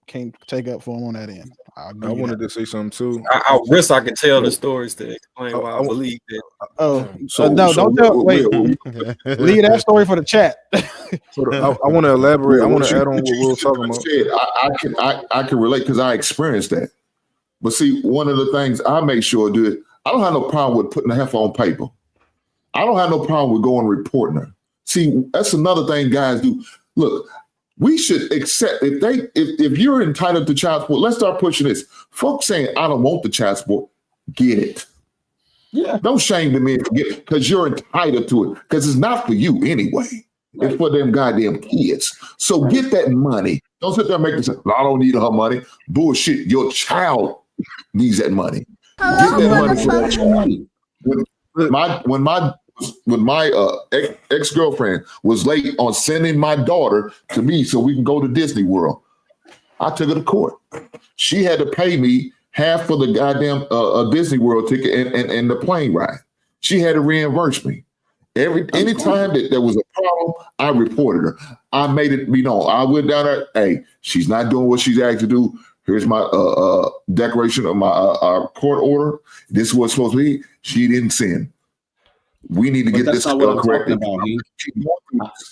can't take up for them on that end. I wanted to say something too. I wish I could tell the stories to explain why I believe that. Don't tell. Wait, leave that story for the chat. I want to elaborate. I want to add on what Will was talking about. I can relate because I experienced that. But see, one of the things I make sure I do it. I don't have no problem with putting the heifer on paper. I don't have no problem with going reporting her. See, that's another thing guys do. Look, We should accept if you're entitled to child support, let's start pushing this. Folks saying, I don't want the child support, get it. Yeah. Don't shame the men because you're entitled to it. Because it's not for you anyway. Right. It's for them goddamn kids. So get that money. Don't sit there and make them say, I don't need her money. Bullshit. Your child needs that money. Get that money for that child. When my ex-girlfriend was late on sending my daughter to me so we can go to Disney World, I took her to court. She had to pay me half for the goddamn Disney World ticket and the plane ride. She had to reimburse me. Anytime that there was a problem, I reported her. I made it be known. I went down there. Hey, she's not doing what she's asked to do. Here's my declaration of my court order. This is what's supposed to be. She didn't send. We need to get this corrected.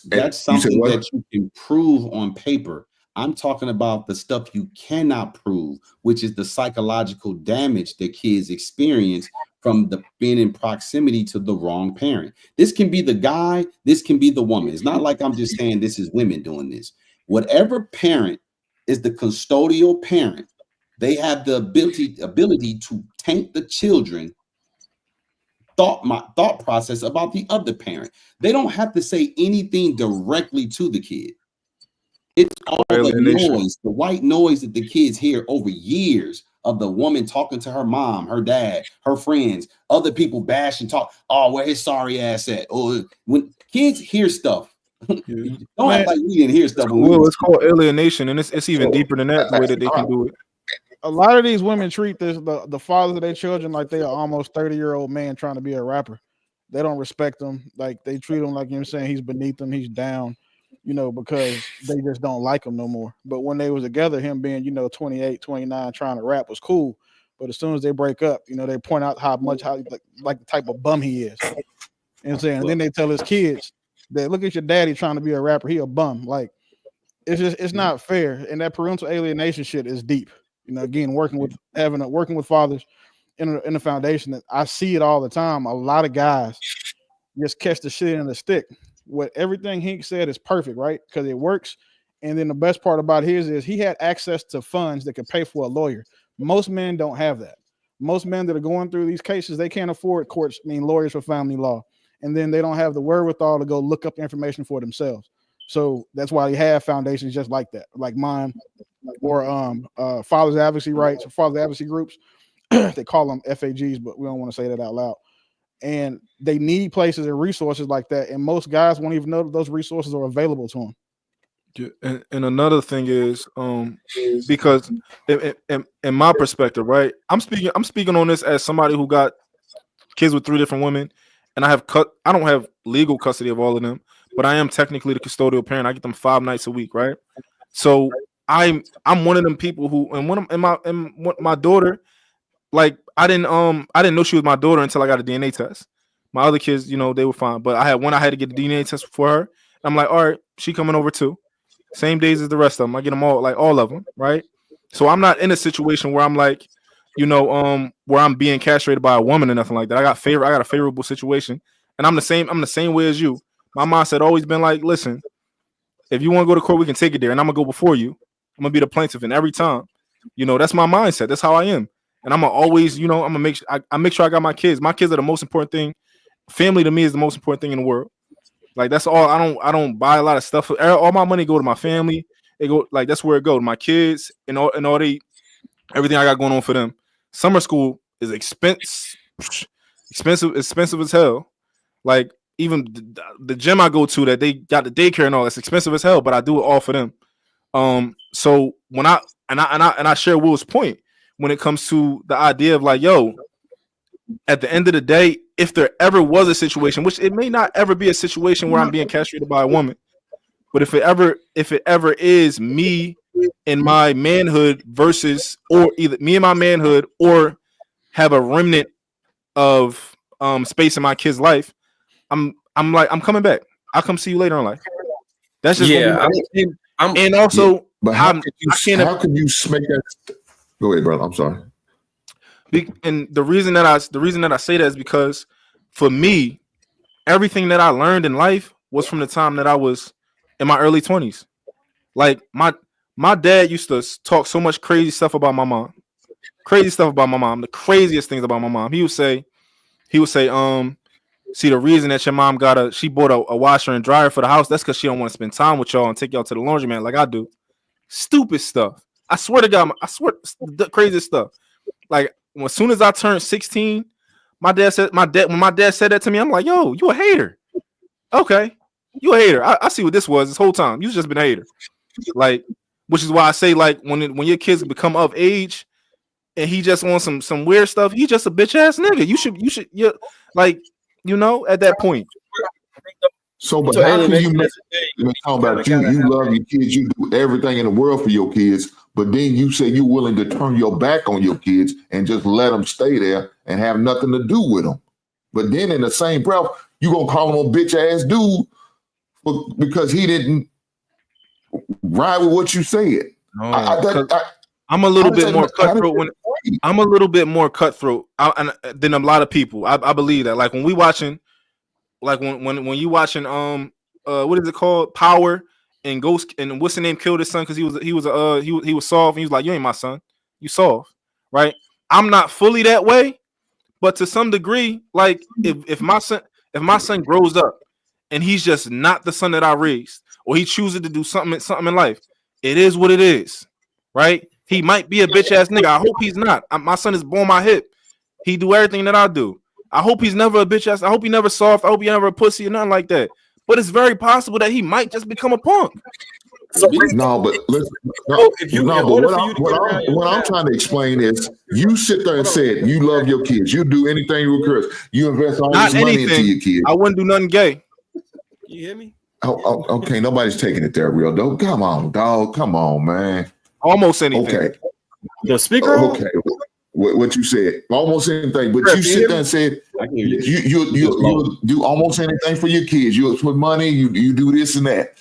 That's something that you can prove on paper. I'm talking about the stuff you cannot prove, which is the psychological damage that kids experience from being in proximity to the wrong parent. This can be the guy, this can be the woman. It's not like I'm just saying this is women doing this. Whatever parent is the custodial parent, they have the ability to taint the children thought process about the other parent. They don't have to say anything directly to the kid. It's all the noise, the white noise that the kids hear over years of the woman talking to her mom, her dad, her friends, other people bash and talk. Oh, where his sorry ass at? Or when kids hear stuff, don't act like we didn't hear stuff. Well, it's called alienation, and it's even deeper than that. The way that they can do it. A lot of these women treat the fathers of their children like they are almost 30-year-old man trying to be a rapper. They don't respect them. Like they treat him like, you know what I'm saying, he's beneath them, he's down, you know, because they just don't like him no more. But when they was together, him being, you know, 28, 29, trying to rap was cool. But as soon as they break up, you know, they point out how like the type of bum he is. You know what I'm saying? And then they tell his kids that look at your daddy trying to be a rapper, he a bum. Like it's not fair. And that parental alienation shit is deep. You know, again, working with fathers in the foundation, that I see it all the time. A lot of guys just catch the shit in the stick. What everything Hink said is perfect, right? Because it works. And then the best part about his is he had access to funds that could pay for a lawyer. Most men don't have that. Most men that are going through these cases, they can't afford lawyers for family law. And then they don't have the wherewithal to go look up information for themselves. So that's why they have foundations just like that, like mine, or fathers advocacy rights, or father advocacy groups. They call them FAGs, but we don't want to say that out loud. And they need places and resources like that. And most guys won't even know that those resources are available to them. Yeah, and another thing is because in my perspective, right? I'm speaking on this as somebody who got kids with 3 different women, and I don't have legal custody of all of them, but I am technically the custodial parent. I get them 5 nights a week, right? So I'm one of them people who, and my daughter, like I didn't know she was my daughter until I got a DNA test. My other kids, you know, they were fine, but I had to get the DNA test for her. I'm like, all right, she coming over too. Same days as the rest of them. I get them all of them, right? So I'm not in a situation where I'm like, you know, where I'm being castrated by a woman or nothing like that. I got a favorable situation, and I'm the same way as you. My mindset always been like, listen, if you want to go to court, we can take it there, and I'm gonna go before you. I'm gonna be the plaintiff, and every time, you know, that's my mindset. That's how I am, and I'm gonna always, you know, I'm gonna make sure I got my kids. My kids are the most important thing. Family to me is the most important thing in the world. Like that's all. I don't buy a lot of stuff. All my money go to my family. It go like that's where it go to my kids and all everything I got going on for them. Summer school is expensive as hell. Like even the gym I go to that they got the daycare and all that's expensive as hell, but I do it all for them. So when I share Will's point when it comes to the idea of like, yo, at the end of the day, if there ever was a situation, which it may not ever be a situation where I'm being castrated by a woman, but if it ever is me in my manhood versus, or either me and my manhood, or have a remnant of space in my kid's life, I'm coming back. I'll come see you later in life. That's just and also, but how can you make that? Go ahead, brother. I'm sorry. And the reason that I say that is because for me, everything that I learned in life was from the time that I was in my early 20s. Like my dad used to talk so much crazy stuff about my mom. The craziest things about my mom. He would say, see, the reason that your mom she bought a washer and dryer for the house, that's because she don't want to spend time with y'all and take y'all to the laundromat like I do. Stupid stuff. I swear to God, the craziest stuff. Like, as soon as I turned 16, when my dad said that to me, I'm like, yo, you a hater. Okay. You a hater. I see what this was this whole time. You just been a hater. Like, which is why I say, like, when your kids become of age and he just wants some weird stuff, he just a bitch ass nigga. You're like, at that point. So, but how can you talk about you love your kids, you do everything in the world for your kids, but then you say you're willing to turn your back on your kids and just let them stay there and have nothing to do with them. But then in the same breath, you gonna call him a bitch ass dude because he didn't ride with what you said. No, I'm a little bit more cutthroat I'm a little bit more cutthroat than a lot of people. I believe that. Like when we watching, like when you watching what is it called, Power, and Ghost, and what's the name killed his son because he was soft, and he was like, you ain't my son, you soft, right? I'm not fully that way, but to some degree, like if my son grows up and he's just not the son that I raised, or he chooses to do something in life, it is what it is, right? He might be a bitch ass nigga. I hope he's not. My son is born my hip. He do everything that I do. I hope he's never a bitch ass. I hope he never soft. I hope he never a pussy or nothing like that. But it's very possible that he might just become a punk. No, but what I'm trying to explain is, you sit there and said you love your kids. You do anything you recurs. You invest all this money into your kids. I wouldn't do nothing gay. You hear me? Oh, okay. Nobody's taking it there, real though. Come on, dog. Come on, man. Almost anything. Okay. The speaker. Okay. What you said, almost anything, but you sit there and said you do almost anything for your kids. You put money, you do this and that,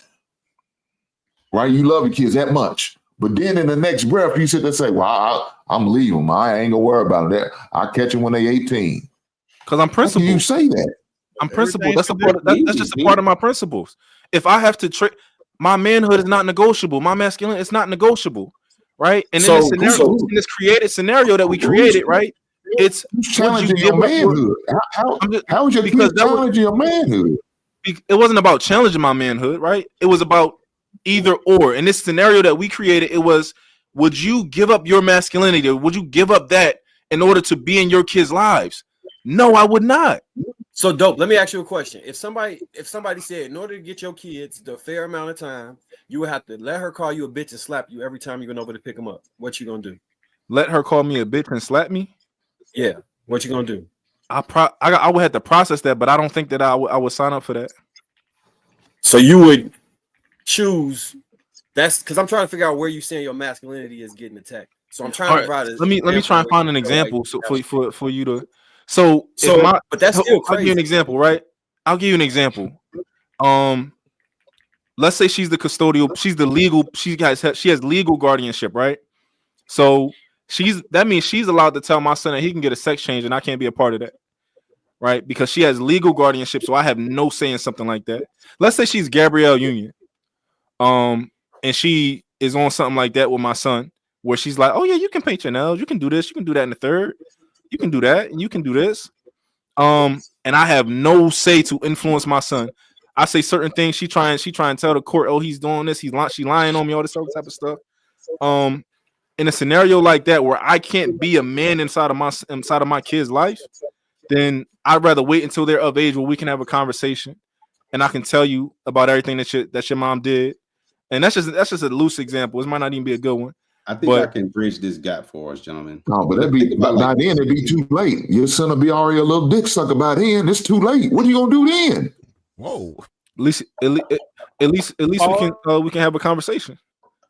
right? You love your kids that much, but then in the next breath, you sit there and say, "Well, I'm leaving them. I ain't gonna worry about that. I'll catch them when they 18." Because I'm principled. You say that? I'm principled. That's just a part of my principles. If I have to my manhood is not negotiable. My masculinity is not negotiable. Right, and in this created scenario that we created, right? It's challenging your manhood. How is your kid challenging your manhood? It wasn't about challenging my manhood, right? It was about either or. In this scenario that we created, it was: would you give up your masculinity? Would you give up that in order to be in your kids' lives? No, I would not. So dope. Let me ask you a question. If somebody said in order to get your kids the fair amount of time, you would have to let her call you a bitch and slap you every time you went over to pick them up, what you gonna do? Let her call me a bitch and slap me? Yeah. What you gonna do? I would have to process that, but I don't think that I would sign up for that. So you would choose. That's because I'm trying to figure out where you saying your masculinity is getting attacked. So I'm trying to provide. Let me try and find an example for you to. So but that's still crazy. I'll give you an example, right? I'll give you an example. Let's say she's the custodial, she's the legal, she has legal guardianship, right? So that means she's allowed to tell my son that he can get a sex change and I can't be a part of that, right? Because she has legal guardianship, so I have no say in something like that. Let's say she's Gabrielle Union, and she is on something like that with my son, where she's like, "Oh yeah, you can paint your nails, you can do this, you can do that in the third, you can do that, and you can do this," and I have no say to influence my son. I say certain things. She try and tell the court, "Oh, he's doing this. She lying on me. All this other type of stuff." In a scenario like that where I can't be a man inside of my kid's life, then I'd rather wait until they're of age where we can have a conversation, and I can tell you about everything that your mom did. And that's just a loose example. It might not even be a good one. I think I can bridge this gap for us, gentlemen. No, but by then it'd be too late. Your son will be already a little dick sucker by then. It's too late. What are you gonna do then? Whoa! At least we can have a conversation.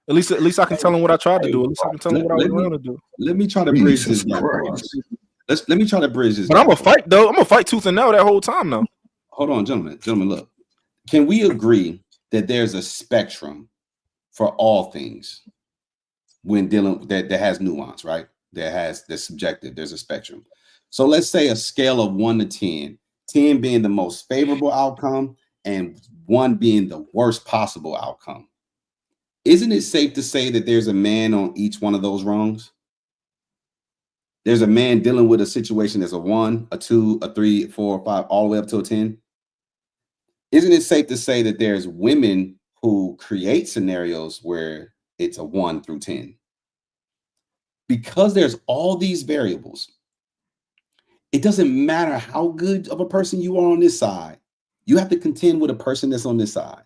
At least I can tell him what I tried to do. At least I can tell him what I was going to do. Let me try to bridge this gap. Let me try to bridge this. But I'm gonna fight though. I'm gonna fight tooth and nail that whole time though. Hold on, gentlemen. Look, can we agree that there's a spectrum for all things when dealing that has nuance, right? That's subjective. There's a spectrum. So let's say a scale of 1 to 10, 10 being the most favorable outcome and 1 being the worst possible outcome. isn't it safe to say that there's a man on each one of those rungs? There's a man dealing with a situation that's a 1, a 2, a 3, a 4, a 5, all the way up to a 10. Isn't it safe to say that there's women who create scenarios where it's a 1 through 10? Because there's all these variables, it doesn't matter how good of a person you are on this side. You have to contend with a person that's on this side.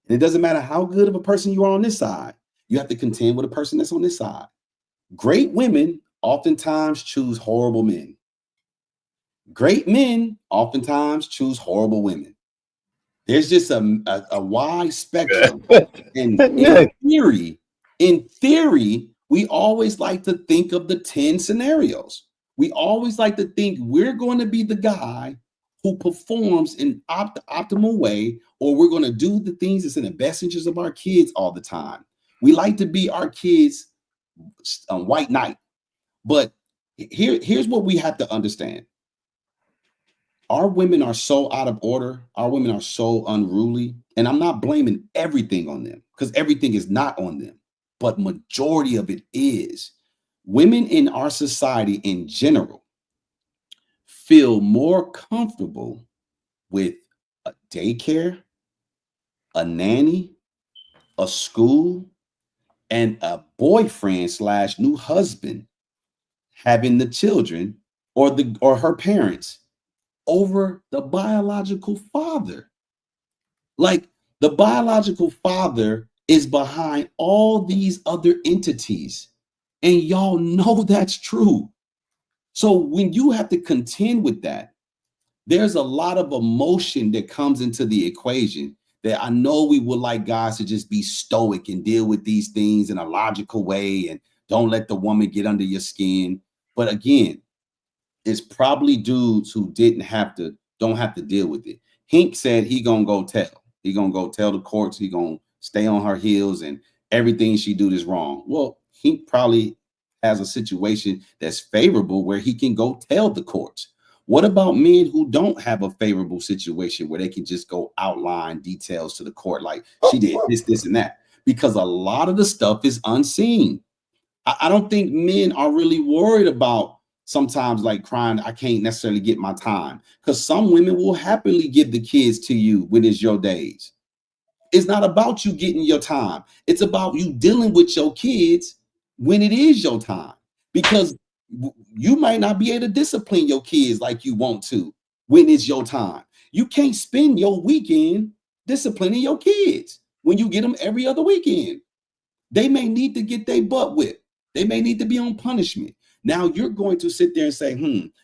And it doesn't matter how good of a person you are on this side. You have to contend with a person that's on this side. Great women oftentimes choose horrible men. Great men oftentimes choose horrible women. There's just a wide spectrum. And in theory, we always like to think of the 10 scenarios. We always like to think we're going to be the guy who performs in optimal way, or we're going to do the things that's in the best interest of our kids all the time. We like to be our kids' white knight. But here's what we have to understand. Our women are so out of order. Our women are so unruly. And I'm not blaming everything on them, because everything is not on them. But majority of it is. Women in our society in general feel more comfortable with a daycare, a nanny, a school, and a boyfriend / new husband having the children or her parents over the biological father. Like, the biological father is behind all these other entities. And y'all know that's true. So when you have to contend with that, there's a lot of emotion that comes into the equation that I know we would like guys to just be stoic and deal with these things in a logical way and don't let the woman get under your skin. But again, it's probably dudes who don't have to deal with it. Hink said he gonna go tell. He gonna go tell the courts. He gonna stay on her heels and everything she do is wrong. Well, Hink probably has a situation that's favorable where he can go tell the courts. What about men who don't have a favorable situation where they can just go outline details to the court, like she did this, and that? Because a lot of the stuff is unseen. I don't think men are really worried about sometimes like crying, I can't necessarily get my time, because some women will happily give the kids to you when it's your days. It's not about you getting your time. It's about you dealing with your kids when it is your time, because you might not be able to discipline your kids like you want to when it's your time. You can't spend your weekend disciplining your kids when you get them every other weekend. They may need to get their butt whipped. They may need to be on punishment. Now you're going to sit there and say,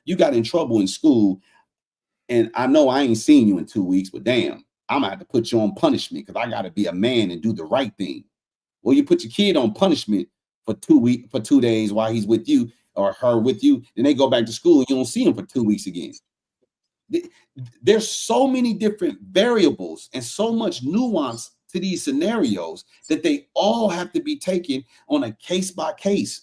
you got in trouble in school, and I know I ain't seen you in 2 weeks, but damn, I'm gonna have to put you on punishment because I gotta be a man and do the right thing. Well, you put your kid on punishment for 2 days while he's with you or her with you, then they go back to school and you don't see him for 2 weeks again. There's so many different variables and so much nuance to these scenarios that they all have to be taken on a case by case.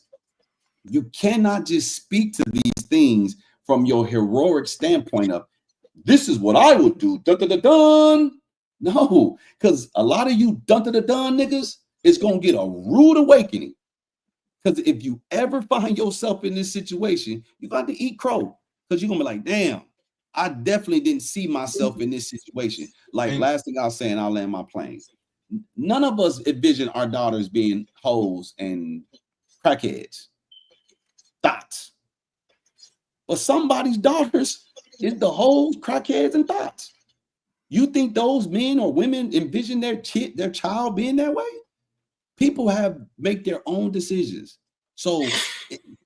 You cannot just speak to these things from your heroic standpoint of, this is what I would do. Dun, dun, dun, dun. No, because a lot of you dun, dun, dun, dun niggas is going to get a rude awakening. Because if you ever find yourself in this situation, you're going to eat crow, because you're going to be like, damn, I definitely didn't see myself in this situation. Like, last thing I'll say, and I'll land my plane. None of us envision our daughters being hoes and crackheads. Thoughts. But somebody's daughters is the hoes, crackheads, and thoughts. You think those men or women envision their child being that way? People make their own decisions. So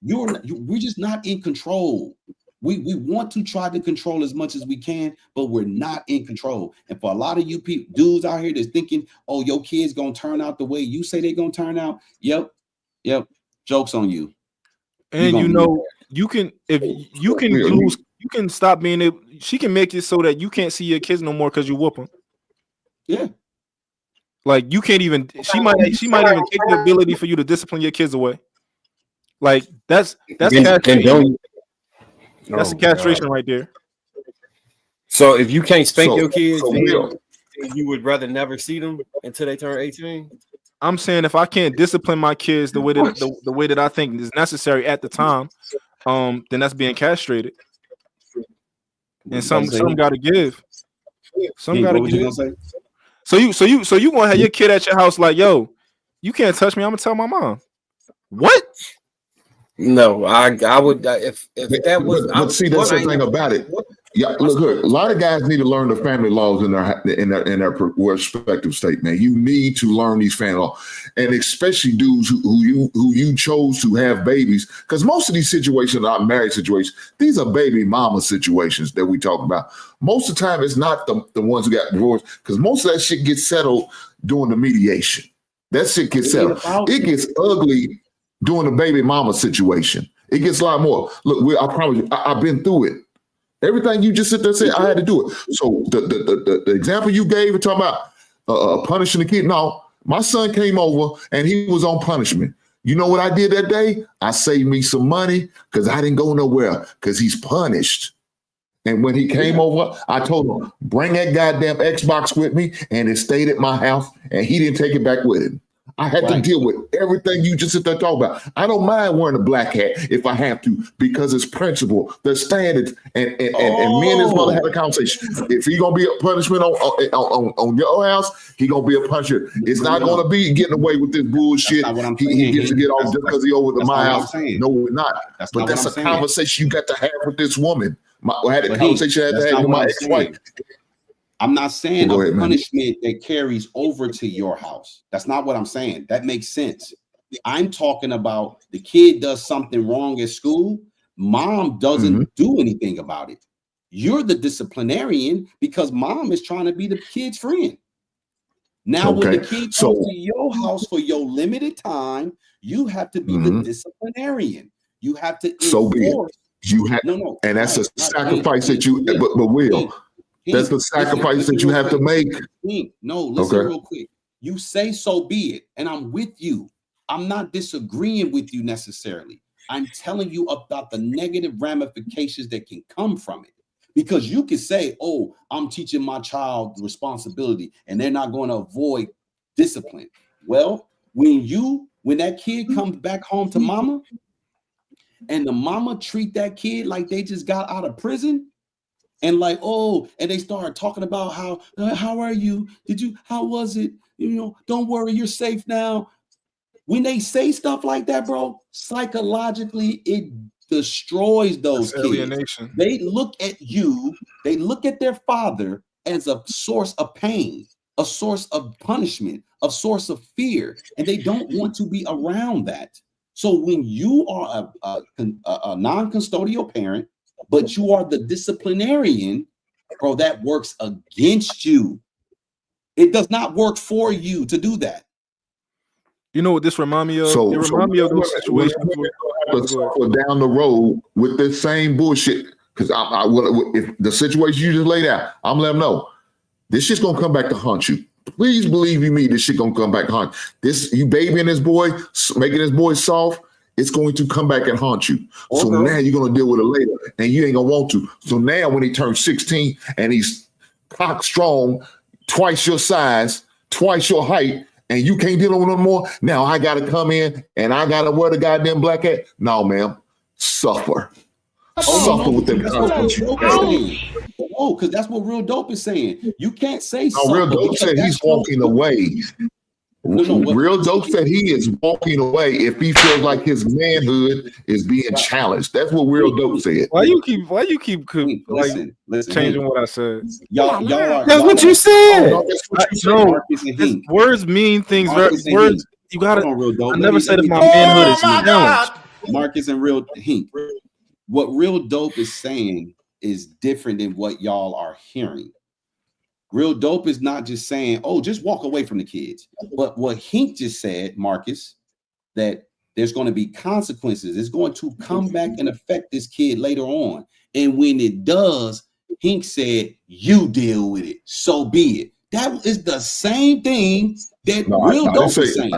we're just not in control. We want to try to control as much as we can, but we're not in control. And for a lot of you dudes out here that's thinking, oh, your kid's gonna turn out the way you say they're gonna turn out. Yep. Joke's on you. And you can lose, you can stop being able. She can make it so that you can't see your kids no more because you whoop them. Yeah. Like you can't even. She might even take the ability for you to discipline your kids away. Like that's castration. That's the castration right there. So if you can't spank your kids, then you would rather never see them until they turn 18? I'm saying if I can't discipline my kids the way that the way that I think is necessary at the time, then that's being castrated. And some got to give. Some got to give. So you gonna have your kid at your house like, yo, you can't touch me. I'm gonna tell my mom. What? No, I would if that was. But see, that's the thing about it. Yeah, look, a lot of guys need to learn the family laws in their respective state, man. You need to learn these family laws, and especially dudes who you chose to have babies, because most of these situations are not marriage situations. These are baby mama situations that we talk about. Most of the time, it's not the ones who got divorced, because most of that shit gets settled during the mediation. That shit gets settled. It gets ugly during the baby mama situation. It gets a lot more. Look, I promise you, I've been through it. Everything you just sit there and say, I had to do it. So the example you gave, talking about punishing the kid. No, my son came over and he was on punishment. You know what I did that day? I saved me some money because I didn't go nowhere because he's punished. And when he came over, I told him, bring that goddamn Xbox with me, and it stayed at my house, and he didn't take it back with him. I had to deal with everything you just sit there talking about. I don't mind wearing a black hat if I have to, because it's principle, the standards, and me and his mother had a conversation. If he gonna be a punishment on your house, he gonna be a punishment. It's not gonna be getting away with this bullshit. He gets to get off just because he over to my house. No, we're not. But that's a conversation you got to have with this woman. I had a conversation I had to have with my ex-wife. I'm not saying a punishment that carries over to your house. That's not what I'm saying. That makes sense. I'm talking about the kid does something wrong at school. Mom doesn't do anything about it. You're the disciplinarian because mom is trying to be the kid's friend. Now, when the kid comes to your house for your limited time, you have to be the disciplinarian. You have to enforce. You have, and that's a sacrifice that you, but Will, that's the sacrifice that you have to make. No, listen real quick. You say so be it, and I'm with you. I'm not disagreeing with you necessarily. I'm telling you about the negative ramifications that can come from it. Because you can say, oh, I'm teaching my child responsibility, and they're not going to avoid discipline. Well, when that kid comes back home to mama, and the mama treat that kid like they just got out of prison, and like, oh, and they start talking about how are you? How was it? Don't worry, you're safe now. When they say stuff like that, bro, psychologically, it destroys those kids. Alienation. They look at you, they look at their father as a source of pain, a source of punishment, a source of fear, and they don't want to be around that. So when you are a non-custodial parent, but you are the disciplinarian, bro, that works against you. It does not work for you to do that. You know what this remind me of? It remind me of those situations down the road with this same bullshit. Because if the situation you just laid out, I'm letting them know this shit's gonna come back to haunt you. Please believe me, this shit gonna come back and haunt this. You babying this boy, making this boy soft, it's going to come back and haunt you. So now you're gonna deal with it later, and you ain't gonna want to. So now when he turns 16 and he's cock strong, twice your size, twice your height, and you can't deal with him no more, now I gotta come in and I gotta wear the goddamn black hat. No, ma'am, suffer. Suffer with them consequences. Oh, because that's what Real Dope is saying. You can't say no, Real Dope said he's walking away. Real Dope said he is walking away if he feels like his manhood is being challenged. That's what Real Dope said. Why you keep listen, changing what I said? Y'all that's what you said. No, words mean things. Words you gotta. I never said if my manhood is challenged. Marcus and Real Hink. What Real Dope is saying is different than what y'all are hearing. Real Dope is not just saying, oh, just walk away from the kids. But what Hink just said, Marcus, that there's going to be consequences. It's going to come back and affect this kid later on. And when it does, Hink said, you deal with it. So be it. That is the same thing that Real Dope is saying.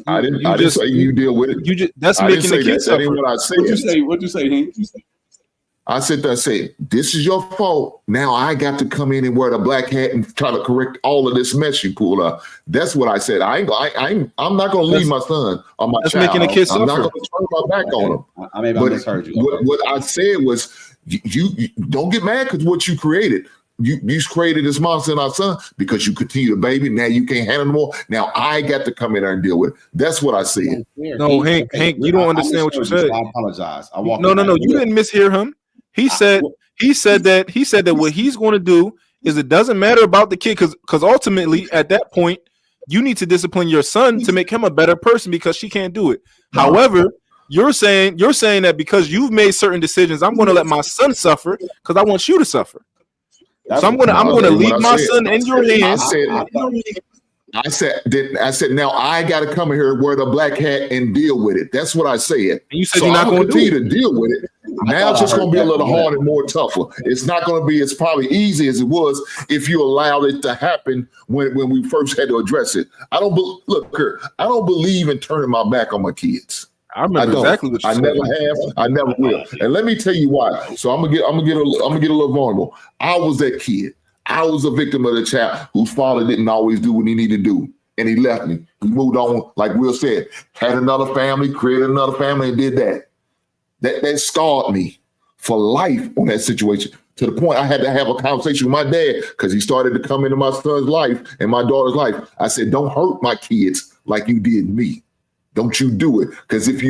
I didn't say you deal with it. That's making the kids suffer. What I said. What'd you say, Hink? I sit there and say, this is your fault. Now I got to come in and wear the black hat and try to correct all of this mess you pulled up. That's what I said. I'm not going to leave my son or my child. Making a kid I'm not suffer. going to turn my back on him. I misheard you. What I said was, you don't get mad because what you created. You created this monster in our son because you continue to baby. Now you can't handle it more. Now I got to come in there and deal with it. That's what I said. No, Hank, you don't understand what you said. I apologize. No, you didn't mishear him. He said that what he's going to do is it doesn't matter about the kid because ultimately at that point you need to discipline your son to make him a better person because she can't do it. However, you're saying that because you've made certain decisions, I'm going to let my son suffer because I want you to suffer. So I'm gonna leave my son in your hands. I said, now I got to come in here, wear the black hat, and deal with it. That's what I said. And you said so you're not going to continue to deal with it. Now it's just going to be a little harder and more tougher. It's not going to be as probably easy as it was if you allowed it to happen when we first had to address it. I don't believe in turning my back on my kids. I remember exactly what you said. I never have. I never will. And let me tell you why. So I'm gonna get a little vulnerable. I was that kid. I was a victim of the child whose father didn't always do what he needed to do, and he left me. He moved on, like Will said, had another family, created another family, and did that. That scarred me for life on that situation. To the point I had to have a conversation with my dad because he started to come into my son's life and my daughter's life. I said, "Don't hurt my kids like you did me. Don't you do it. Because if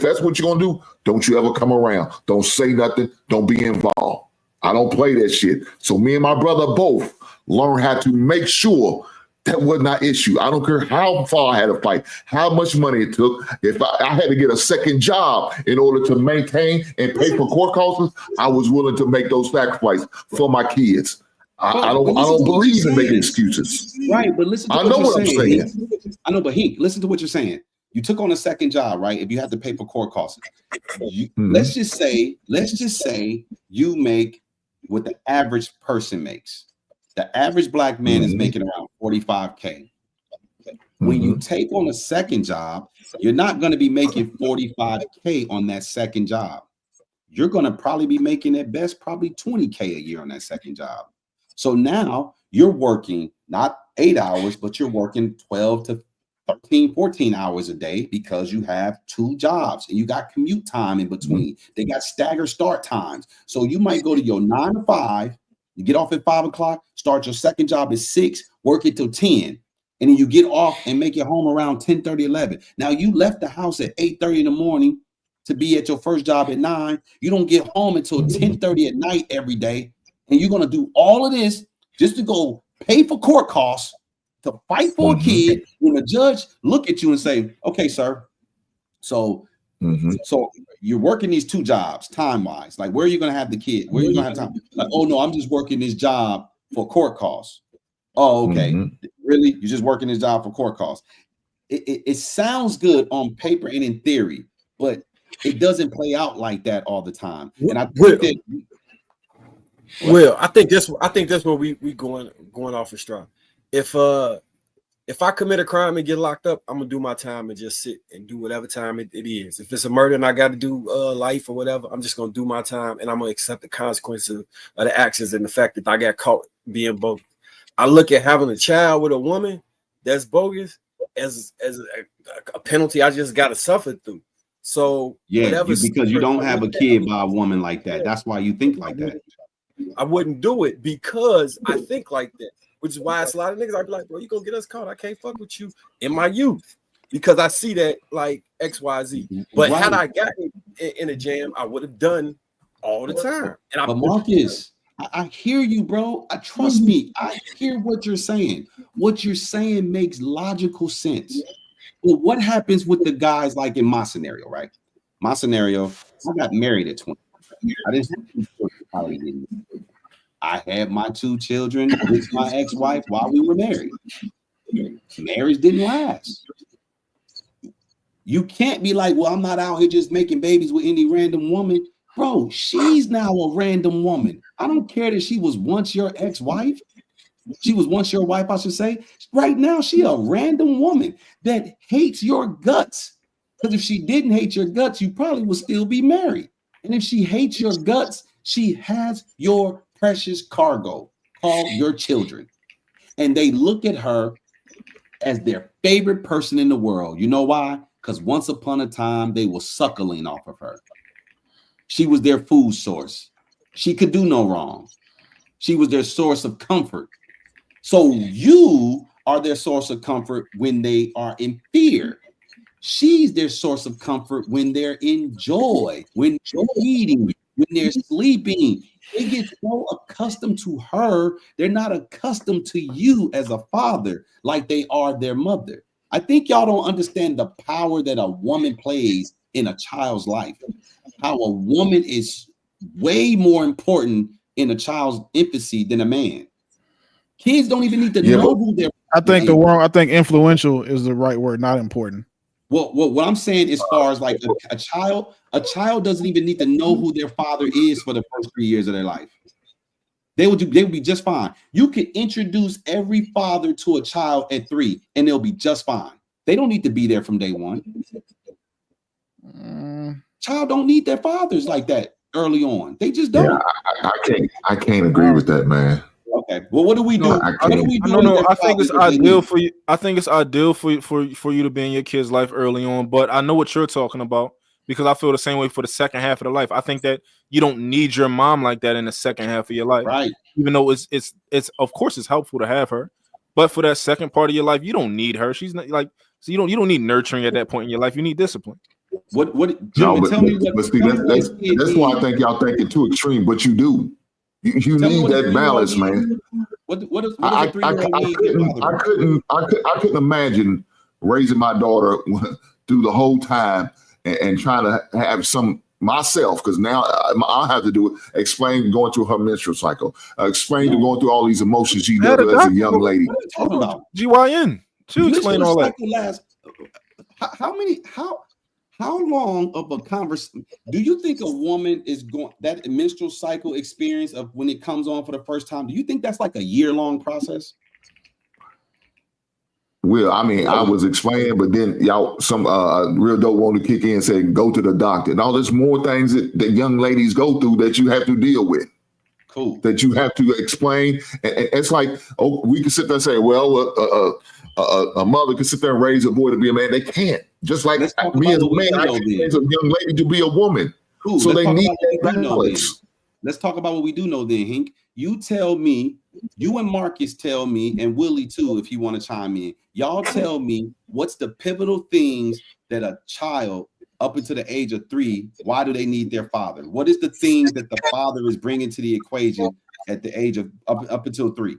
that's what you're gonna do, don't you ever come around. Don't say nothing. Don't be involved. I don't play that shit." So me and my brother both learned how to make sure that was not issue. I don't care how far I had to fight, how much money it took. If I had to get a second job in order to maintain and pay for court costs, I was willing to make those sacrifices for my kids. I don't believe in making excuses. Right, but listen to I know what I'm saying. I know, but Hank, listen to what you're saying. You took on a second job, right? If you had to pay for court costs, let's just say you make what the average person makes. The average black man is making around 45K. When you take on a second job, you're not going to be making 45K on that second job. You're going to probably be making at best probably 20K a year on that second job. So now you're working not 8 hours, but you're working 12 to 13, 14 hours a day because you have two jobs and you got commute time in between. They got staggered start times. So you might go to your 9 to 5, you get off at 5 o'clock, start your second job at 6, work it till 10. And then you get off and make it home around 10:30, 11. Now you left the house at 8:30 in the morning to be at your first job at 9. You don't get home until 10:30 at night every day. And you're going to do all of this just to go pay for court costs to fight for a kid when the judge look at you and say, "Okay, sir, so you're working these two jobs time-wise. Like, where are you going to have the kid? Where are you going to have time?" Like, "Oh, no, I'm just working this job for court costs." "Oh, okay. Really? You're just working this job for court costs?" It sounds good on paper and in theory, but it doesn't play out like that all the time. And I think that I think that's where we going off of straw. If I commit a crime and get locked up, I'm gonna do my time and just sit and do whatever time it is. If it's a murder and I got to do life or whatever, I'm just gonna do my time and I'm gonna accept the consequences of the actions and the fact that I got caught being bogus. I look at having a child with a woman that's bogus as a penalty I just got to suffer through. So because you don't have a kid by a woman like that. That's why you think like that. I wouldn't do it because I think like that. Which is why it's a lot of niggas. I'd be like, "Bro, you gonna get us caught? I can't fuck with you in my youth," because I see that like XYZ. But had I gotten in a jam, I would have done all the time. But Marcus, I hear you, bro. Trust me. I hear what you're saying. What you're saying makes logical sense. But what happens with the guys like in my scenario, right? My scenario, I got married at 20. I didn't have 2 children. I had my 2 children with my ex-wife while we were married. Marriage didn't last. You can't be like, "Well, I'm not out here just making babies with any random woman." Bro, she's now a random woman. I don't care that she was once your ex-wife. She was once your wife, I should say. Right now, she a random woman that hates your guts. Because if she didn't hate your guts, you probably would still be married. And if she hates your guts, She has your precious cargo called your children. And they look at her as their favorite person in the world. You know why? Because once upon a time, they were suckling off of her. She was their food source. She could do no wrong. She was their source of comfort. So you are their source of comfort when they are in fear. She's their source of comfort when they're in joy, when they're eating, when they're sleeping. They get so accustomed to her, they're not accustomed to you as a father like they are their mother. I think y'all don't understand the power that a woman plays in a child's life. How a woman is way more important in a child's infancy than a man. Kids don't even need to know who they're. I think influential is the right word, not important. Well, what I'm saying as far as like a child doesn't even need to know who their father is for the first 3 years of their life. They would be just fine. You can introduce every father to a child at 3 and they'll be just fine. They don't need to be there from day one. Child don't need their fathers like that early on. They just don't. Yeah, I can't agree with that, man. Okay. Well, what do we do? I think it's ideal for you. I think it's ideal for you to be in your kid's life early on. But I know what you're talking about because I feel the same way for the second half of the life. I think that you don't need your mom like that in the second half of your life, right? Even though it's of course it's helpful to have her, but for that second part of your life, you don't need her. She's not like so you don't need nurturing at that point in your life. You need discipline. What? No, but see, that's why I think y'all think it too extreme, but you do. You need that balance, man. I couldn't imagine raising my daughter through the whole time and trying to have some myself, because now I'll have to do it. Explain going through her menstrual cycle. Explain to going through all these emotions she does as a young lady. What are you talking about? GYN. To explain all that. How long of a conversation do you think a woman is going that menstrual cycle experience of when it comes on for the first time? Do you think that's like a year-long process? Well, I mean, I was explaining, but then y'all, some real dope wanted to kick in and say, go to the doctor. And all there's more things that young ladies go through that you have to deal with. Cool. That you have to explain. And it's like, we can sit there and say, well, a mother can sit there and raise a boy to be a man. They can't. Just like me as a man, I can raise a young lady to be a woman. Cool. So they need that balance. Let's talk about what we do know then, Hink. You tell me, you and Marcus tell me, and Willie too, if you want to chime in. Y'all tell me what's the pivotal things that a child up until the age of 3, why do they need their father? What is the things that the father is bringing to the equation at the age of up until 3?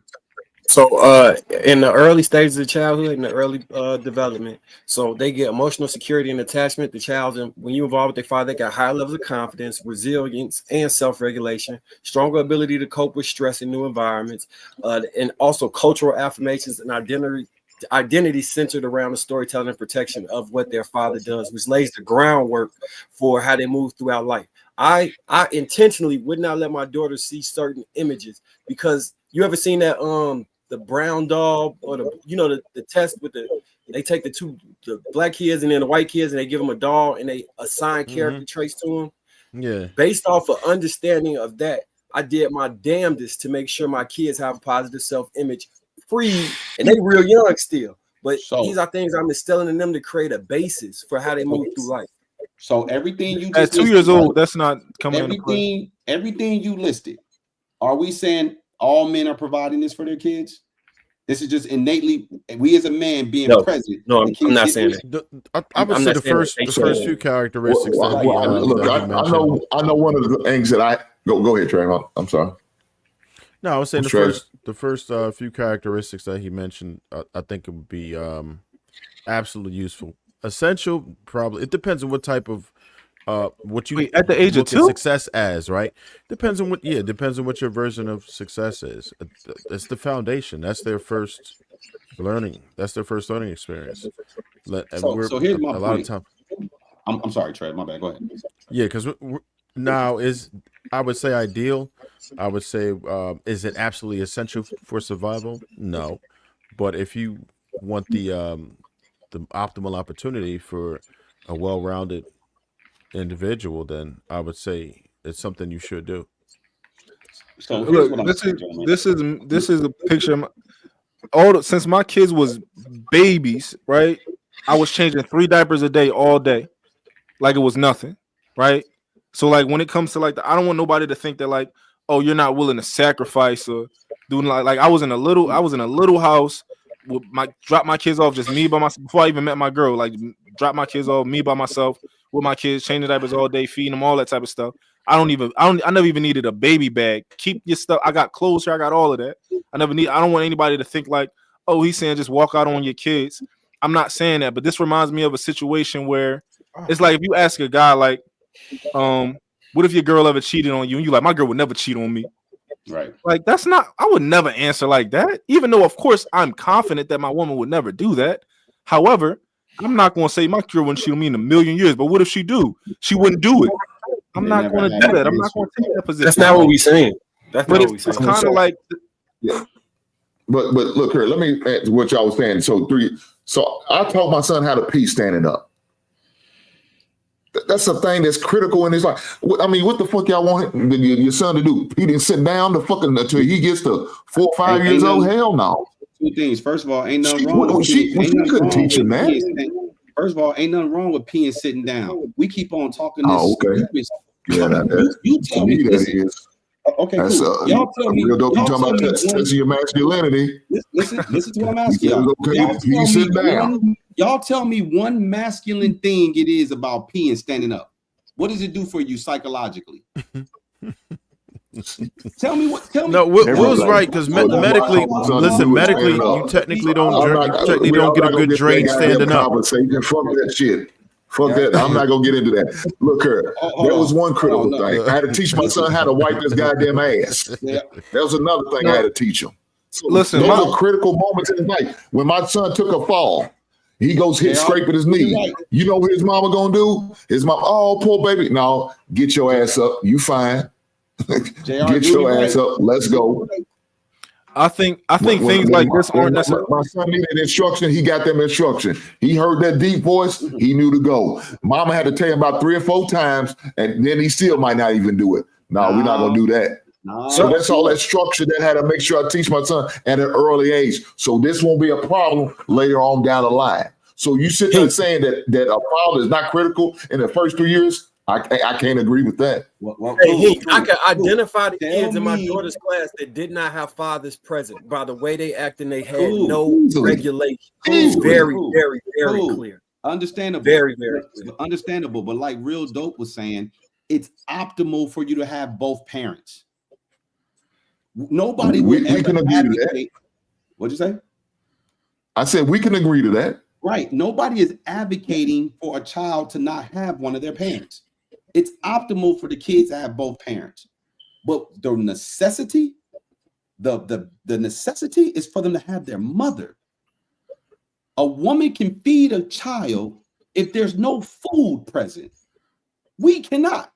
So in the early stages of childhood, in the early development, so they get emotional security and attachment. The child, when you involve with their father, they got higher levels of confidence, resilience, and self-regulation, stronger ability to cope with stress in new environments, and also cultural affirmations and identity centered around the storytelling and protection of what their father does, which lays the groundwork for how they move throughout life. I intentionally would not let my daughter see certain images because you ever seen that the brown dog or the test with they take the black kids and then the white kids and they give them a doll and they assign character traits to them. Yeah. Based off of understanding of that, I did my damnedest to make sure my kids have a positive self-image free, and they real young still. But these are things I'm instilling in them to create a basis for how they move through life. So everything you at just 2 years old, that's not coming into play. Everything you listed, are we saying all men are providing this for their kids? This is just innately we as a man being present. No, I'm not saying that. I would say the first few characteristics that he mentioned. I know one of the things that I go ahead, Trey. I'm sorry. No, I was saying the first few characteristics that he mentioned. I think it would be absolutely useful, essential. Probably it depends on what type of what you at the age of 2 success as, right? Depends on what your version of success is. It's the foundation. That's their first learning. That's their first learning experience. So here's my point. Lot of time. I'm sorry, Trey. My bad. Go ahead. Yeah, because now I would say ideal. I would say is it absolutely essential for survival? No, but if you want the optimal opportunity for a well-rounded individual, then I would say it's something you should do. So here's Look, what I'm saying, gentlemen. this is a picture. Since my kids was babies, right? I was changing 3 diapers a day, all day, like it was nothing, right? So like when it comes to like I don't want nobody to think that like, oh, you're not willing to sacrifice or doing like I was in a little house with drop my kids off, just me by myself before I even met my girl. Like drop my kids off, me by myself with my kids, changing diapers all day, feeding them, all that type of stuff. I never even needed a baby bag. Keep your stuff. I got clothes here. I got all of that. I don't want anybody to think like, oh, he's saying just walk out on your kids. I'm not saying that, but this reminds me of a situation where it's like if you ask a guy like, what if your girl ever cheated on you? And you like, my girl would never cheat on me. Right. Like that's not. I would never answer like that. Even though, of course, I'm confident that my woman would never do that. However, I'm not going to say my girl wouldn't cheat on me in a million years. But what if she do? She wouldn't do it. I'm not going to do that. I'm not going to take that position. That's not what we're saying. That's not what we're saying. It's kind of like, yeah. But look here, let me add to what y'all was saying. So I taught my son how to pee standing up. That's a thing that's critical in his life. I mean, what the fuck y'all want your son to do? He didn't sit down until he gets to 4 or 5 years old? Hell no. 2 things. First of all, ain't nothing wrong. She couldn't teach him that. First of all, ain't nothing wrong with peeing sitting down. We keep on talking this. Oh, okay. You tell me that is. Okay, cool. Y'all tell me. Real dope. You talking about testing your masculinity? Listen to what I'm asking y'all. Y'all tell me one masculine thing it is about peeing standing up. What does it do for you psychologically? Tell me what. No, Will's right because medically, medically, you technically don't get a good drain standing up. Fuck that shit. Fuck that. I'm not gonna get into that. Look here. There was one critical thing. I had to teach my son how to wipe his goddamn ass. That was another thing I had to teach him. So listen, those are critical moments in his life. When my son took a fall, he goes scraping his knee. Right. You know what his mama gonna do? His mom, oh, poor baby. No, get your ass up. You fine. Get your ass up. Let's go. I think things like this aren't necessary. My son needed instruction. He got them instruction. He heard that deep voice. He knew to go. Mama had to tell him about 3 or 4 times, and then he still might not even do it. No, we're not gonna do that. No, so that's all that structure that I had to make sure I teach my son at an early age. So this won't be a problem later on down the line. So you sit there saying that a father is not critical in the first 2 years. I can't agree with that. I can identify the kids in my daughter's class that did not have fathers present by the way they act, and they had no regulation. Very clear. Understandable. Very clear. Understandable. But like Real Dope was saying, it's optimal for you to have both parents. Nobody we can agree to that. What'd you say? I said we can agree to that. Right. Nobody is advocating for a child to not have one of their parents. It's optimal for the kids to have both parents. But the necessity, the necessity is for them to have their mother. A woman can feed a child if there's no food present. We cannot.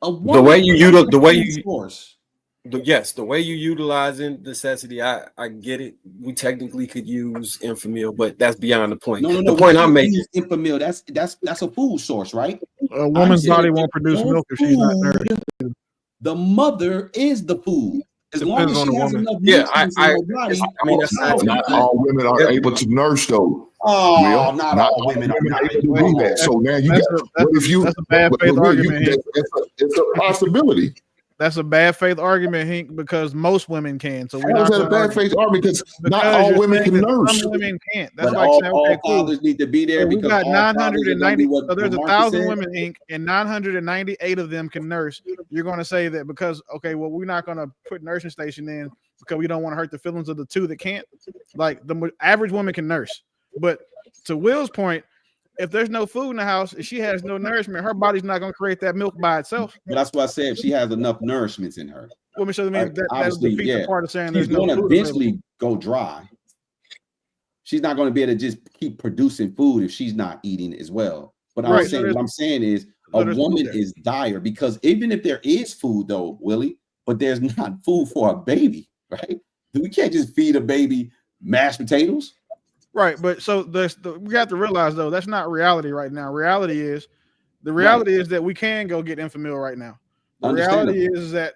The way you utilizing necessity, I get it. We technically could use infamil, but that's beyond the point. No. The point I'm making, infamil, that's a food source, right? A woman's body won't produce milk if she's not nourished. The mother is the food. As long as she has enough nutrients in her body. I mean, not all women are able to nurse though. Oh, not all women are able to do that. So now you got. What if you? That's a bad faith argument. It's a possibility. That's a bad faith argument, Hink, because most women can. So we're not a bad faith argument because not all women can nurse. Some women can't. That's but like saying, okay, all fathers need to be there. So we got 990. So there's 1,000 said. women, Hink, and 998 of them can nurse. You're going to say that because, okay, well, we're not going to put nursing station in because we don't want to hurt the feelings of the 2 that can't. Like the average woman can nurse, but to Will's point, if there's no food in the house, if she has no nourishment, her body's not going to create that milk by itself. But that's why I said if she has enough nourishments in her. Well, that defeats the part of saying she's going to eventually go dry. She's not going to be able to just keep producing food if she's not eating as well. But what I'm saying is a woman is dire because even if there is food though, Willie, but there's not food for a baby, right? We can't just feed a baby mashed potatoes. Right, but so we have to realize though that's not reality right now. Reality is The reality is that we can go get Enfamil right now. The reality is that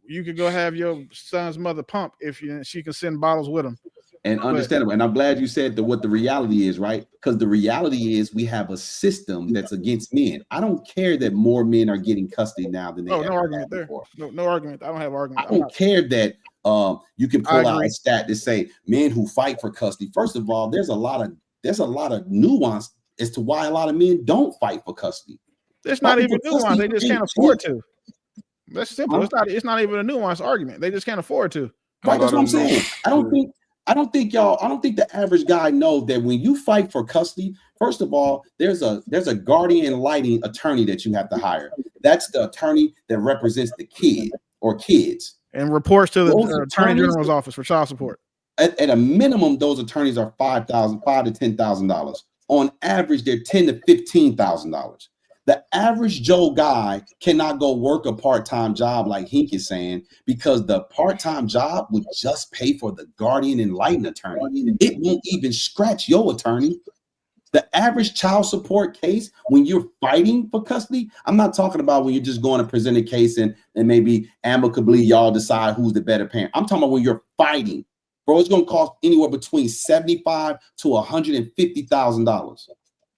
you could go have your son's mother pump if she can send bottles with him. And understandable. And I'm glad you said what the reality is, right? Because the reality is we have a system that's against men. I don't care that more men are getting custody now than they ever no argument had there. before. No argument. I don't have argument. I don't care that you can pull out a stat to say men who fight for custody. First of all, there's a lot of nuance as to why a lot of men don't fight for custody. It's not even nuance. They just can't afford to. That's simple. It's not even a nuanced argument. They just can't afford to. Right, that's what I'm saying. I don't think the average guy knows that when you fight for custody, first of all, there's a guardian lighting attorney that you have to hire. That's the attorney that represents the kid or kids. And reports to the attorney general's office for child support. At a minimum, those attorneys are $5,000 to $10,000. On average, they're $10,000 to $15,000. The average Joe guy cannot go work a part-time job like Hink is saying, because the part-time job would just pay for the guardian and lighting attorney. It won't even scratch your attorney. The average child support case, when you're fighting for custody, I'm not talking about when you're just going to present a case and maybe amicably y'all decide who's the better parent. I'm talking about when you're fighting. Bro, it's going to cost anywhere between $75,000 to $150,000.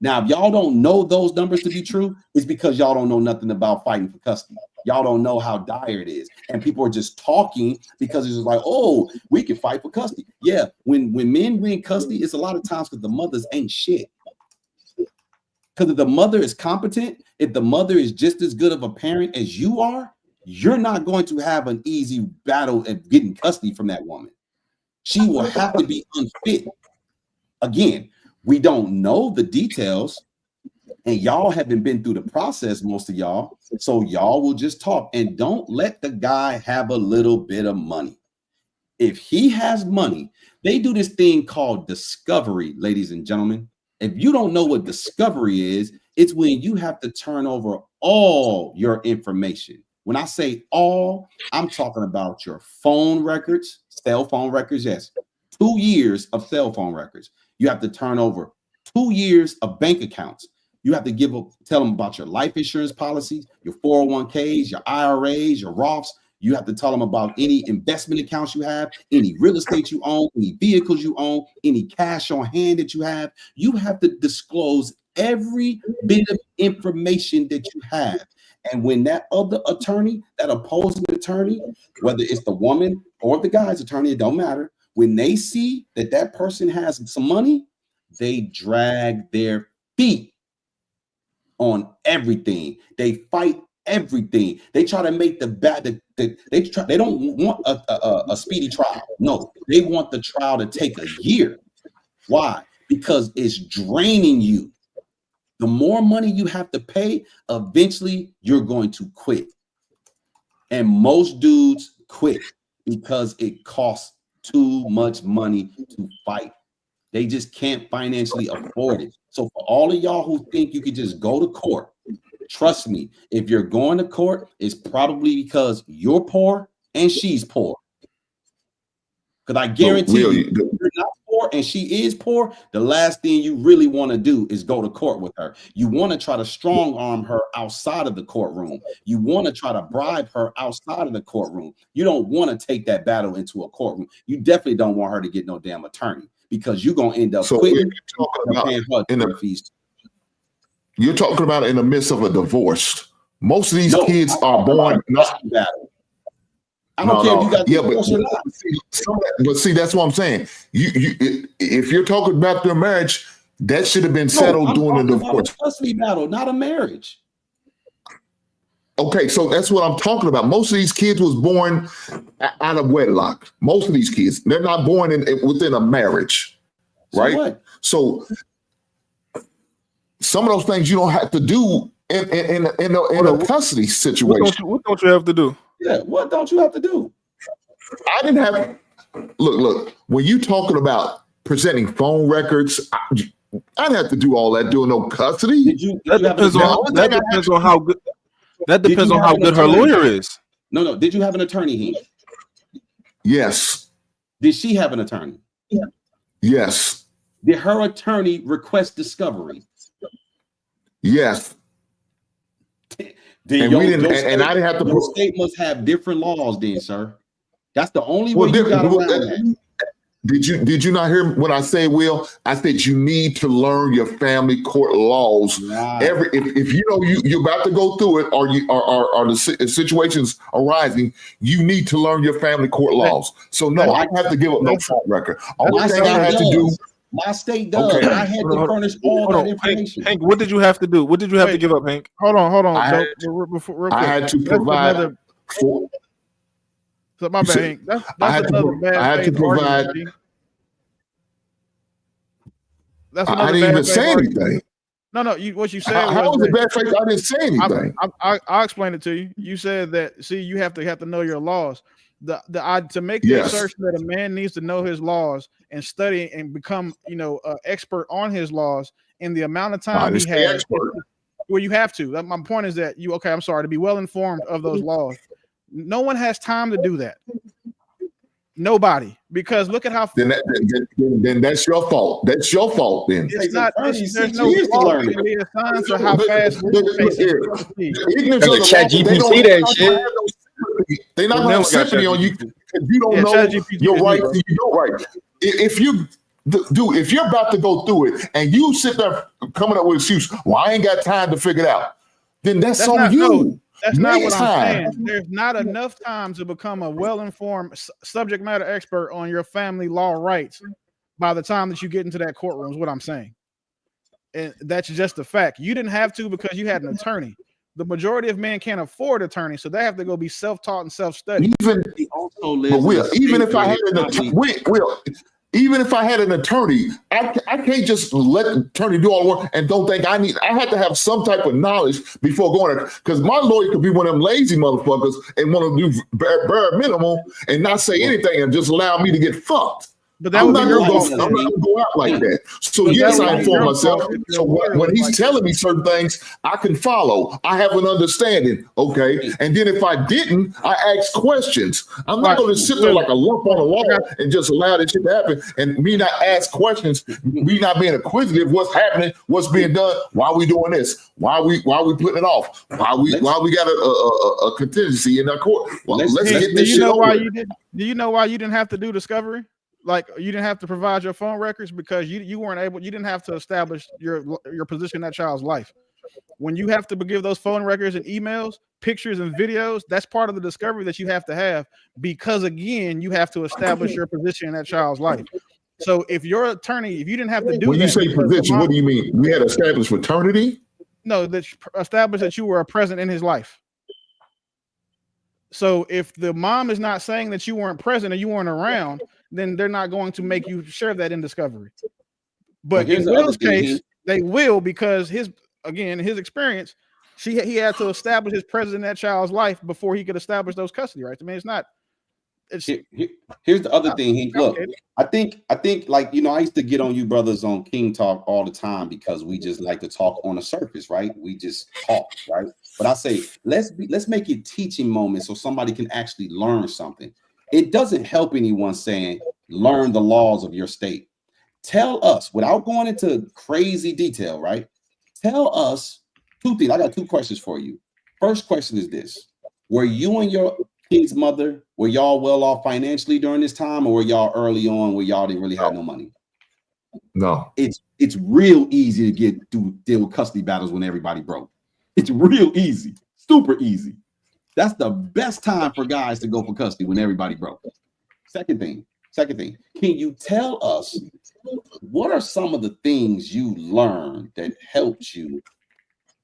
Now, if y'all don't know those numbers to be true, it's because y'all don't know nothing about fighting for custody. Y'all don't know how dire it is. And people are just talking because it's just like, oh, we can fight for custody. Yeah, when men win custody, it's a lot of times because the mothers ain't shit. Because if the mother is competent, if the mother is just as good of a parent as you are, you're not going to have an easy battle at getting custody from that woman. She will have to be unfit. Again, we don't know the details, and y'all haven't been through the process, most of y'all. So y'all will just talk, and don't let the guy have a little bit of money. If he has money, they do this thing called discovery, ladies and gentlemen. If you don't know what discovery is, it's when you have to turn over all your information. When I say all, I'm talking about your phone records, cell phone records, yes. 2 years of cell phone records. You have to turn over 2 years of bank accounts. You have to tell them about your life insurance policies, your 401ks, your IRAs, your Roths. You have to tell them about any investment accounts you have, any real estate you own, any vehicles you own, any cash on hand that you have. You have to disclose every bit of information that you have. And when that other attorney, that opposing attorney, whether it's the woman or the guy's attorney, it don't matter. When they see that that person has some money, they drag their feet on everything. They fight everything. They try to make they don't want a speedy trial. No, they want the trial to take a year. Why? Because it's draining you. The more money you have to pay, eventually you're going to quit. And most dudes quit because it costs too much money to fight. They just can't financially afford it. So for all of y'all who think you could just go to court, trust me, if you're going to court, it's probably because you're poor and she's poor. Because I guarantee you, if you're not poor and she is poor, the last thing you really want to do is go to court with her. You want to try to strong arm her outside of the courtroom. You want to try to bribe her outside of the courtroom. You don't want to take that battle into a courtroom. You definitely don't want her to get no damn attorney, because you're going to end up quitting. You're talking about in the midst of a divorce. Most of these kids are born not. I don't care if you got divorce or not. But see, that's what I'm saying. If you're talking about their marriage, that should have been settled during the divorce. A custody battle, not a marriage. Okay, so that's what I'm talking about. Most of these kids was born out of wedlock. Most of these kids, they're not born within a marriage, right? So some of those things you don't have to do in a custody situation. What don't you have to do? Yeah, what don't you have to do? I didn't have. Look. When you talking about presenting phone records, I didn't have to do all that doing no custody. That depends on how good. That depends on how good her lawyer is. No. Did you have an attorney here? Yes. Did she have an attorney? Yeah. Yes. Did her attorney request discovery? Yes. Then And we didn't, and I didn't have to. Your state must have different laws, then, sir. That's the only way Well, you got around that. Did you not hear when I say, Will? I said you need to learn your family court laws. Right. If you know you're about to go through it, or the situations arising, you need to learn your family court laws. So no, I don't have to give up no track record. Only thing I had to do. My state does. Okay. I had to furnish all that information. Hank, what did you have to do? What did you have to give up, Hank? Hold on. I had to provide. So my bad, Hank. That's another bad. I had to provide. That's another. I didn't even say anything. No. What you said. How was it bad faith? I didn't say anything. I'll explain it to you. You said that. See, you have to know your laws. To make the assertion that a man needs to know his laws and study and become, expert on his laws in the amount of time he has. Well, you have to. My point is that to be well informed of those laws. No one has time to do that. Nobody, because look at how. Then that's your fault. That's your fault. Then it's not. There's no fault. It be assigned to how fast we're Chat GPT that shit. They're not going to have sympathy on you because you don't know your right and you don't right. If you're about to go through it and you sit there coming up with excuse, well, I ain't got time to figure it out, then that's on you. No, that's not what I'm saying. There's not enough time to become a well-informed subject matter expert on your family law rights by the time that you get into that courtroom is what I'm saying. And that's just a fact. You didn't have to because you had an attorney. The majority of men can't afford attorneys, so they have to go be self-taught and self-study. Even if I had an attorney, I can't just let the attorney do all the work and don't think I had to have some type of knowledge before going there. Because my lawyer could be one of them lazy motherfuckers and want to do bare minimum and not say anything and just allow me to get fucked. But that I'm not going to go out like that. So yes, I inform myself. So when he's telling me certain things, I can follow. I have an understanding. Okay. And then if I didn't, I ask questions. I'm not going to sit there like a lump on a wall and just allow this shit to happen and me not ask questions, me not being inquisitive. What's happening? What's being done? Why are we doing this? Why are we putting it off? Why we got a contingency in our court? Well, let's get this shit over. Do you know why you didn't have to do discovery? Like you didn't have to provide your phone records because you weren't able. You didn't have to establish your position in that child's life. When you have to give those phone records and emails, pictures and videos, that's part of the discovery that you have to have because again, you have to establish your position in that child's life. So if your attorney, if you didn't have to do when you say position, what do you mean? We had established paternity? No, that established that you were a present in his life. So if the mom is not saying that you weren't present or you weren't around, then they're not going to make you share that in discovery. But in Will's case, they will because his experience, he had to establish his presence in that child's life before he could establish those custody rights. I mean, here's the other thing. Look, I think like I used to get on you brothers on King Talk all the time because we just like to talk on the surface, right? We just talk, right? But I say let's make it teaching moments so somebody can actually learn something. It doesn't help anyone saying learn the laws of your state. Tell us without going into crazy detail, right? Tell us two things. I got two questions for you. First question is this: were you and your kid's mother, were y'all well off financially during this time, or were y'all early on where y'all didn't really have no money? No. It's real easy to deal with custody battles when everybody broke. It's real easy, super easy. That's the best time for guys to go for custody when everybody broke. Second thing, can you tell us what are some of the things you learned that helped you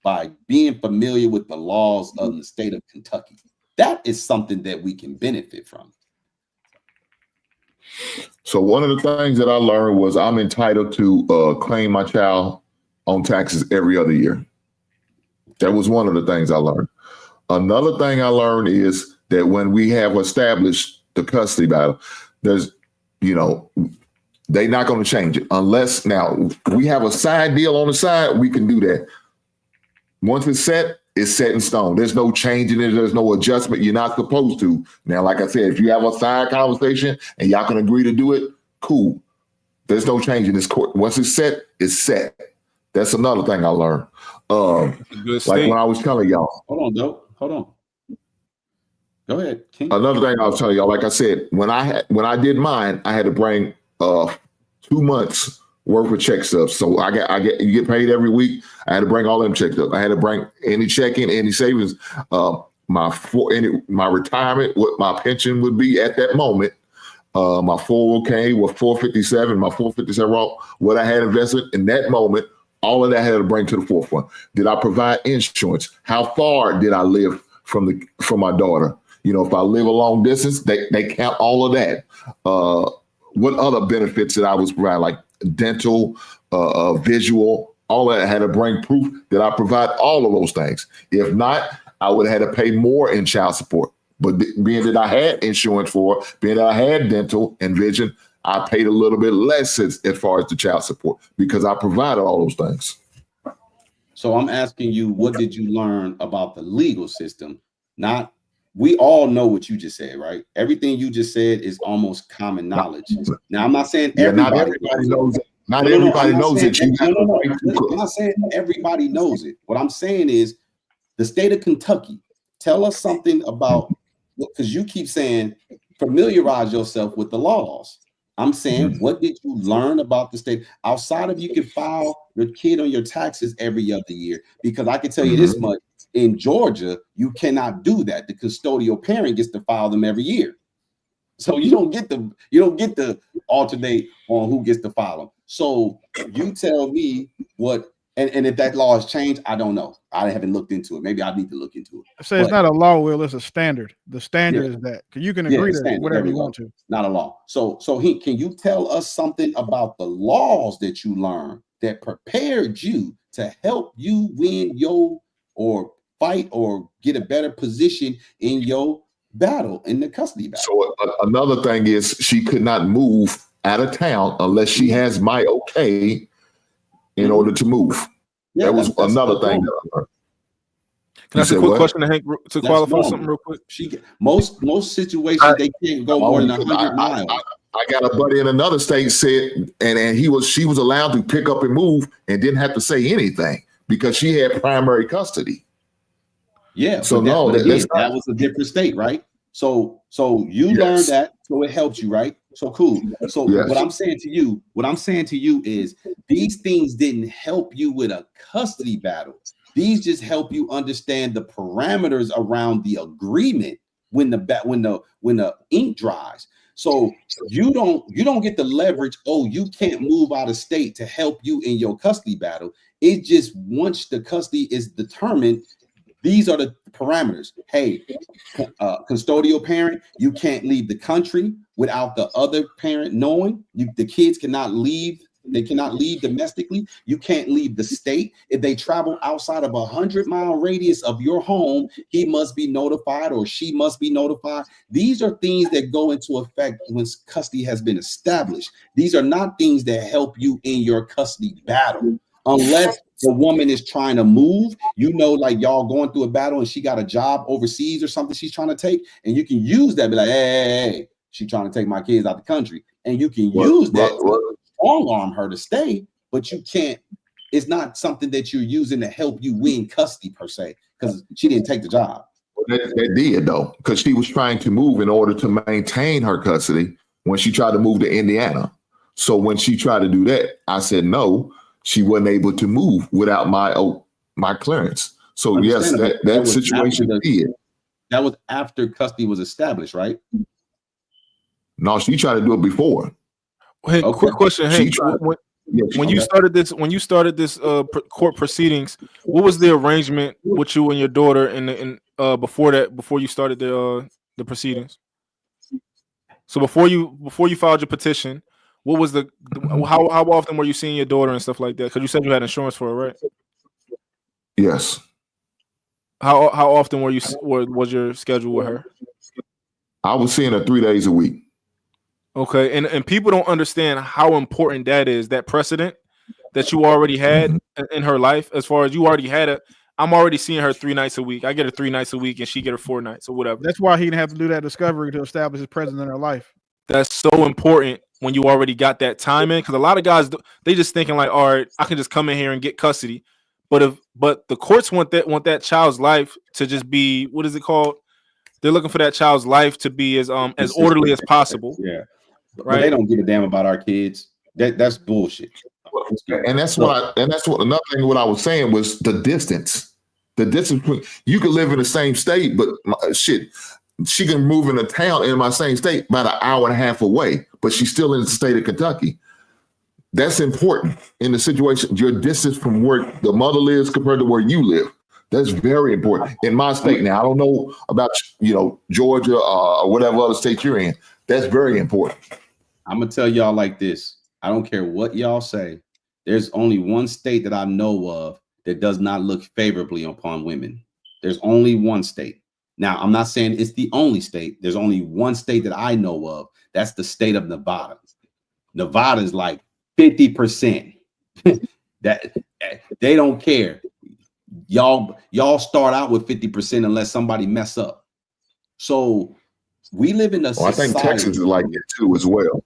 by being familiar with the laws of the state of Kentucky? That is something that we can benefit from. So one of the things that I learned was I'm entitled to claim my child on taxes every other year. That was one of the things I learned. Another thing I learned is that when we have established the custody battle, there's, they're not going to change it unless now we have a side deal on the side. We can do that. Once it's set in stone. There's no changing it. There's no adjustment. You're not supposed to. Now, like I said, if you have a side conversation and y'all can agree to do it, cool. There's no change in this court. Once it's set, it's set. That's another thing I learned. Good Like state. when I was telling y'all. Hold on, Dope. Hold on. Go ahead, King. Another thing I was telling y'all, like I said, when I did mine, I had to bring 2 months worth of check stubs. So you get paid every week. I had to bring all them check stubs. I had to bring any checking, any savings, my retirement, what my pension would be at that moment, my 401k, what 457, my 457 Roth, what I had invested in that moment. All of that I had to bring to the forefront. Did I provide insurance? How far did I live from my daughter? You know, if I live a long distance, they count all of that. What other benefits that I was providing, like dental, visual, all that I had to bring proof that I provide all of those things. If not, I would have had to pay more in child support. But being that I had insurance for it, being that I had dental and vision, I paid a little bit less as far as the child support because I provided all those things. So I'm asking you, what did you learn about the legal system? Not, we all know what you just said, right? Everything you just said is almost common knowledge. Now, I'm not saying not everybody knows it. Not No, everybody knows it. I'm not saying everybody knows it. What I'm saying is the state of Kentucky. Tell us something about, because you keep saying familiarize yourself with the laws. I'm saying, what did you learn about the state outside of you can file your kid on your taxes every other year? Because I can tell you this much: in Georgia, you cannot do that. The custodial parent gets to file them every year, so you don't get the alternate on who gets to file them. So you tell me what, and if that law has changed, I don't know. I haven't looked into it. Maybe I need to look into it. So it's not a law, Will. It's a standard. The standard is that you can agree to whatever you want to. Not a law. So can you tell us something about the laws that you learned that prepared you to help you win or fight or get a better position in your battle, in the custody battle? So another thing is she could not move out of town unless she has my okay in order to move. Yeah, that was another thing that I learned. Can I ask a quick question to Hank to qualify something real quick? Most situations they can't go more than 100 miles. I got a buddy in another state said, and she was allowed to pick up and move and didn't have to say anything because she had primary custody. Yeah. So that was a different state, right? So you learned that, so it helps you, right? So cool. So what I'm saying to you is these things didn't help you with a custody battle. These just help you understand the parameters around the agreement when the ink dries. So you don't get the leverage. Oh, you can't move out of state to help you in your custody battle. It just, once the custody is determined, these are the parameters. Hey, custodial parent, you can't leave the country without the other parent knowing. The kids cannot leave. They cannot leave domestically. You can't leave the state. If they travel outside of 100-mile radius of your home, he must be notified or she must be notified. These are things that go into effect when custody has been established. These are not things that help you in your custody battle. Unless the woman is trying to move, like y'all going through a battle and she got a job overseas or something she's trying to take, and you can use that, be like, hey, she's trying to take my kids out the country. And you can use that to strong arm her to stay, but you can't, it's not something that you're using to help you win custody per se, because she didn't take the job. That did though, because she was trying to move in order to maintain her custody when she tried to move to Indiana. So when she tried to do that, I said no. She wasn't able to move without my clearance. So yes, that situation did. That was after custody was established, right? No, she tried to do it before. Hey, quick question, Hank. When you started this court proceedings, what was the arrangement with you and your daughter before you started the proceedings? So before you filed your petition, what was how often were you seeing your daughter and stuff like that? Because you said you had insurance for her, right? Yes. How often was your schedule with her? I was seeing her 3 days a week. Okay, and people don't understand how important that is, that precedent that you already had in her life. As far as you already had it, I'm already seeing her 3 nights a week. I get her 3 nights a week, and she get her 4 nights or whatever. That's why he didn't have to do that discovery to establish his presence in her life. That's so important when you already got that time in, because a lot of guys, they just thinking like, all right, I can just come in here and get custody. But the courts want that child's life to just be, what is it called? They're looking for that child's life to be as orderly as possible. Yeah, but right. they don't give a damn about our kids. That's bullshit. And that's what another thing. What I was saying was the distance. The distance between, you could live in the same state, but shit, she can move in a town in my same state about an hour and a half away, but she's still in the state of Kentucky. That's important in the situation. Your distance from where the mother lives compared to where you live. That's very important in my state. Now, I don't know about, Georgia or whatever other state you're in. That's very important. I'm going to tell y'all like this. I don't care what y'all say. There's only one state that I know of that does not look favorably upon women. There's only one state. Now, I'm not saying it's the only state. There's only one state that I know of. That's the state of Nevada. Nevada is like 50%. That they don't care. Y'all start out with 50% unless somebody mess up. So we live in a society. I think Texas is like it too as well.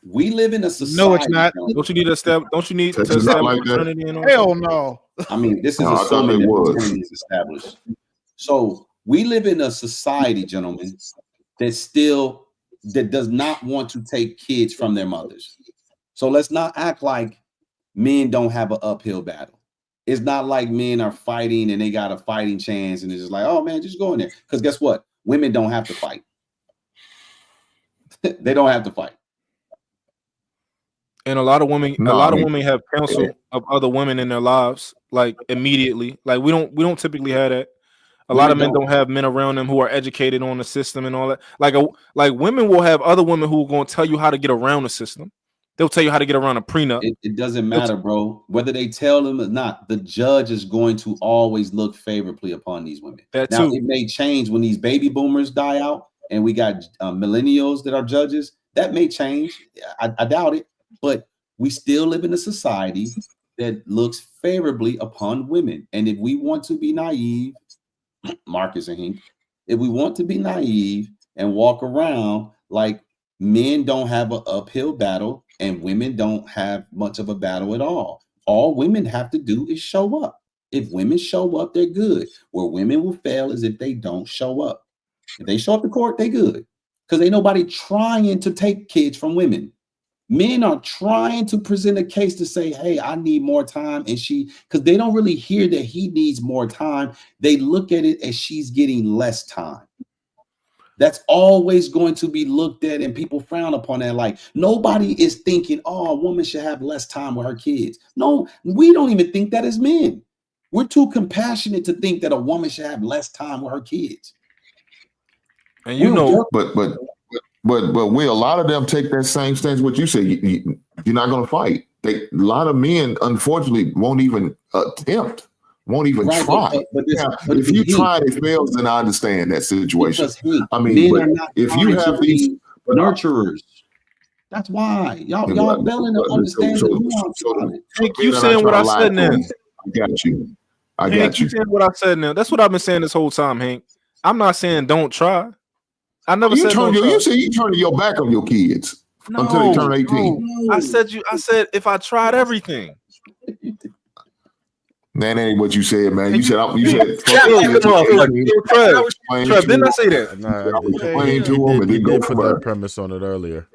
We live in a society. No, it's not. Don't you need a step? Don't you need to Texas not like that? Hell no. I mean, this is No, I thought it was established. So we live in a society, gentlemen, that does not want to take kids from their mothers. So let's not act like men don't have an uphill battle. It's not like men are fighting and they got a fighting chance and it's just like, oh man, just go in there. Because guess what? Women don't have to fight. They don't have to fight. And a lot of women have counsel of other women in their lives, like immediately. Like we don't typically have that. A lot of men don't have men around them who are educated on the system and all that. Like women will have other women who are going to tell you how to get around the system. They'll tell you how to get around a prenup. It doesn't matter, bro. Whether they tell them or not, the judge is going to always look favorably upon these women. Now, it may change when these baby boomers die out and we got millennials that are judges. That may change. I doubt it. But we still live in a society that looks favorably upon women. And if we want to be naive, Marcus and Hank, if we want to be naive and walk around like men don't have an uphill battle and women don't have much of a battle at all women have to do is show up. If women show up, they're good. Where women will fail is if they don't show up. If they show up to court, they good. Because ain't nobody trying to take kids from women. Men are trying to present a case to say, hey, I need more time. And because they don't really hear that he needs more time. They look at it as she's getting less time. That's always going to be looked at and people frown upon that. Like nobody is thinking, oh, a woman should have less time with her kids. No, we don't even think that as men. We're too compassionate to think that a woman should have less time with her kids. And But a lot of them take that same stance. What you say, you're not going to fight. A lot of men, unfortunately, won't even attempt, won't even try. But if you try and it fails, then I understand that situation. I mean, but if you have these nurturers, that's why y'all failing to understand the nuance. Hank, you saying what I said now? I got you. Hank, you saying what I said now? That's what I've been saying this whole time, Hank. I'm not saying don't try. I never said you say you turning your back on your kids until they turn 18. No. I said if I tried everything. That ain't what you said, man. You said Trev, didn't I say that? Explain to him and then go for that premise on it earlier.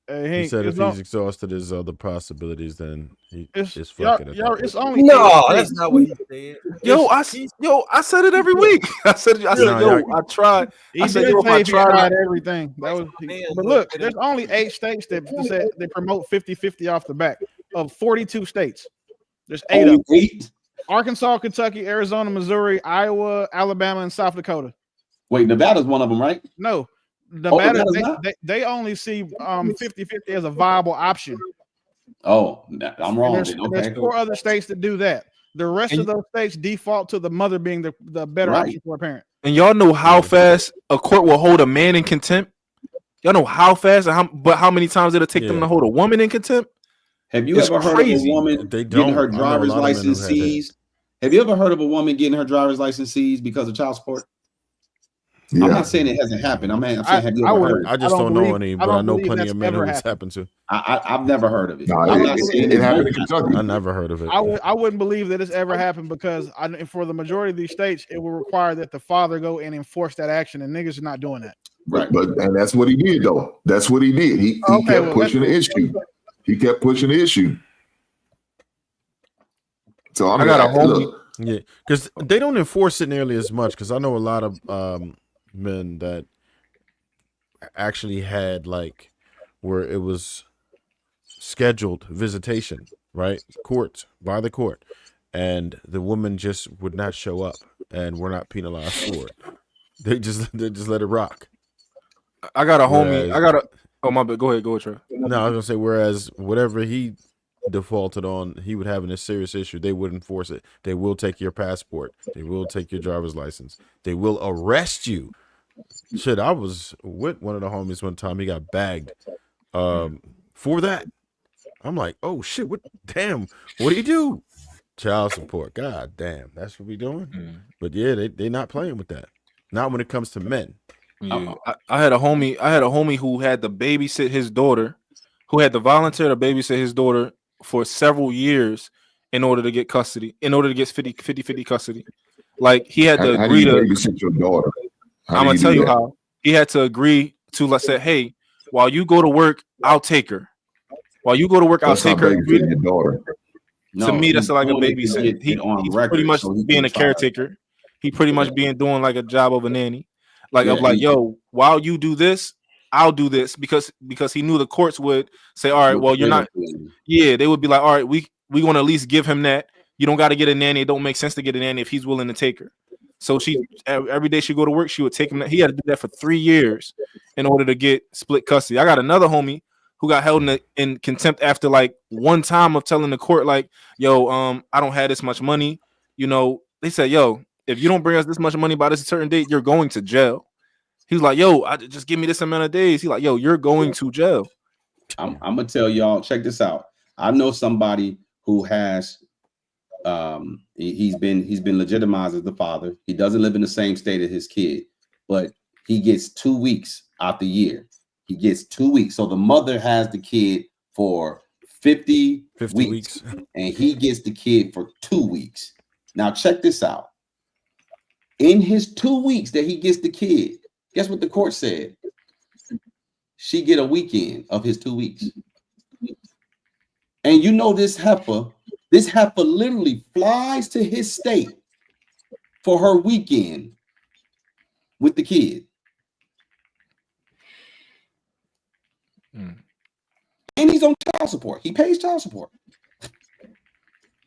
Hey, he said if he's exhausted his other possibilities, then it's fucking. It's only that's not what he said. I said it every week. I tried. I said I tried everything. That was, but look, there's only 8 states that said they promote 50-50 off the back of 42 states. There's 8 of them. Arkansas, Kentucky, Arizona, Missouri, Iowa, Alabama, and South Dakota. Wait, Nevada's one of them, right? No. Nevada, they only see 50-50 as a viable option. Oh, I'm wrong. There's 4 other states that do that. The rest of those states default to the mother being the better option for a parent. And y'all know how fast a court will hold a man in contempt? Y'all know how fast but how many times it'll take them to hold a woman in contempt? Have you ever heard of a woman getting her driver's license seized? Have you ever heard of a woman getting her driver's license seized because of child support? Yeah. I'm not saying it hasn't happened. I'm saying, have you ever heard? I just don't know any, but I know plenty of men who it's happened to. I've never heard of it. No, I'm not saying it happened in Kentucky. I never heard of it. I wouldn't believe that it's ever happened because for the majority of these states, it will require that the father go and enforce that action, and niggas are not doing that. Right, and that's what he did though. That's what he did. He kept pushing the issue. He kept pushing the issue. So I got a whole yeah, because they don't enforce it nearly as much. Because I know a lot of men that actually had like where it was scheduled visitation, right? By the court, and the woman just would not show up, and we're not penalized for it. They just let it rock. I got a homie. Oh my bad. Go ahead, Trey. No, I was gonna say whereas whatever he defaulted on, he would have a serious issue. They would enforce it. They will take your passport. They will take your driver's license. They will arrest you. Shit, I was with one of the homies one time. He got bagged for that. I'm like, oh shit, what do you do? Child support. God damn, that's what we doing. But yeah, they not playing with that. Not when it comes to men. Yeah. I had a homie who had to babysit his daughter, who had to volunteer to babysit his daughter for several years in order to get custody, in order to get 50-50 custody. Like he had to agree to babysit your daughter. I'm gonna tell you how. He had to agree to, let's say, hey, while you go to work, I'll take her. While you go to work, I'll take her. Your daughter. To me, that's like a babysit. He's pretty much being a caretaker. He pretty much doing like a job of a nanny. Like of like, yo, while you do this, I'll do this because he knew the courts would say, all right, well, you're not. Yeah, they would be like, all right, we want to at least give him that. You don't got to get a nanny. It don't make sense to get a nanny if he's willing to take her. So she every day she go to work, she would take him. He had to do that for 3 years in order to get split custody. I got another homie who got held in contempt after like one time of telling the court like, yo, I don't have this much money. You know, they said, yo, if you don't bring us this much money by this certain date, you're going to jail. He was like, yo, just give me this amount of days. He's like, yo, you're going to jail. I'm gonna tell y'all, check this out. I know somebody who has he's been legitimized as the father. He doesn't live in the same state as his kid, but he gets 2 weeks out the year. He gets 2 weeks. So the mother has the kid for 50 weeks, and he gets the kid for 2 weeks. Now check this out. In his 2 weeks that he gets the kid, guess what the court said? She get a weekend of his 2 weeks. And you know this heifer literally flies to his state for her weekend with the kid. And he's on child support. He pays child support.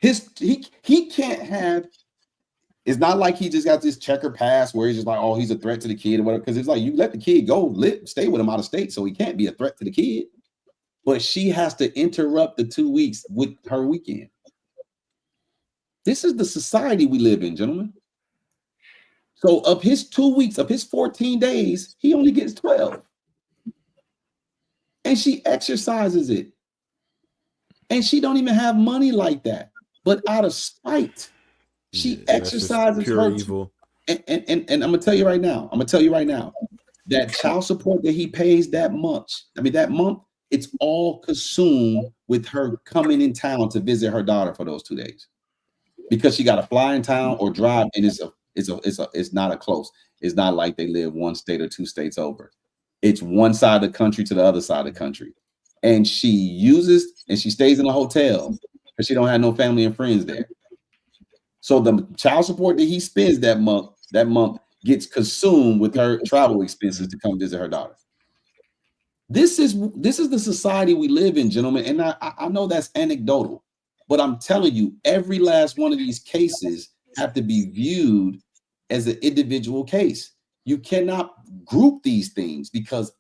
He can't have. It's not like he just got this checker pass where he's just like, oh, he's a threat to the kid or whatever. Because it's like you let the kid go, stay with him out of state, so he can't be a threat to the kid. But she has to interrupt the 2 weeks with her weekend. This is the society we live in, gentlemen. So of his 2 weeks, of his 14 days, he only gets 12. And she exercises it. And she don't even have money like that. But out of spite, she exercises her evil. And I'm gonna tell you right now. That child support that he pays that month, it's all consumed with her coming in town to visit her daughter for those 2 days, because she got to fly in town or drive, and it's not a close. It's not like they live one state or 2 states over. It's one side of the country to the other side of the country, and she stays in a hotel because she don't have no family and friends there. So the child support that he spends that month gets consumed with her travel expenses to come visit her daughter. This is the society we live in, gentlemen. And I know that's anecdotal, but I'm telling you, every last one of these cases have to be viewed as an individual case. You cannot group these things because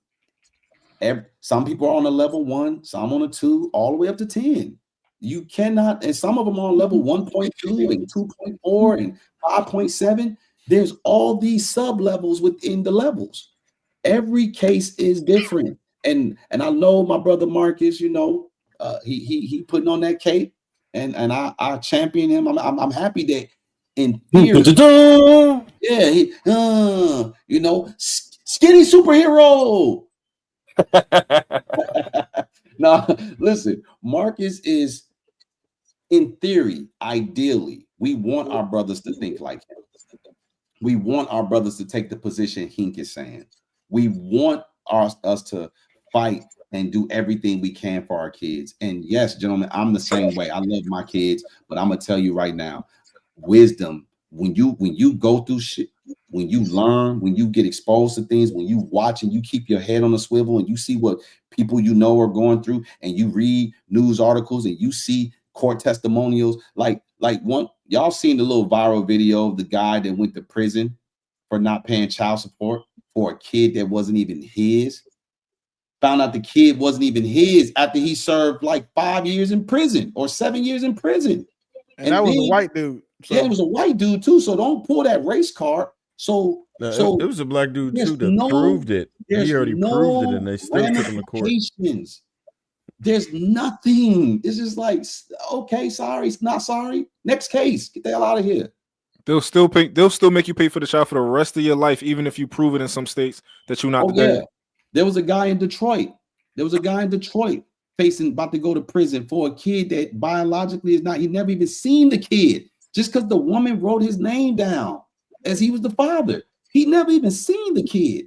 some people are on a level 1, some on a 2, all the way up to 10. You cannot, and some of them are on level 1.2 and 2.4 and 5.7. There's all these sub levels within the levels. Every case is different. And I know my brother Marcus, he putting on that cape, and I champion him. I'm happy that In theory, yeah, you know, skinny superhero. Now, listen, Marcus is, in theory, ideally, we want our brothers to think like him. We want our brothers to take the position Hink is saying. We want us to fight and do everything we can for our kids. And yes, gentlemen, I'm the same way. I love my kids, but I'm gonna tell you right now, wisdom, when you go through shit, when you learn, when you get exposed to things, when you watch and you keep your head on a swivel and you see what people you know are going through, and you read news articles and you see court testimonials, like one, y'all seen the little viral video of the guy that went to prison for not paying child support for a kid that wasn't even his. Found out the kid wasn't even his after he served like 5 years in prison or 7 years in prison. And that was a white dude. So. Yeah, it was a white dude too. So don't pull that race card. So it was a black dude too that proved it. He already proved it, and they still took him to court. There's nothing. It's just like, okay, sorry, it's not sorry. Next case, get the hell out of here. They'll still make you pay for the child for the rest of your life, even if you prove it in some states that you're not the dad. There was a guy in Detroit. About to go to prison for a kid that biologically is not. He never even seen the kid. Just because the woman wrote his name down as he was the father. He never even seen the kid.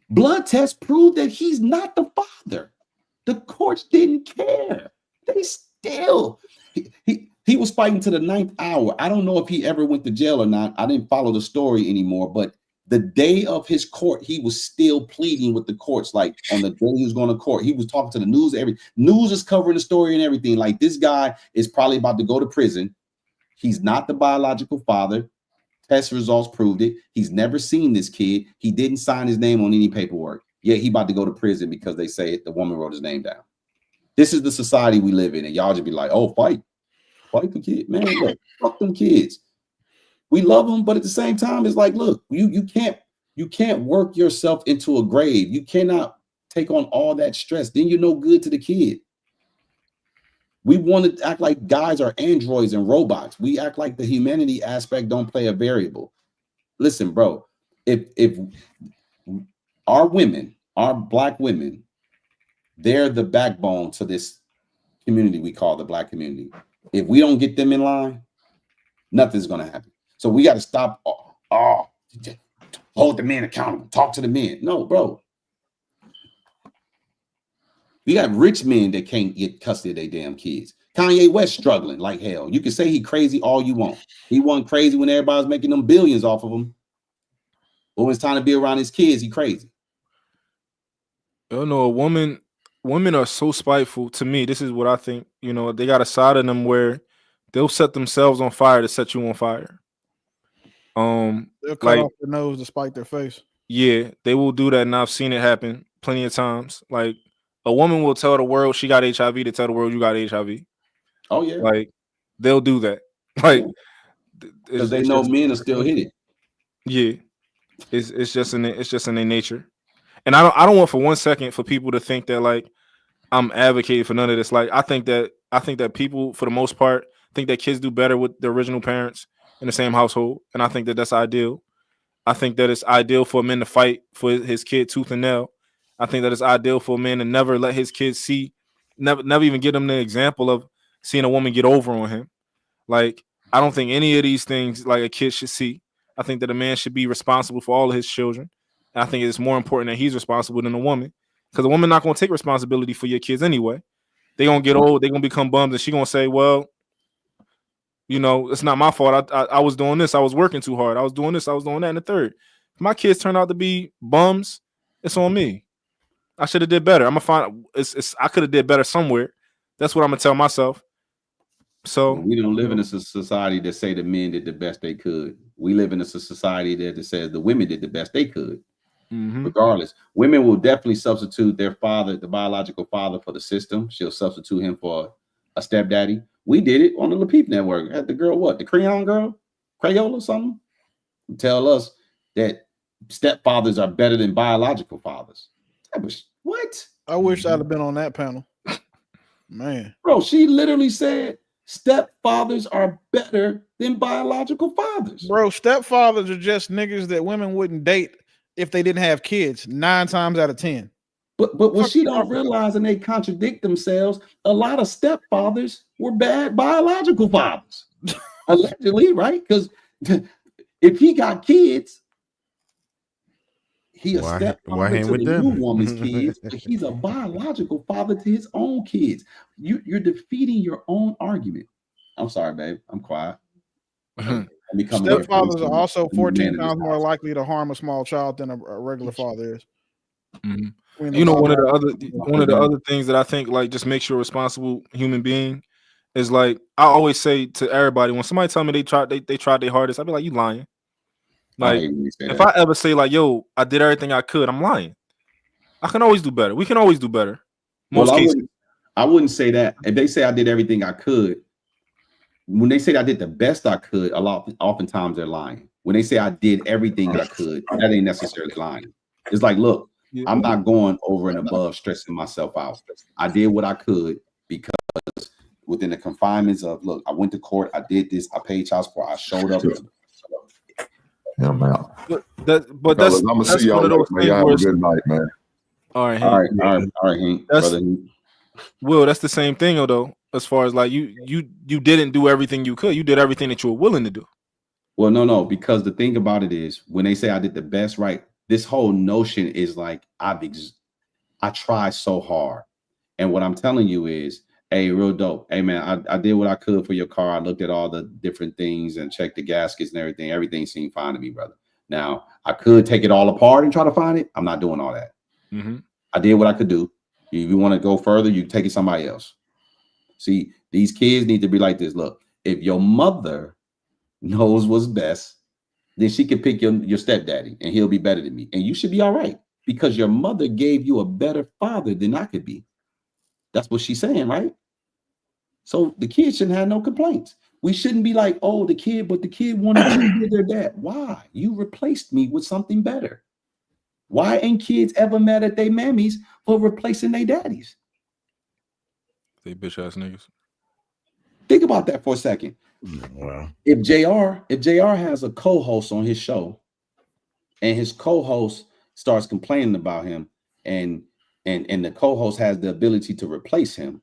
Blood test proved that he's not the father. The courts didn't care. They still. He was fighting to the 9th hour. I don't know if he ever went to jail or not. I didn't follow the story anymore, but the day of his court, he was still pleading with the courts. Like on the day he was going to court, he was talking to the news. News is covering the story and everything. Like, this guy is probably about to go to prison. He's not the biological father. Test results proved it. He's never seen this kid. He didn't sign his name on any paperwork. Yeah, he about to go to prison because they say the woman wrote his name down. This is the society we live in, and y'all just be like, "Oh, fight the kid, man. Look, fuck them kids. We love them, but at the same time, it's like, look, you can't work yourself into a grave. You cannot take on all that stress. Then you're no good to the kid. We want to act like guys are androids and robots. We act like the humanity aspect don't play a variable. Listen, bro, if our women, our black women, they're the backbone to this community we call the black community. If we don't get them in line, nothing's going to happen. So we got to stop. Hold the men accountable. Talk to the men. No, bro. We got rich men that can't get custody of their damn kids. Kanye West struggling like hell. You can say he crazy all you want. He wasn't crazy when everybody's making them billions off of him. But when it's time to be around his kids, he crazy. You know, women are so spiteful. To me, this is what I think. You know, they got a side of them where they'll set themselves on fire to set you on fire. They'll cut off their nose to spite their face. Yeah, they will do that, and I've seen it happen plenty of times. Like, a woman will tell the world she got HIV to tell the world you got HIV. Oh yeah, like they'll do that. Like, because they know men will still hit it. Yeah, it's just in their nature. And I don't want for 1 second for people to think that like I'm advocating for none of this. Like, I think that people, for the most part, think that kids do better with the original parents in the same household, and I think that that's ideal. I think that it's ideal for a man to fight for his kid tooth and nail. I think that it's ideal for a man to never let his kids see, never even give them the example of seeing a woman get over on him. Like, I don't think any of these things like a kid should see. I think that a man should be responsible for all of his children. And I think it's more important that he's responsible than a woman, because a woman not going to take responsibility for your kids anyway. They're going to get old. They're going to become bums, and she's going to say, well, you know, it's not my fault. I was doing this. I was working too hard. I was doing this. I was doing that. And the third, if my kids turn out to be bums, it's on me. I should have did better. I'm gonna find I could have did better somewhere. That's what I'm gonna tell myself. So we don't live in a society that say the men did the best they could. We live in a society that says the women did the best they could. Mm-hmm. Regardless, women will definitely substitute their father, the biological father, for the system. She'll substitute him for a stepdaddy. We did it on the Lapeef Network. Had the girl, what, the Crayon girl, Crayola, something, tell us that stepfathers are better than biological fathers. What? I wish I'd have been on that panel. Man. Bro, she literally said Stepfathers are better than biological fathers. Bro, stepfathers are just niggas that women wouldn't date if they didn't have kids 9 times out of 10. But what she don't realize, and they contradict themselves, a lot of stepfathers were bad biological fathers. Allegedly, right? Because if he got kids, he a stepfather to the new woman's kids, but he's a biological father to his own kids. You're defeating your own argument. I'm sorry, babe. I'm quiet. Stepfathers are also 14 times more likely to harm a small child than a regular father is. Mm-hmm. You know, one of the other things that I think like just makes you a responsible human being is like I always say to everybody when somebody tell me they tried their hardest, I'd be like, you lying. Like if I ever say like, yo, I did everything I could, I'm lying. I can always do better. We can always do better. Most cases. I wouldn't say that. If they say I did everything I could, when they say I did the best I could, oftentimes they're lying. When they say I did everything I could, that ain't necessarily lying. It's like, look, I'm not going over and above stressing myself out. I did what I could because within the confinements of, look, I went to court, I did this, I paid child support, I showed up. Yeah, man. But that's, I'm gonna that's see y'all one of those later, man. things Y'all have where a good night, man. all right, Hank, brother. Will, that's the same thing though, as far as like you didn't do everything you could. You did everything that you were willing to do. Well, no, because the thing about it is when they say I did the best, right? This whole notion is like I tried so hard. And what I'm telling you is, hey, real dope. Hey man, I did what I could for your car. I looked at all the different things and checked the gaskets and everything. Everything seemed fine to me, brother. Now I could take it all apart and try to find it. I'm not doing all that. Mm-hmm. I did what I could do. If you want to go further, you take it somebody else. See, these kids need to be like this. Look, if your mother knows what's best, then she can pick your stepdaddy and he'll be better than me. And you should be all right because your mother gave you a better father than I could be. That's what she's saying, right? So the kid shouldn't have no complaints. We shouldn't be like, oh, the kid wanted to be their dad. Why? You replaced me with something better. Why ain't kids ever mad at their mammies for replacing their daddies? They bitch ass niggas. Think about that for a second. Wow. If JR has a co-host on his show and his co-host starts complaining about him and the co-host has the ability to replace him,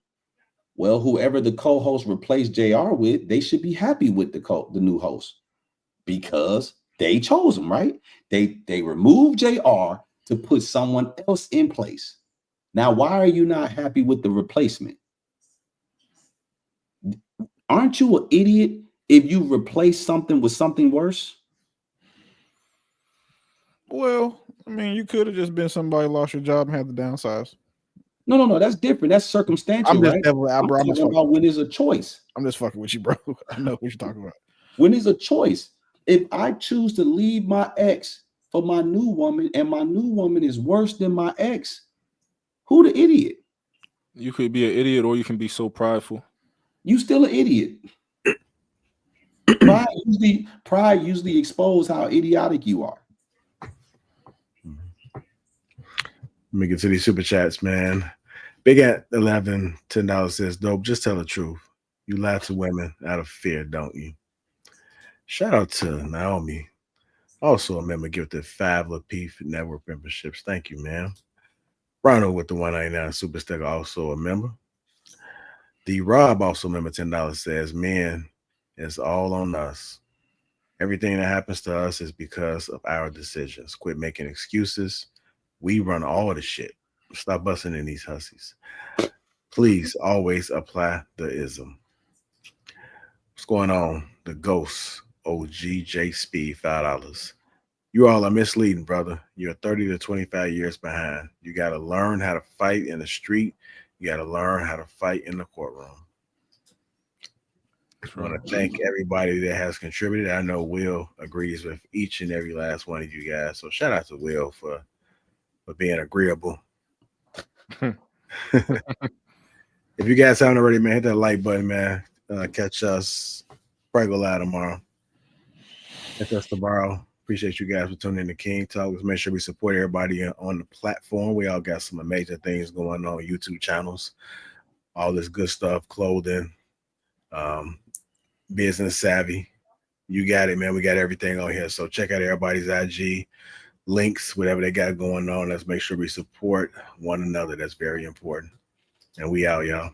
well, whoever the co-host replaced JR with, they should be happy with the new host because they chose him, right? They removed JR to put someone else in place. Now, why are you not happy with the replacement? Aren't you an idiot if you replace something with something worse? Well, I mean, you could have just been somebody lost your job and had to downsize. No, that's different. That's circumstantial, right? I'm talking about when there's a choice. I'm just fucking with you, bro. I know what you're talking about. When there's a choice, if I choose to leave my ex for my new woman and my new woman is worse than my ex, who the idiot? You could be an idiot or you can be so prideful. You still an idiot. Pride usually exposes how idiotic you are. Let me get to these super chats, man. Big at 11, $10 says, dope, just tell the truth. You lie to women out of fear, don't you? Shout out to Naomi. Also a member gifted 5 Lapeef Network memberships. Thank you, man. Ronald with the 199 super sticker, also a member. D Rob, also member, $10 says, men, it's all on us. Everything that happens to us is because of our decisions. Quit making excuses. We run all the shit. Stop busting in these hussies. Please always apply the ism. What's going on? The Ghost, OGJ Speed, $5. You all are misleading, brother. You're 30 to 25 years behind. You got to learn how to fight in the street. You got to learn how to fight in the courtroom. I want to thank everybody that has contributed. I know Will agrees with each and every last one of you guys. So shout out to Will for being agreeable. If you guys haven't already, man, hit that like button, man. Catch us Prego Live tomorrow. Catch us tomorrow. Appreciate you guys for tuning in to King Talk. Let's make sure we support everybody on the platform. We all got some amazing things going on YouTube channels. All this good stuff, clothing, business savvy. You got it, man. We got everything on here. So check out everybody's IG links, whatever they got going on. Let's make sure we support one another. That's very important. And we out, y'all.